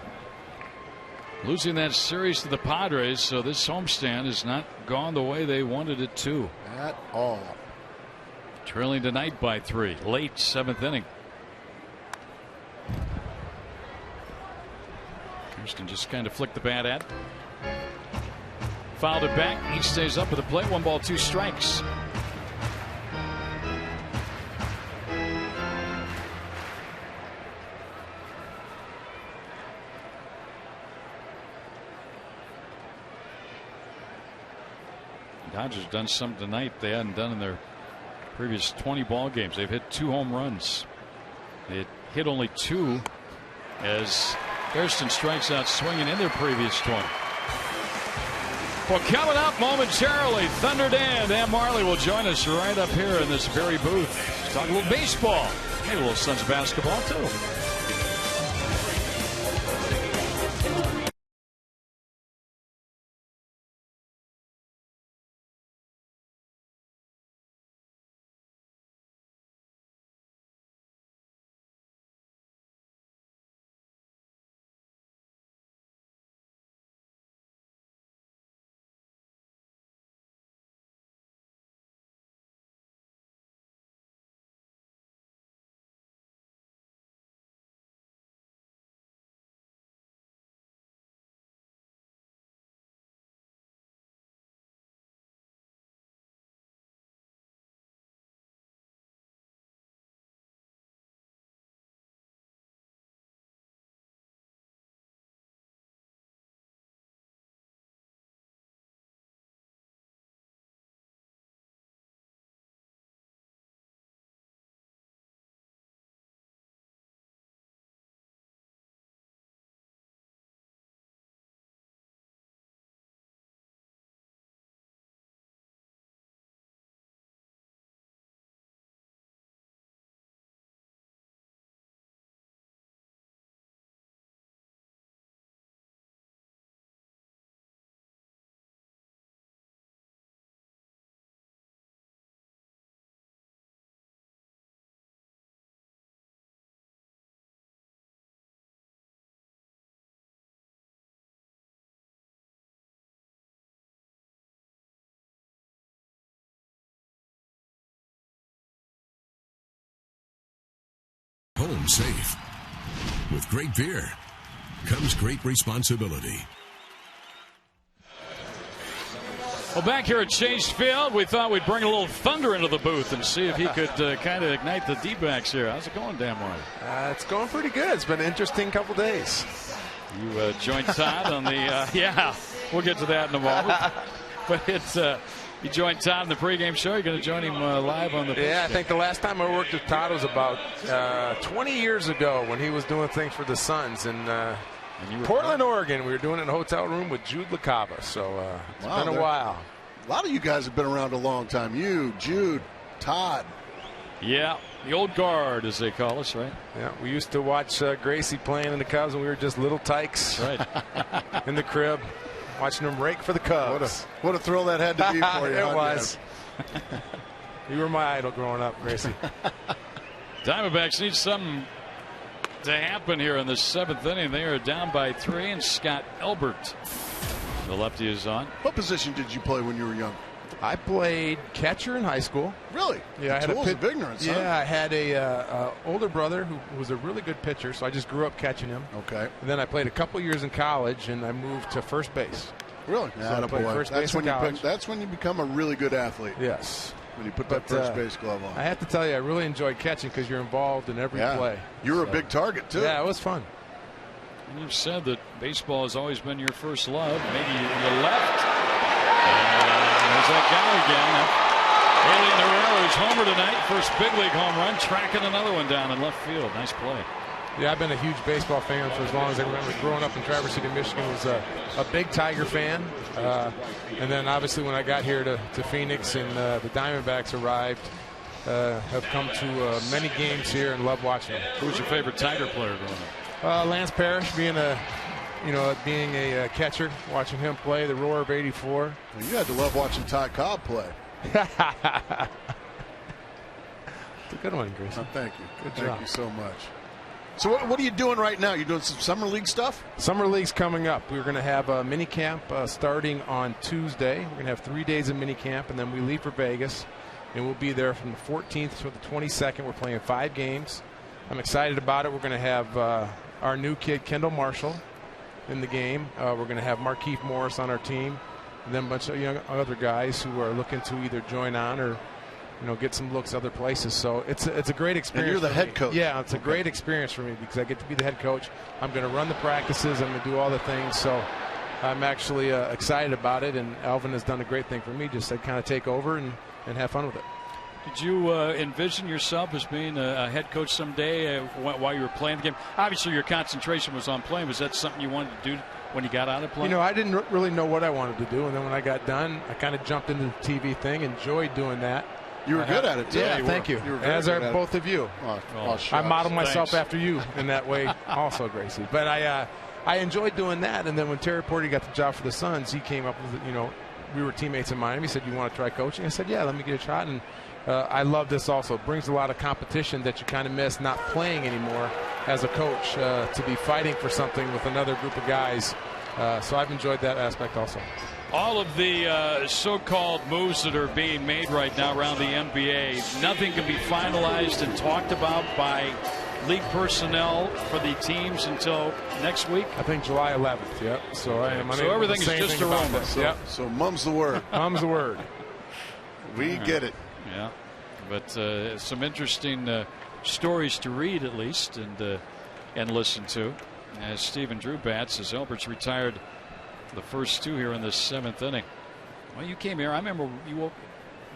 Speaker 3: losing that series to the Padres, so this homestand has not gone the way they wanted it to.
Speaker 4: At all.
Speaker 3: Trailing tonight by 3. Late 7th inning. Houston just kind of flicked the bat at. Fouled it back. He stays up with the plate. 1 ball, 2 strikes. Dodgers done something tonight they hadn't done in their previous 20 ball games. They've hit 2 home runs. They hit only 2 as Hairston strikes out swinging in their previous 20. Well, coming up momentarily, Thunder Dan Marley will join us right up here in this very booth. Talk a little baseball, maybe a little Suns basketball too.
Speaker 7: Home safe. With great beer comes great responsibility.
Speaker 3: Well, back here at Chase Field, we thought we'd bring a little Thunder into the booth and see if he could kind of ignite the D-backs here. How's it going, Dan Marley?
Speaker 8: It's going pretty good. It's been an interesting couple days.
Speaker 3: You joined Todd on the yeah, we'll get to that in a moment. But it's you joined Todd in the pregame show. You're going to join him live on the postgame.
Speaker 8: Yeah, I think the last time I worked with Todd was about 20 years ago when he was doing things for the Suns in Portland, Oregon. We were doing it in a hotel room with Jude LaCava. So it's been a while.
Speaker 4: A lot of you guys have been around a long time. You, Jude, Todd.
Speaker 3: Yeah, the old guard, as they call us, right?
Speaker 8: Yeah, we used to watch Gracie playing in the Cubs when we were just little tykes in the crib. Watching him rake for the Cubs.
Speaker 4: What a thrill that had to be for you.
Speaker 8: It was. You were my idol growing up, Gracie.
Speaker 3: Diamondbacks need something to happen here in the 7th inning. They are down by 3, and Scott Elbert, the lefty, is on.
Speaker 4: What position did you play when you were young?
Speaker 8: I played catcher in high school.
Speaker 4: Really?
Speaker 8: Yeah, I had
Speaker 4: tools of ignorance.
Speaker 8: Yeah,
Speaker 4: huh?
Speaker 8: I had a older brother who was a really good pitcher, so I just grew up catching him.
Speaker 4: Okay.
Speaker 8: And then I played a couple years in college, and I moved to first base.
Speaker 4: Really?
Speaker 8: So I played first base in college.
Speaker 4: That's when you become a really good athlete.
Speaker 8: Yes.
Speaker 4: When you put that first base glove on.
Speaker 8: I have to tell you, I really enjoyed catching because you're involved in every play.
Speaker 4: You were a big target, too.
Speaker 8: Yeah, it was fun.
Speaker 3: And you've said that baseball has always been your first love. Maybe you left. There's that guy again. Alien Herrera's homer tonight. First big league home run. Tracking another one down in left field. Nice play.
Speaker 8: Yeah, I've been a huge baseball fan for as long as I remember. Growing up in Traverse City, Michigan, was a big Tiger fan. And then obviously when I got here to Phoenix and the Diamondbacks arrived, have come to many games here and love watching them.
Speaker 3: Who's your favorite Tiger player growing up?
Speaker 8: Lance Parrish, being a catcher, watching him play, the roar of '84.
Speaker 4: Well, you had to love watching Ty Cobb play.
Speaker 8: It's a good one, Gracie.
Speaker 4: Oh, thank you.
Speaker 8: Good
Speaker 4: Thank
Speaker 8: job.
Speaker 4: you so much. So what are you doing right now? You doing some summer league stuff?
Speaker 8: Summer league's coming up. We're going to have a mini camp starting on Tuesday. We're going to have 3 days of mini camp, and then we leave for Vegas, and we'll be there from the 14th to the 22nd. We're playing 5 games. I'm excited about it. We're going to have our new kid, Kendall Marshall, in the game. We're going to have Markeith Morris on our team, and then a bunch of young other guys who are looking to either join on or get some looks other places. So it's a great experience.
Speaker 4: And you're the head coach.
Speaker 8: Yeah, it's a great experience for me because I get to be the head coach. I'm going to run the practices. I'm going to do all the things. So I'm actually excited about it. And Alvin has done a great thing for me, just to kind of take over and have fun with it.
Speaker 3: Did you envision yourself as being a head coach someday while you were playing the game? Obviously, your concentration was on playing. Was that something you wanted to do when you got out of playing?
Speaker 8: I didn't really know what I wanted to do. And then when I got done, I kind of jumped into the TV thing, enjoyed doing that.
Speaker 4: You were good at it, too.
Speaker 8: Yeah, thank you. As are both of you. I modeled myself after you in that way also, Gracie. But I enjoyed doing that. And then when Terry Porter got the job for the Suns, he came up with, we were teammates in Miami. He said, "You want to try coaching?" I said, "Yeah, let me get a shot." And I love this also. It brings a lot of competition that you kind of miss not playing anymore as a coach, to be fighting for something with another group of guys. So I've enjoyed that aspect also.
Speaker 3: All of the so-called moves that are being made right now around the NBA, nothing can be finalized and talked about by league personnel for the teams until next week.
Speaker 8: I think July 11th. Yep. So I am.
Speaker 3: So everything is just a rumor.
Speaker 4: So mum's the word.
Speaker 8: Mum's the word.
Speaker 4: We get it.
Speaker 3: Yeah, but some interesting stories to read at least and listen to. As Stephen Drew bats, as Albert's retired the first 2 here in the 7th inning. Well, you came here. I remember you were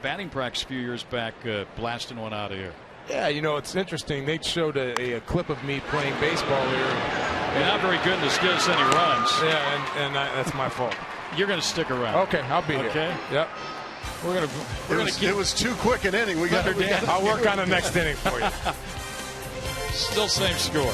Speaker 3: batting practice a few years back, blasting one out of here.
Speaker 8: Yeah, it's interesting. They showed a clip of me playing baseball here.
Speaker 3: You're not very good in the skills any runs.
Speaker 8: Yeah, and that's my fault.
Speaker 3: You're going to stick around.
Speaker 8: Okay, I'll be here.
Speaker 3: Okay.
Speaker 8: Yep.
Speaker 4: It was too quick an inning.
Speaker 8: I'll work on the next inning for you.
Speaker 3: Still same score.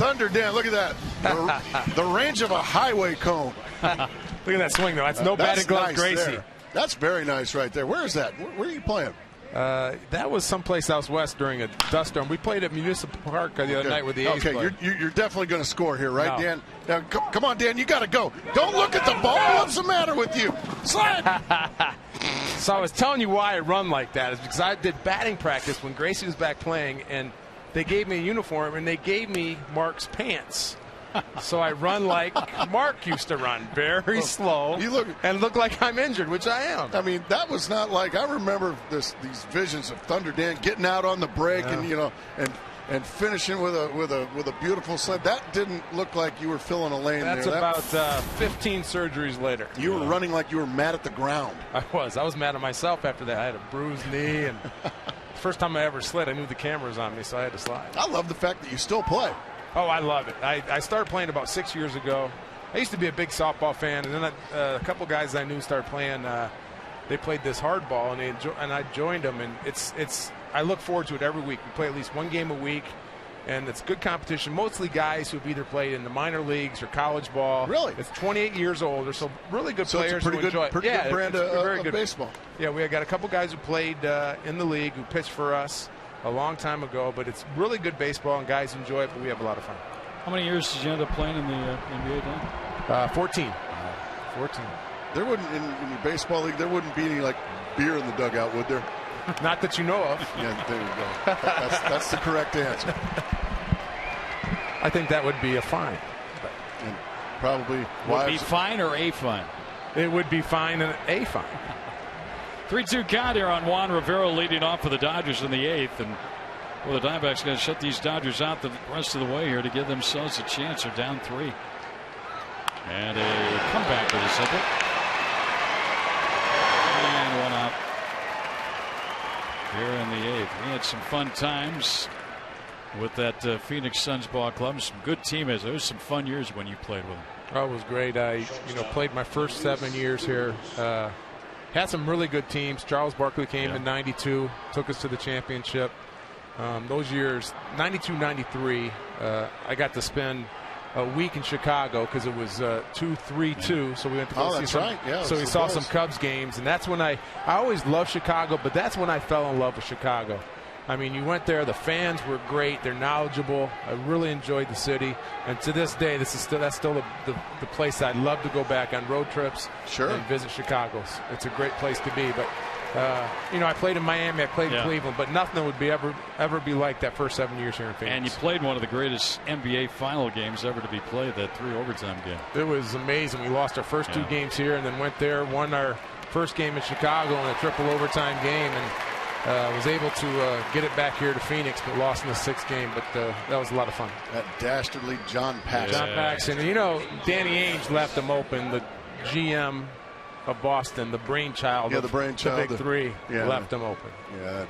Speaker 4: Thunder Dan, look at that. The range of a highway cone.
Speaker 8: Look at that swing, though. That's no batting glove,
Speaker 4: nice
Speaker 8: Gracie.
Speaker 4: there. That's very nice right there. Where is that? Where are you playing?
Speaker 8: That was someplace out west during a dust storm. We played at Municipal Park the other night with the A's.
Speaker 4: Okay, you're definitely going to score here, right, Dan? Now, come on, Dan, you got to go. Don't look at the ball. What's the matter with you? Slide.
Speaker 8: So I was telling you why I run like that is because I did batting practice when Gracie was back playing, and they gave me a uniform, and they gave me Mark's pants. So I run like Mark used to run, very slow, and look like I'm injured, which I am.
Speaker 4: I mean, that was not like, I remember these visions of Thunder Dan getting out on the break and finishing with a beautiful sled. That didn't look like you were filling a lane
Speaker 8: there. That's about 15 surgeries later.
Speaker 4: You were running like you were mad at the ground.
Speaker 8: I was mad at myself after that. I had a bruised knee, and first time I ever slid, I knew the camera was on me, so I had to slide.
Speaker 4: I love the fact that you still play.
Speaker 8: Oh, I love it. I started playing about 6 years ago. I used to be a big softball fan, and then a couple guys I knew started playing. They played this hardball, and I joined them. And it's I look forward to it every week. We play at least one game a week, and it's good competition. Mostly guys who've either played in the minor leagues or college ball.
Speaker 4: Really?
Speaker 8: It's 28 years old. There's some really good
Speaker 4: so
Speaker 8: players
Speaker 4: it's a pretty
Speaker 8: who enjoy it.
Speaker 4: Pretty good brand of baseball.
Speaker 8: Yeah, we got a couple guys who played in the league who pitched for us a long time ago, but it's really good baseball, and guys enjoy it, but we have a lot of fun.
Speaker 3: How many years did you end up playing in the NBA, Dan?
Speaker 8: 14. 14.
Speaker 4: There wouldn't, in your baseball league, there wouldn't be any, like, beer in the dugout, would there?
Speaker 8: Not that you know of.
Speaker 4: Yeah, there you go. That's the correct answer.
Speaker 8: I think that would be a fine.
Speaker 4: And probably.
Speaker 3: Would be fine or a fine?
Speaker 8: It would be fine and a fine.
Speaker 3: 3-2 count here on Juan Rivera leading off for the Dodgers in the 8th. And well, the Diamondbacks got to shut these Dodgers out the rest of the way here to give themselves a chance. They're down 3. And a comeback with a simple. And one out here in the 8th. We had some fun times with that Phoenix Suns ball club. Some good teammates. There was some fun years when you played with them.
Speaker 8: Oh, it was great. I played my first 7 years here. Had some really good teams. Charles Barkley came in '92, took us to the championship. Those years, 92, 93, I got to spend a week in Chicago because it was 2-3-2. So we went to go see some.
Speaker 4: Right. Yeah,
Speaker 8: so we saw some Cubs games, and that's when I always loved Chicago, but that's when I fell in love with Chicago. I mean, you went there. The fans were great. They're knowledgeable. I really enjoyed the city, and to this day, that's still the place I'd love to go back on road trips and visit Chicago. It's a great place to be. But I played in Miami. I played in Cleveland, but nothing would ever be like that first 7 years here in Phoenix.
Speaker 3: And you played one of the greatest NBA final games ever to be played, that 3 overtime game.
Speaker 8: It was amazing. We lost our first 2 games here, and then went there, won our first game in Chicago in a triple overtime game, and was able to get it back here to Phoenix, but lost in the 6th game. But that was a lot of fun.
Speaker 4: That dastardly John Paxson.
Speaker 8: John Paxson. Danny Ainge left him open. The GM of Boston, the brainchild.
Speaker 4: The brainchild.
Speaker 8: The Big Three left him open.
Speaker 4: Yeah,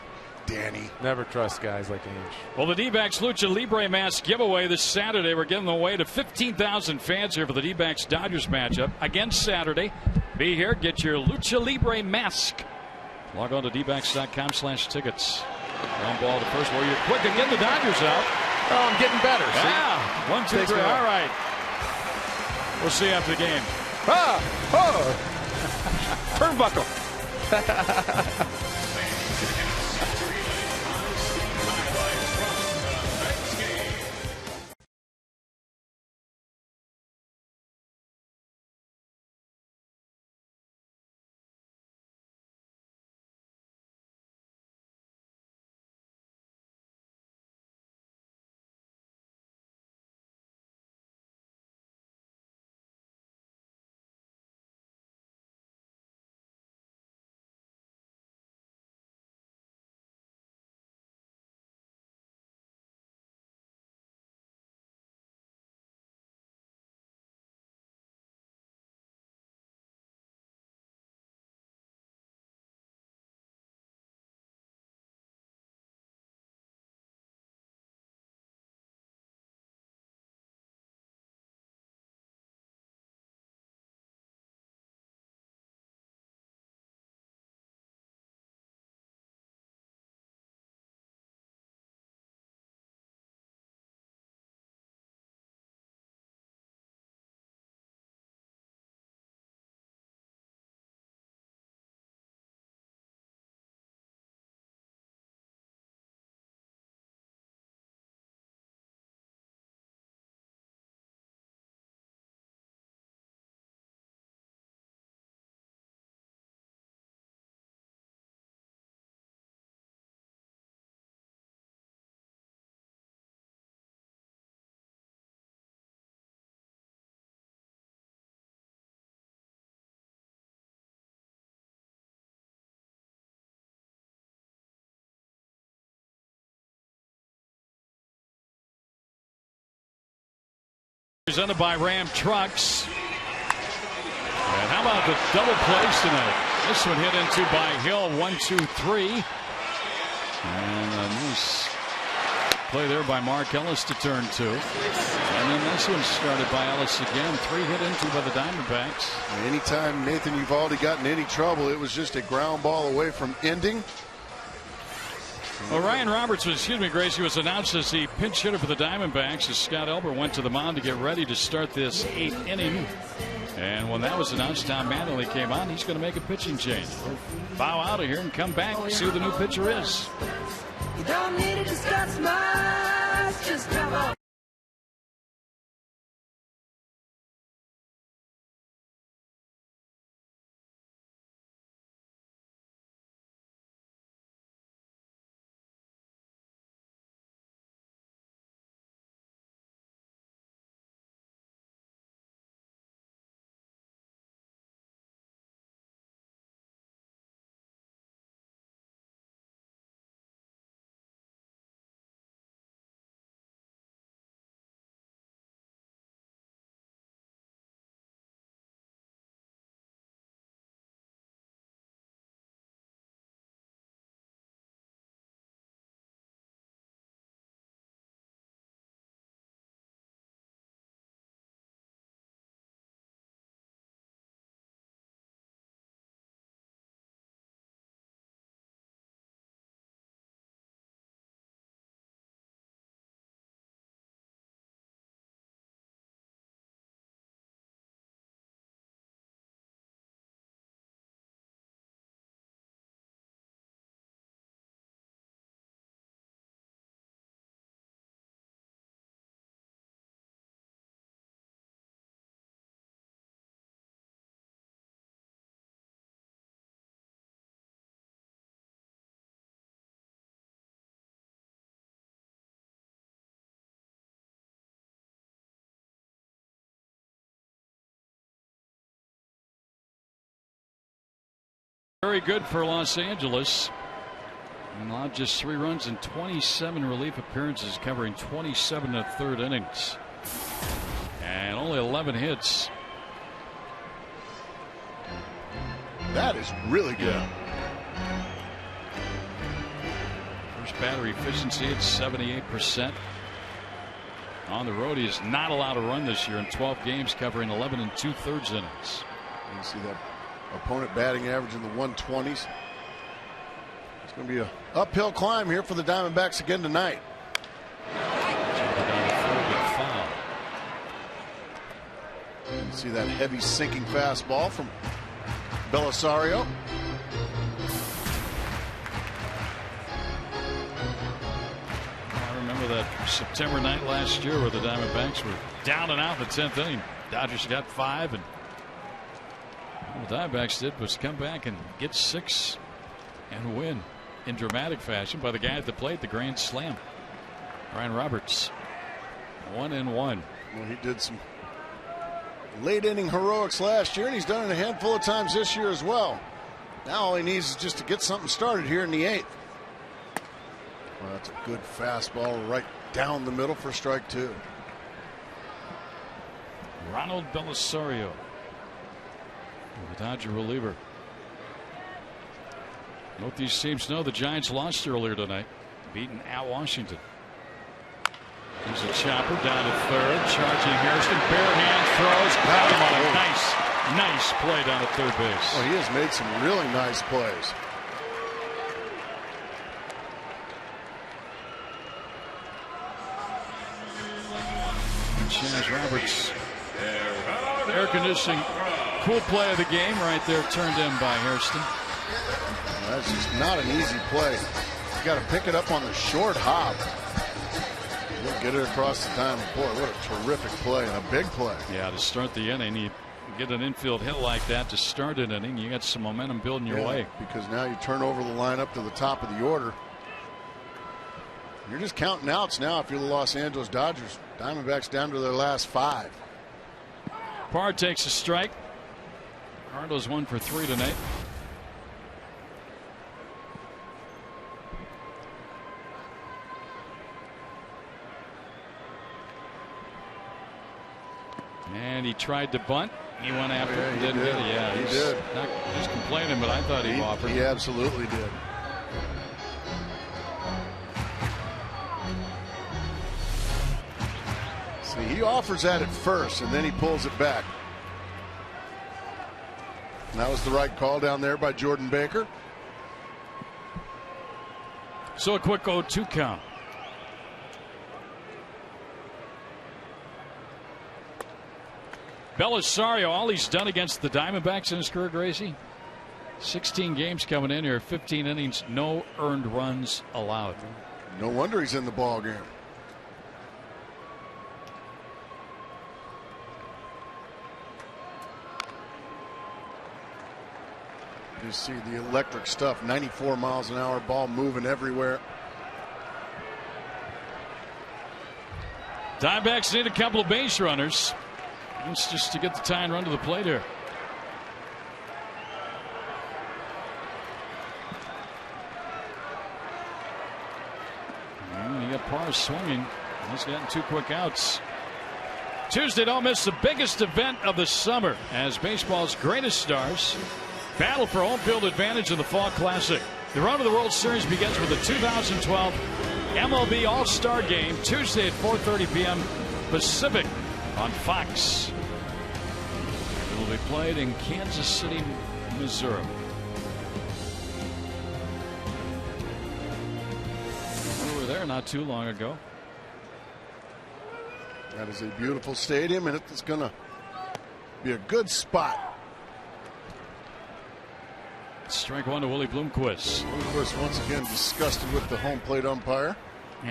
Speaker 4: Danny.
Speaker 8: Never trust guys like Ainge.
Speaker 3: Well, the D-backs Lucha Libre mask giveaway this Saturday. We're giving away to 15,000 fans here for the D-backs Dodgers matchup again Saturday. Be here, get your Lucha Libre mask. Log on to dbacks.com/tickets. Ground ball to first. Well, you're quick to get the Dodgers out.
Speaker 8: Oh, I'm getting better.
Speaker 3: Yeah. 1, 2, 3. All right. We'll see you after the game.
Speaker 8: Turnbuckle.
Speaker 3: Presented by Ram Trucks. And how about the double plays tonight? This one hit into by Hill, 1-2-3. And a nice play there by Mark Ellis to turn 2. And then this one started by Ellis again. 3 hit into by the Diamondbacks.
Speaker 4: Anytime Nathan Uvalde got in any trouble, it was just a ground ball away from ending.
Speaker 3: Well, Ryan Roberts Gracie was announced as the pinch hitter for the Diamondbacks as Scott Elber went to the mound to get ready to start this 8th inning. And when that was announced, Tom Manley came on. He's going to make a pitching change. We'll bow out of here and come back and see who the new pitcher is.
Speaker 9: You don't need to discuss much, just come on.
Speaker 3: Very good for Los Angeles. And allowed just 3 runs in 27 relief appearances, covering 27 1/3 innings. And only 11 hits.
Speaker 4: That is really good.
Speaker 3: First battery efficiency at 78%. On the road, he is not allowed to run this year in 12 games, covering 11 2/3 innings.
Speaker 4: You see that opponent batting average in the 120s. It's going to be an uphill climb here for the Diamondbacks again tonight. You see that heavy sinking fastball from Belisario.
Speaker 3: I remember that September night last year where the Diamondbacks were down and out in the 10th inning. Dodgers got 5, and what the Diamondbacks did was come back and get 6 and win in dramatic fashion by the guy at the plate, the grand slam. Ryan Roberts, 1-1.
Speaker 4: Well, he did some late inning heroics last year, and he's done it a handful of times this year as well. Now all he needs is just to get something started here in the 8th. Well, that's a good fastball right down the middle for strike 2.
Speaker 3: Ronald Belisario, the Dodger reliever. Both these teams know the Giants lost earlier tonight, beaten at Washington. Here's a chopper down to third, charging Hairston, bare hand throws. Got him on a nice play down at third base.
Speaker 4: Well, he has made some really nice plays.
Speaker 3: Chaz Roberts, air conditioning, cool play of the game right there, turned in by Hairston.
Speaker 4: That's just not an easy play. You got to pick it up on the short hop. We'll get it across the diamond. Boy, what a terrific play and a big play.
Speaker 3: Yeah, to start the inning, you get an infield hit like that to start an inning. You got some momentum building your way.
Speaker 4: Because now you turn over the lineup to the top of the order. You're just counting outs now if you're the Los Angeles Dodgers. Diamondbacks down to their last 5.
Speaker 3: Parr takes a strike. Cardinals 1 for 3 tonight. tried to bunt. He went after it and didn't get it. Yeah,
Speaker 4: he did.
Speaker 3: Not just complaining, but I thought he offered.
Speaker 4: He absolutely did. See, he offers at it first, and then he pulls it back. And that was the right call down there by Jordan Baker.
Speaker 3: So a quick 0-2 count. Belisario, all he's done against the Diamondbacks in his career, Gracie, 16 games coming in here, 15 innings, no earned runs allowed.
Speaker 4: No wonder he's in the ball game. You see the electric stuff, 94 miles an hour, ball moving everywhere.
Speaker 3: Diamondbacks need a couple of base runners. It's just to get the tie and run to the plate here. And he got Parr swinging. He's gotten 2 quick outs. Tuesday, don't miss the biggest event of the summer as baseball's greatest stars battle for home field advantage in the Fall Classic. The run of the World Series begins with the 2012 MLB All-Star Game Tuesday at 4:30 p.m. Pacific on Fox. It will be played in Kansas City, Missouri. We were there not too long ago.
Speaker 4: That is a beautiful stadium, and it's going to be a good spot.
Speaker 3: Strike one to Willie Bloomquist.
Speaker 4: Bloomquist once again disgusted with the home plate umpire,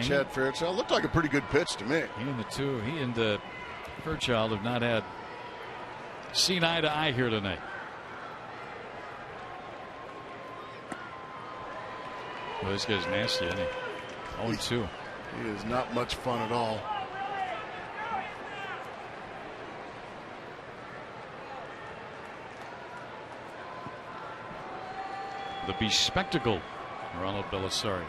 Speaker 4: Chad Fairchild. Looked like a pretty good pitch to me.
Speaker 3: He and Fairchild have not had seen eye to eye here tonight. Well, this guy's nasty, isn't he? 0-2.
Speaker 4: He is not much fun at all.
Speaker 3: The bespectacled Ronald Belisario.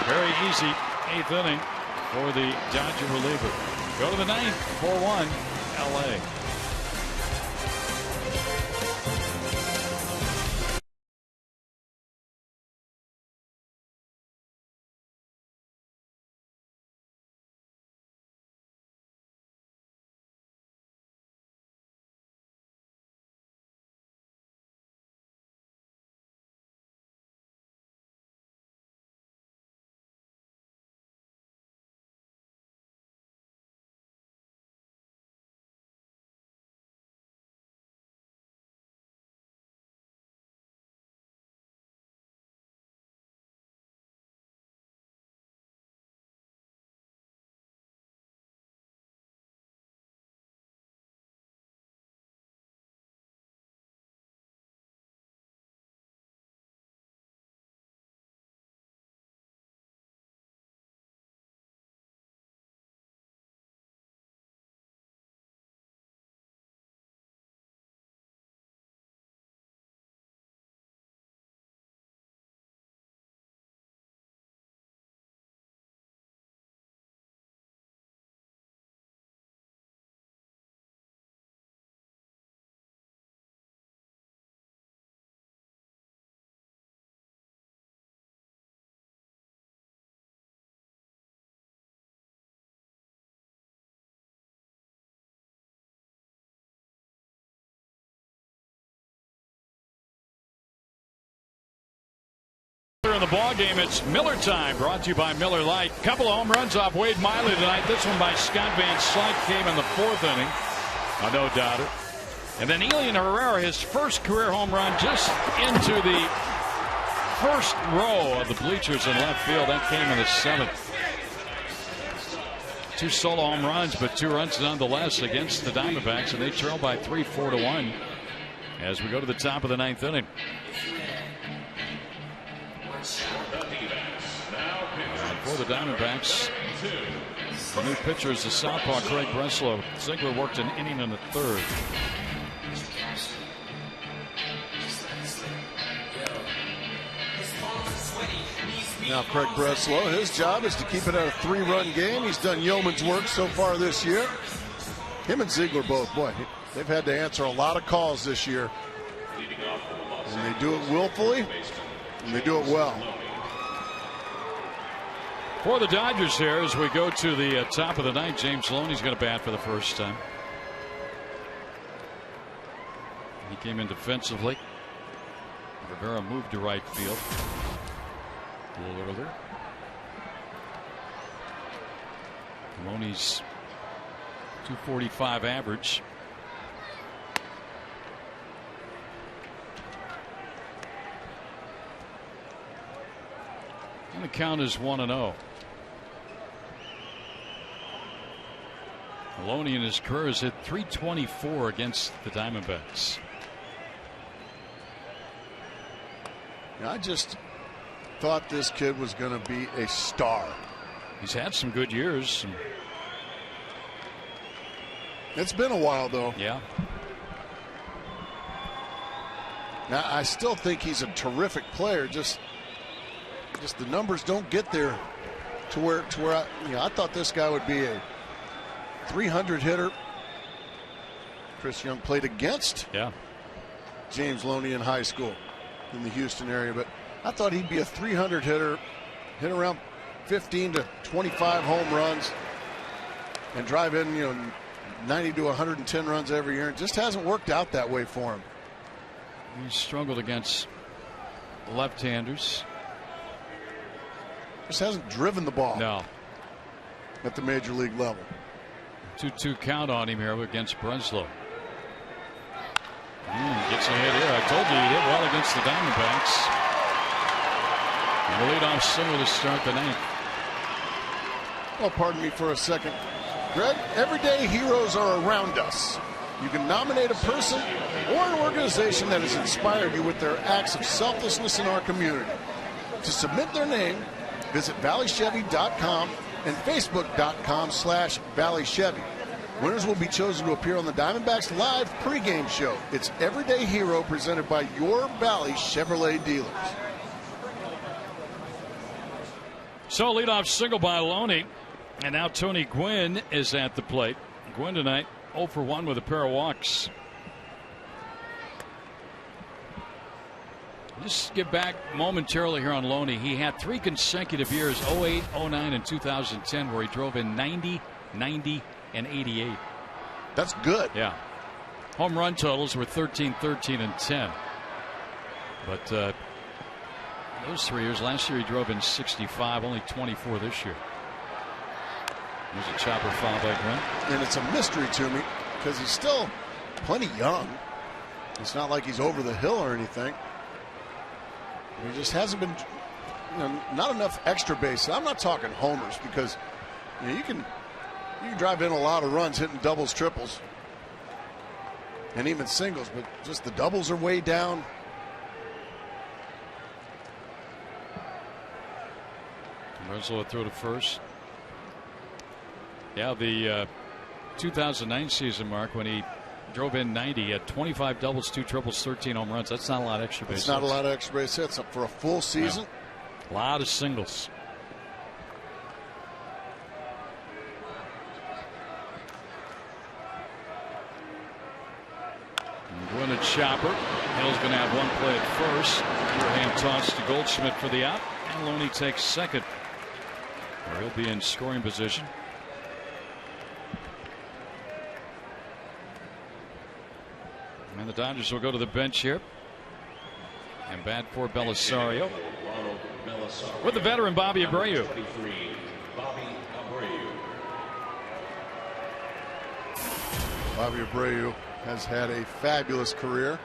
Speaker 3: Very easy 8th inning for the Dodger reliever. Go to the 9th, 4-1 LA. In the ball game, it's Miller time, brought to you by Miller Lite. Couple of home runs off Wade Miley tonight. This one by Scott Van Slyke came in the 4th inning. No doubter. And then Elian Herrera, his first career home run, just into the first row of the bleachers in left field. That came in the 7th. 2 solo home runs, but 2 runs nonetheless against the Diamondbacks, and they trail by 3, 4-1 as we go to the top of the 9th inning. For the Diamondbacks, the new pitcher is the southpaw Craig Breslow. Ziegler worked an inning and a 3rd.
Speaker 4: Now Craig Breslow, his job is to keep it at a 3-run game. He's done yeoman's work so far this year. Him and Ziegler both, boy, they've had to answer a lot of calls this year. And they do it willfully, and they do it well.
Speaker 3: For the Dodgers here, as we go to the top of the ninth, James Loney's going to bat for the first time. He came in defensively. Rivera moved to right field a little earlier. Loney's .245 average. And the count is 1-0. Loney in his career has hit .324 against the Diamondbacks.
Speaker 4: I just thought this kid was going to be a star.
Speaker 3: He's had some good years.
Speaker 4: It's been a while, though.
Speaker 3: Yeah.
Speaker 4: Now, I still think he's a terrific player. Just the numbers don't get there to where I thought this guy would be a 300 hitter. Chris Young played against James Loney in high school in the Houston area, but I thought he'd be a 300 hitter, hit around 15 to 25 home runs, and drive in 90 to 110 runs every year. It just hasn't worked out that way for him.
Speaker 3: He struggled against left-handers.
Speaker 4: Just hasn't driven the ball.
Speaker 3: No.
Speaker 4: At the major league level.
Speaker 3: 2-2 count on him here against Breslow. Gets a hit here. I told you he hit well against the Diamondbacks. And the leadoff single to start the ninth.
Speaker 4: Well, pardon me for a second. Greg, everyday heroes are around us. You can nominate a person or an organization that has inspired you with their acts of selflessness in our community. To submit their name, visit valleychevy.com and facebook.com/valleychevy. Winners will be chosen to appear on the Diamondbacks live pregame show. It's Everyday Hero presented by your Valley Chevrolet dealers.
Speaker 3: So leadoff single by Loney. And now Tony Gwynn is at the plate. Gwynn tonight 0 for 1 with a pair of walks. Just get back momentarily here on Loney. He had 3 consecutive years, 08, 09, and 2010, where he drove in 90, 90, and 88.
Speaker 4: That's good.
Speaker 3: Yeah. Home run totals were 13, 13, and 10. But those 3 years, last year he drove in 65, only 24 this year. There's a chopper foul by Gwynn.
Speaker 4: And it's a mystery to me because he's still plenty young. It's not like he's over the hill or anything. He just hasn't been, not enough extra base. I'm not talking homers because you can drive in a lot of runs hitting doubles, triples, and even singles, but just the doubles are way down.
Speaker 3: Breslow throw to first. Yeah, the 2009 season, Mark, when he drove in 90, he had 25 doubles, 2 triples, 13 home runs. That's not a lot of extra base hits.
Speaker 4: It's not a lot of extra base hits for a full season.
Speaker 3: No. A lot of singles. Gwynn a chopper. Hill's going to have one play at first. Underhand toss to Goldschmidt for the out. And Loney takes second. Or he'll be in scoring position. And the Dodgers will go to the bench here and bat for Belisario with the veteran Bobby Abreu.
Speaker 4: Bobby Abreu has had a fabulous career.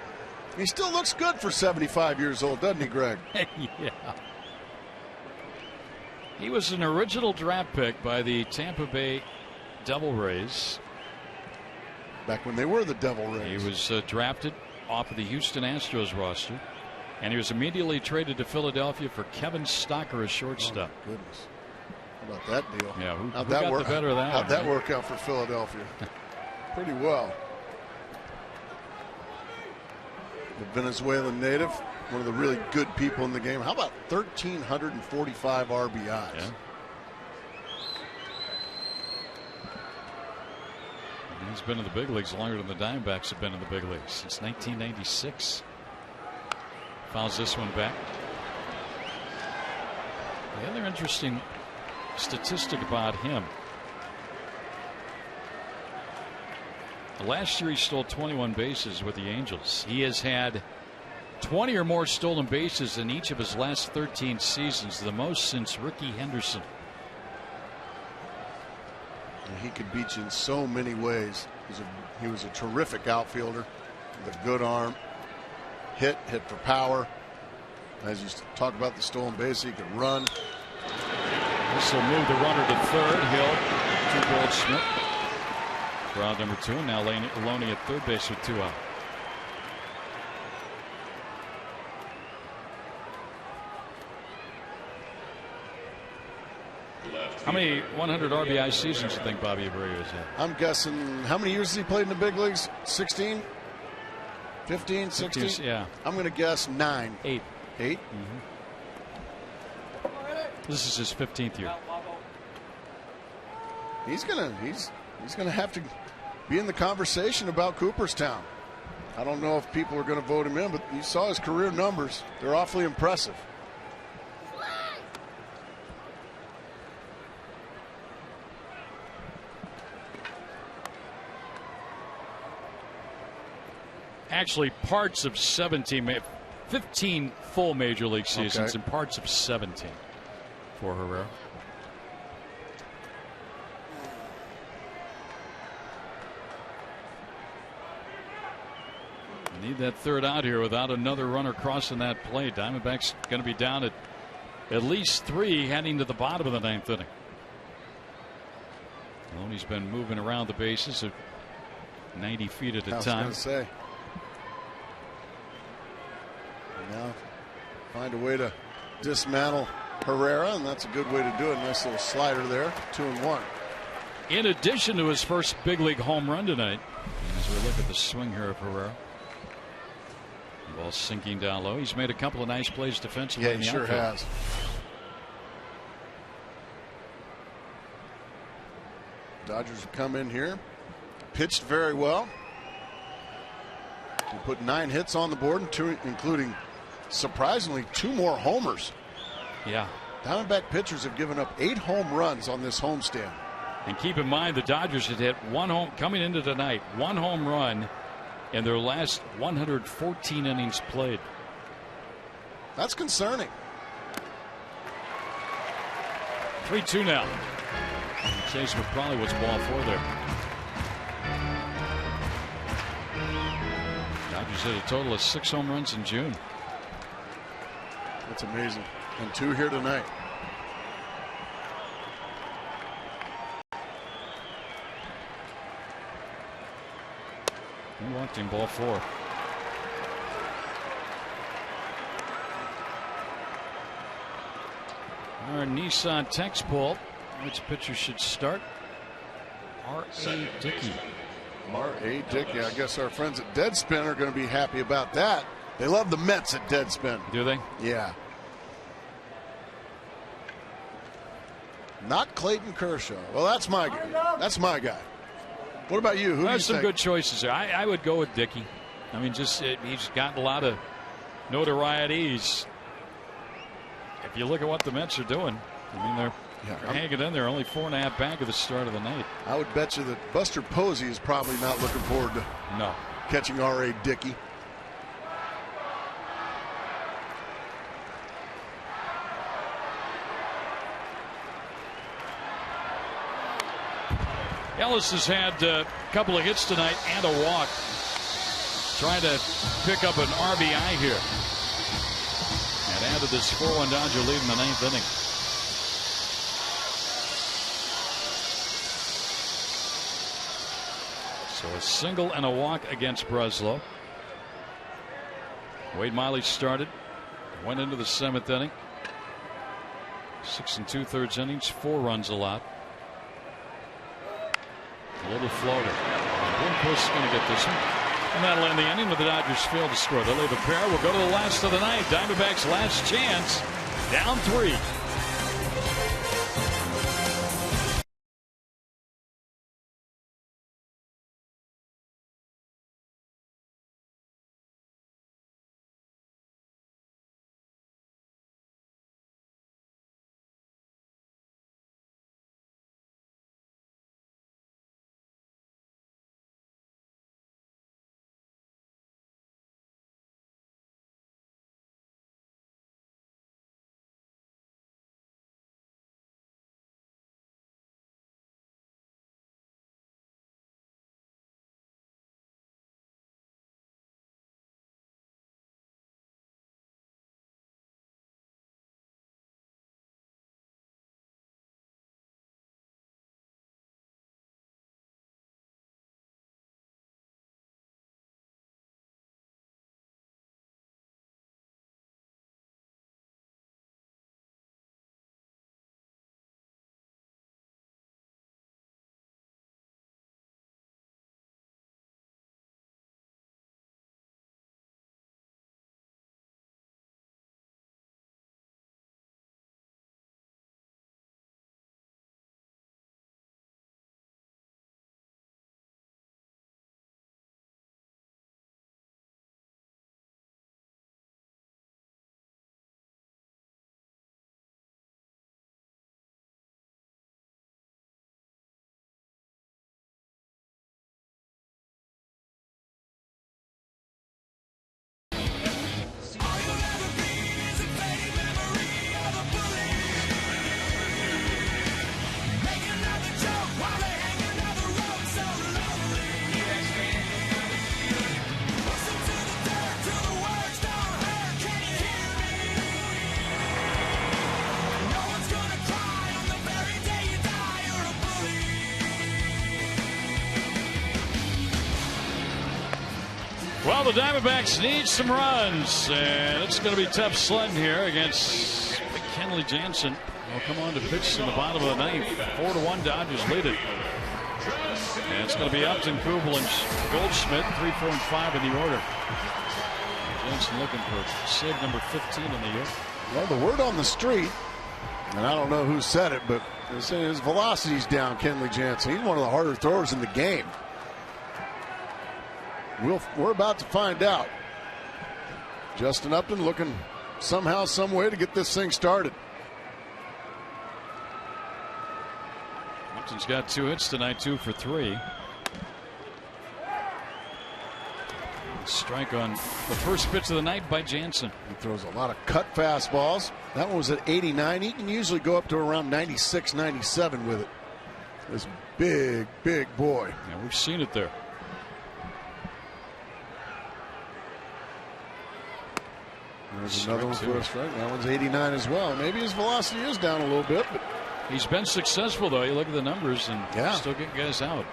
Speaker 4: He still looks good for 75 years old, doesn't he, Greg?
Speaker 3: Yeah. He was an original draft pick by the Tampa Bay Devil Rays.
Speaker 4: Back when they were the Devil Rays.
Speaker 3: He was drafted off of the Houston Astros roster, and he was immediately traded to Philadelphia for Kevin Stocker, a shortstop.
Speaker 4: Oh, goodness. How about that deal?
Speaker 3: Yeah, who
Speaker 4: how'd
Speaker 3: got
Speaker 4: that work?
Speaker 3: The better of that?
Speaker 4: How'd that work out for Philadelphia? Pretty well. The Venezuelan native one of the really good people in the game. How about 1,345 RBIs?
Speaker 3: Yeah. He's been in the big leagues longer than the Diamondbacks have been in the big leagues, since 1996. Fouls this one back. The other interesting statistic about him. Last year he stole 21 bases with the Angels. He has had 20 or more stolen bases in each of his last 13 seasons, the most since Ricky Henderson.
Speaker 4: And he could beat you in so many ways. He was a terrific outfielder with a good arm. Hit for power. As you talk about the stolen base, he could run.
Speaker 3: This will move the runner to third. Hill to Goldschmidt. For out number 2. Now Loney at third base with 2 out. How many 100 RBI seasons do you think Bobby Abreu has had?
Speaker 4: I'm guessing, how many years has he played in the big leagues? 16? 15, 16?
Speaker 3: 15, yeah.
Speaker 4: I'm going to guess 9.
Speaker 3: 8.
Speaker 4: 8?
Speaker 3: Mm-hmm. This is his 15th year.
Speaker 4: He's gonna have to be in the conversation about Cooperstown. I don't know if people are going to vote him in, but you saw his career numbers. They're awfully impressive.
Speaker 3: Actually, parts of 15 full major league seasons and parts of 17 for Herrera. Need that third out here without another runner crossing that plate. Diamondbacks going to be down at least 3 heading to the bottom of the 9th inning. Loney's been moving around the bases at 90 feet at a time.
Speaker 4: I was going to say. Now find a way to dismantle Herrera, and that's a good way to do it. Nice little slider there, 2-1.
Speaker 3: In addition to his first big league home run tonight, as we look at the swing here of Herrera. Ball sinking down low. He's made a couple of nice plays defensively.
Speaker 4: Yeah, he sure has. Dodgers have come in here, pitched very well. He put 9 hits on the board, including surprisingly 2 more homers.
Speaker 3: Yeah.
Speaker 4: Diamondback pitchers have given up 8 home runs on this homestand.
Speaker 3: And keep in mind the Dodgers had hit 1 home coming into tonight, 1 home run in their last 114 innings played.
Speaker 4: That's concerning.
Speaker 3: 3-2 now. Chase with probably was ball 4 there. Dodgers hit a total of 6 home runs in June.
Speaker 4: That's amazing. And 2 here tonight.
Speaker 3: He walked him, ball 4. Our Nissan text poll. Which pitcher should start? R.A. Dickey.
Speaker 4: R.A. Dickey. I guess our friends at Deadspin are going to be happy about that. They love the Mets at Deadspin.
Speaker 3: Do they?
Speaker 4: Yeah. Not Clayton Kershaw. Well, that's my guy. That's my guy. What about you? Who do you
Speaker 3: There's some
Speaker 4: think?
Speaker 3: good choices there. I would go with Dickey. I mean, he's gotten a lot of notoriety. If you look at what the Mets are doing, I mean, they're hanging in there, only 4.5 back of the start of the night.
Speaker 4: I would bet you that Buster Posey is probably not looking forward to catching R.A. Dickey.
Speaker 3: Ellis has had a couple of hits tonight and a walk. Trying to pick up an RBI here. And added this 4-1 Dodger lead in the 9th inning. So a single and a walk against Breslow. Wade Miley started. Went into the 7th inning. 6 2/3 innings, 4 runs allowed. A little floater. Bloomquist's going to get this one. And that'll end the inning with the Dodgers fail to score. They'll leave a pair. We'll go to the last of the night. Diamondbacks' last chance. Down 3. Well, the Diamondbacks need some runs, and it's going to be tough sledding here against Kenley Jansen. Will come on to pitch in the bottom of the ninth. 4-1 Dodgers lead it. And it's going to be Upton, Kubel, and Goldschmidt, 3, 4, and 5 in the order. Jansen looking for save number 15 in the year.
Speaker 4: Well, the word on the street, and I don't know who said it, but they're saying his velocity's down, Kenley Jansen. He's one of the harder throwers in the game. We're about to find out. Justin Upton looking somehow, some way to get this thing started.
Speaker 3: Upton's got 2 hits tonight, 2 for 3. Strike on the first pitch of the night by Jansen.
Speaker 4: He throws a lot of cut fastballs. That one was at 89. He can usually go up to around 96, 97 with it. This big, big boy.
Speaker 3: Yeah, we've seen it there.
Speaker 4: There's another one for a strike. That one's 89 as well. Maybe his velocity is down a little bit, but
Speaker 3: he's been successful, though. You look at the numbers and still getting guys out.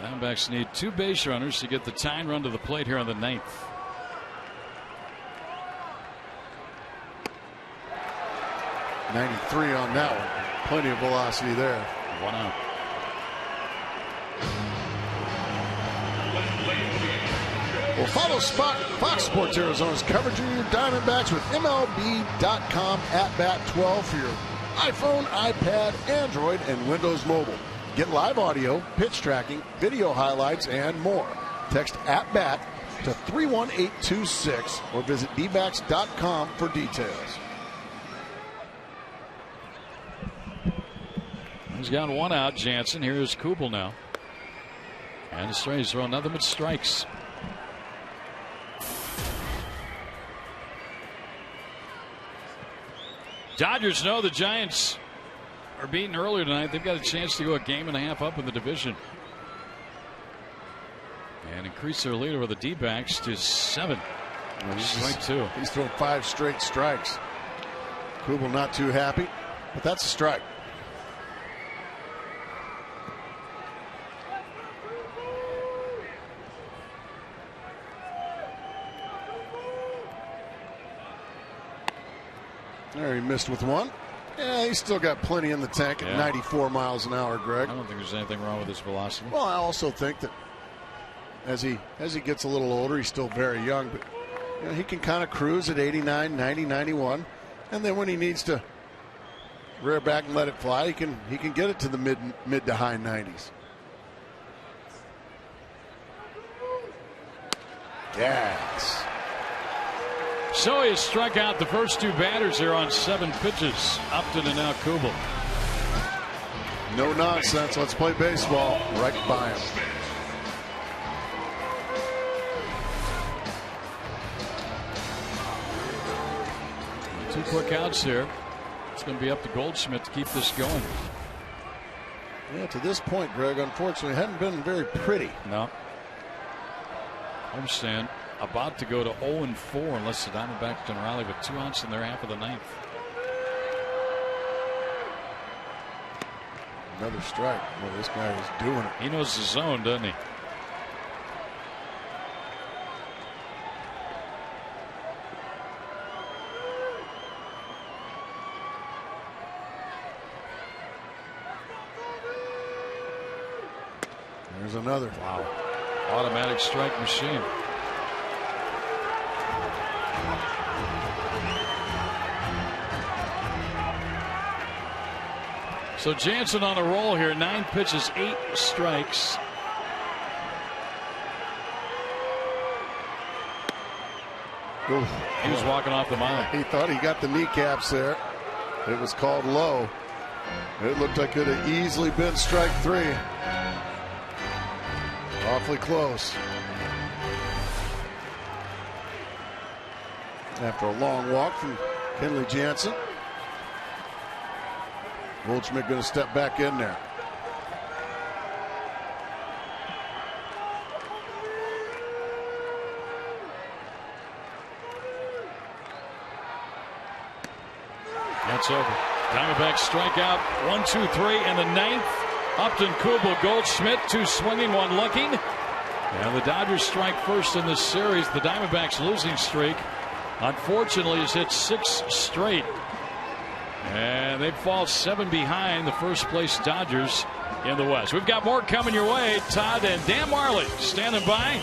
Speaker 3: Diamondbacks need 2 base runners to get the tying run to the plate here on the 9th.
Speaker 4: .93 on that one. Plenty of velocity there.
Speaker 3: 1 out.
Speaker 4: Well, follow Fox Sports Arizona's coverage of your Diamondbacks with MLB.com @BAT12 for your iPhone, iPad, Android, and Windows Mobile. Get live audio, pitch tracking, video highlights, and more. Text @BAT to 31826 or visit dbacks.com for details.
Speaker 3: He's got 1 out, Jansen. Here's Kubel now. And the Strays throw nothing but strikes. Dodgers know the Giants are beaten earlier tonight. They've got a chance to go a game and a half up in the division and increase their lead over the D-backs to 7. Strike 2.
Speaker 4: He's thrown 5 straight strikes. Kubel not too happy, but that's a strike. There, he missed with 1. Yeah, he's still got plenty in the tank at 94 miles an hour, Greg.
Speaker 3: I don't think there's anything wrong with his velocity.
Speaker 4: Well, I also think that as he gets a little older, he's still very young, but you know, he can kind of cruise at 89, 90, 91, and then when he needs to rear back and let it fly, he can get it to the mid to high 90s. Gas.
Speaker 3: So he has struck out the first 2 batters here on 7 pitches. Upton and now Kubel.
Speaker 4: No nonsense. Let's play baseball right by him.
Speaker 3: Two quick outs here. It's going to be up to Goldschmidt to keep this going.
Speaker 4: Yeah, to this point, Greg, unfortunately, it hadn't been very pretty.
Speaker 3: No. Homestand about to go to 0-4 unless the Diamondbacks can rally with 2 outs in their half of the 9th.
Speaker 4: Another strike. Well, this guy is doing it.
Speaker 3: He knows the zone, doesn't he?
Speaker 4: There's another.
Speaker 3: Wow. Automatic strike machine. So Jansen on a roll here. 9 pitches, 8 strikes.
Speaker 4: Oof.
Speaker 3: He was walking off the mound.
Speaker 4: He thought he got the kneecaps there. It was called low. It looked like it had easily been strike 3. Awfully close. After a long walk from Kenley Jansen. Goldschmidt going to step back in there.
Speaker 3: That's over. Diamondbacks strike out 1, 2, 3 in the 9th. Upton, Kubel, Goldschmidt, 2 swinging, 1 looking. And the Dodgers strike first in this series. The Diamondbacks losing streak, unfortunately, has hit 6 straight. And they fall 7 behind the first place Dodgers in the West. We've got more coming your way. Todd and Dan Marley standing by.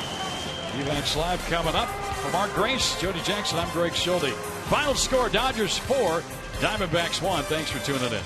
Speaker 3: EVAX Live coming up. For Mark Grace, Jody Jackson, I'm Greg Schulte. Final score, Dodgers 4, Diamondbacks 1. Thanks for tuning in.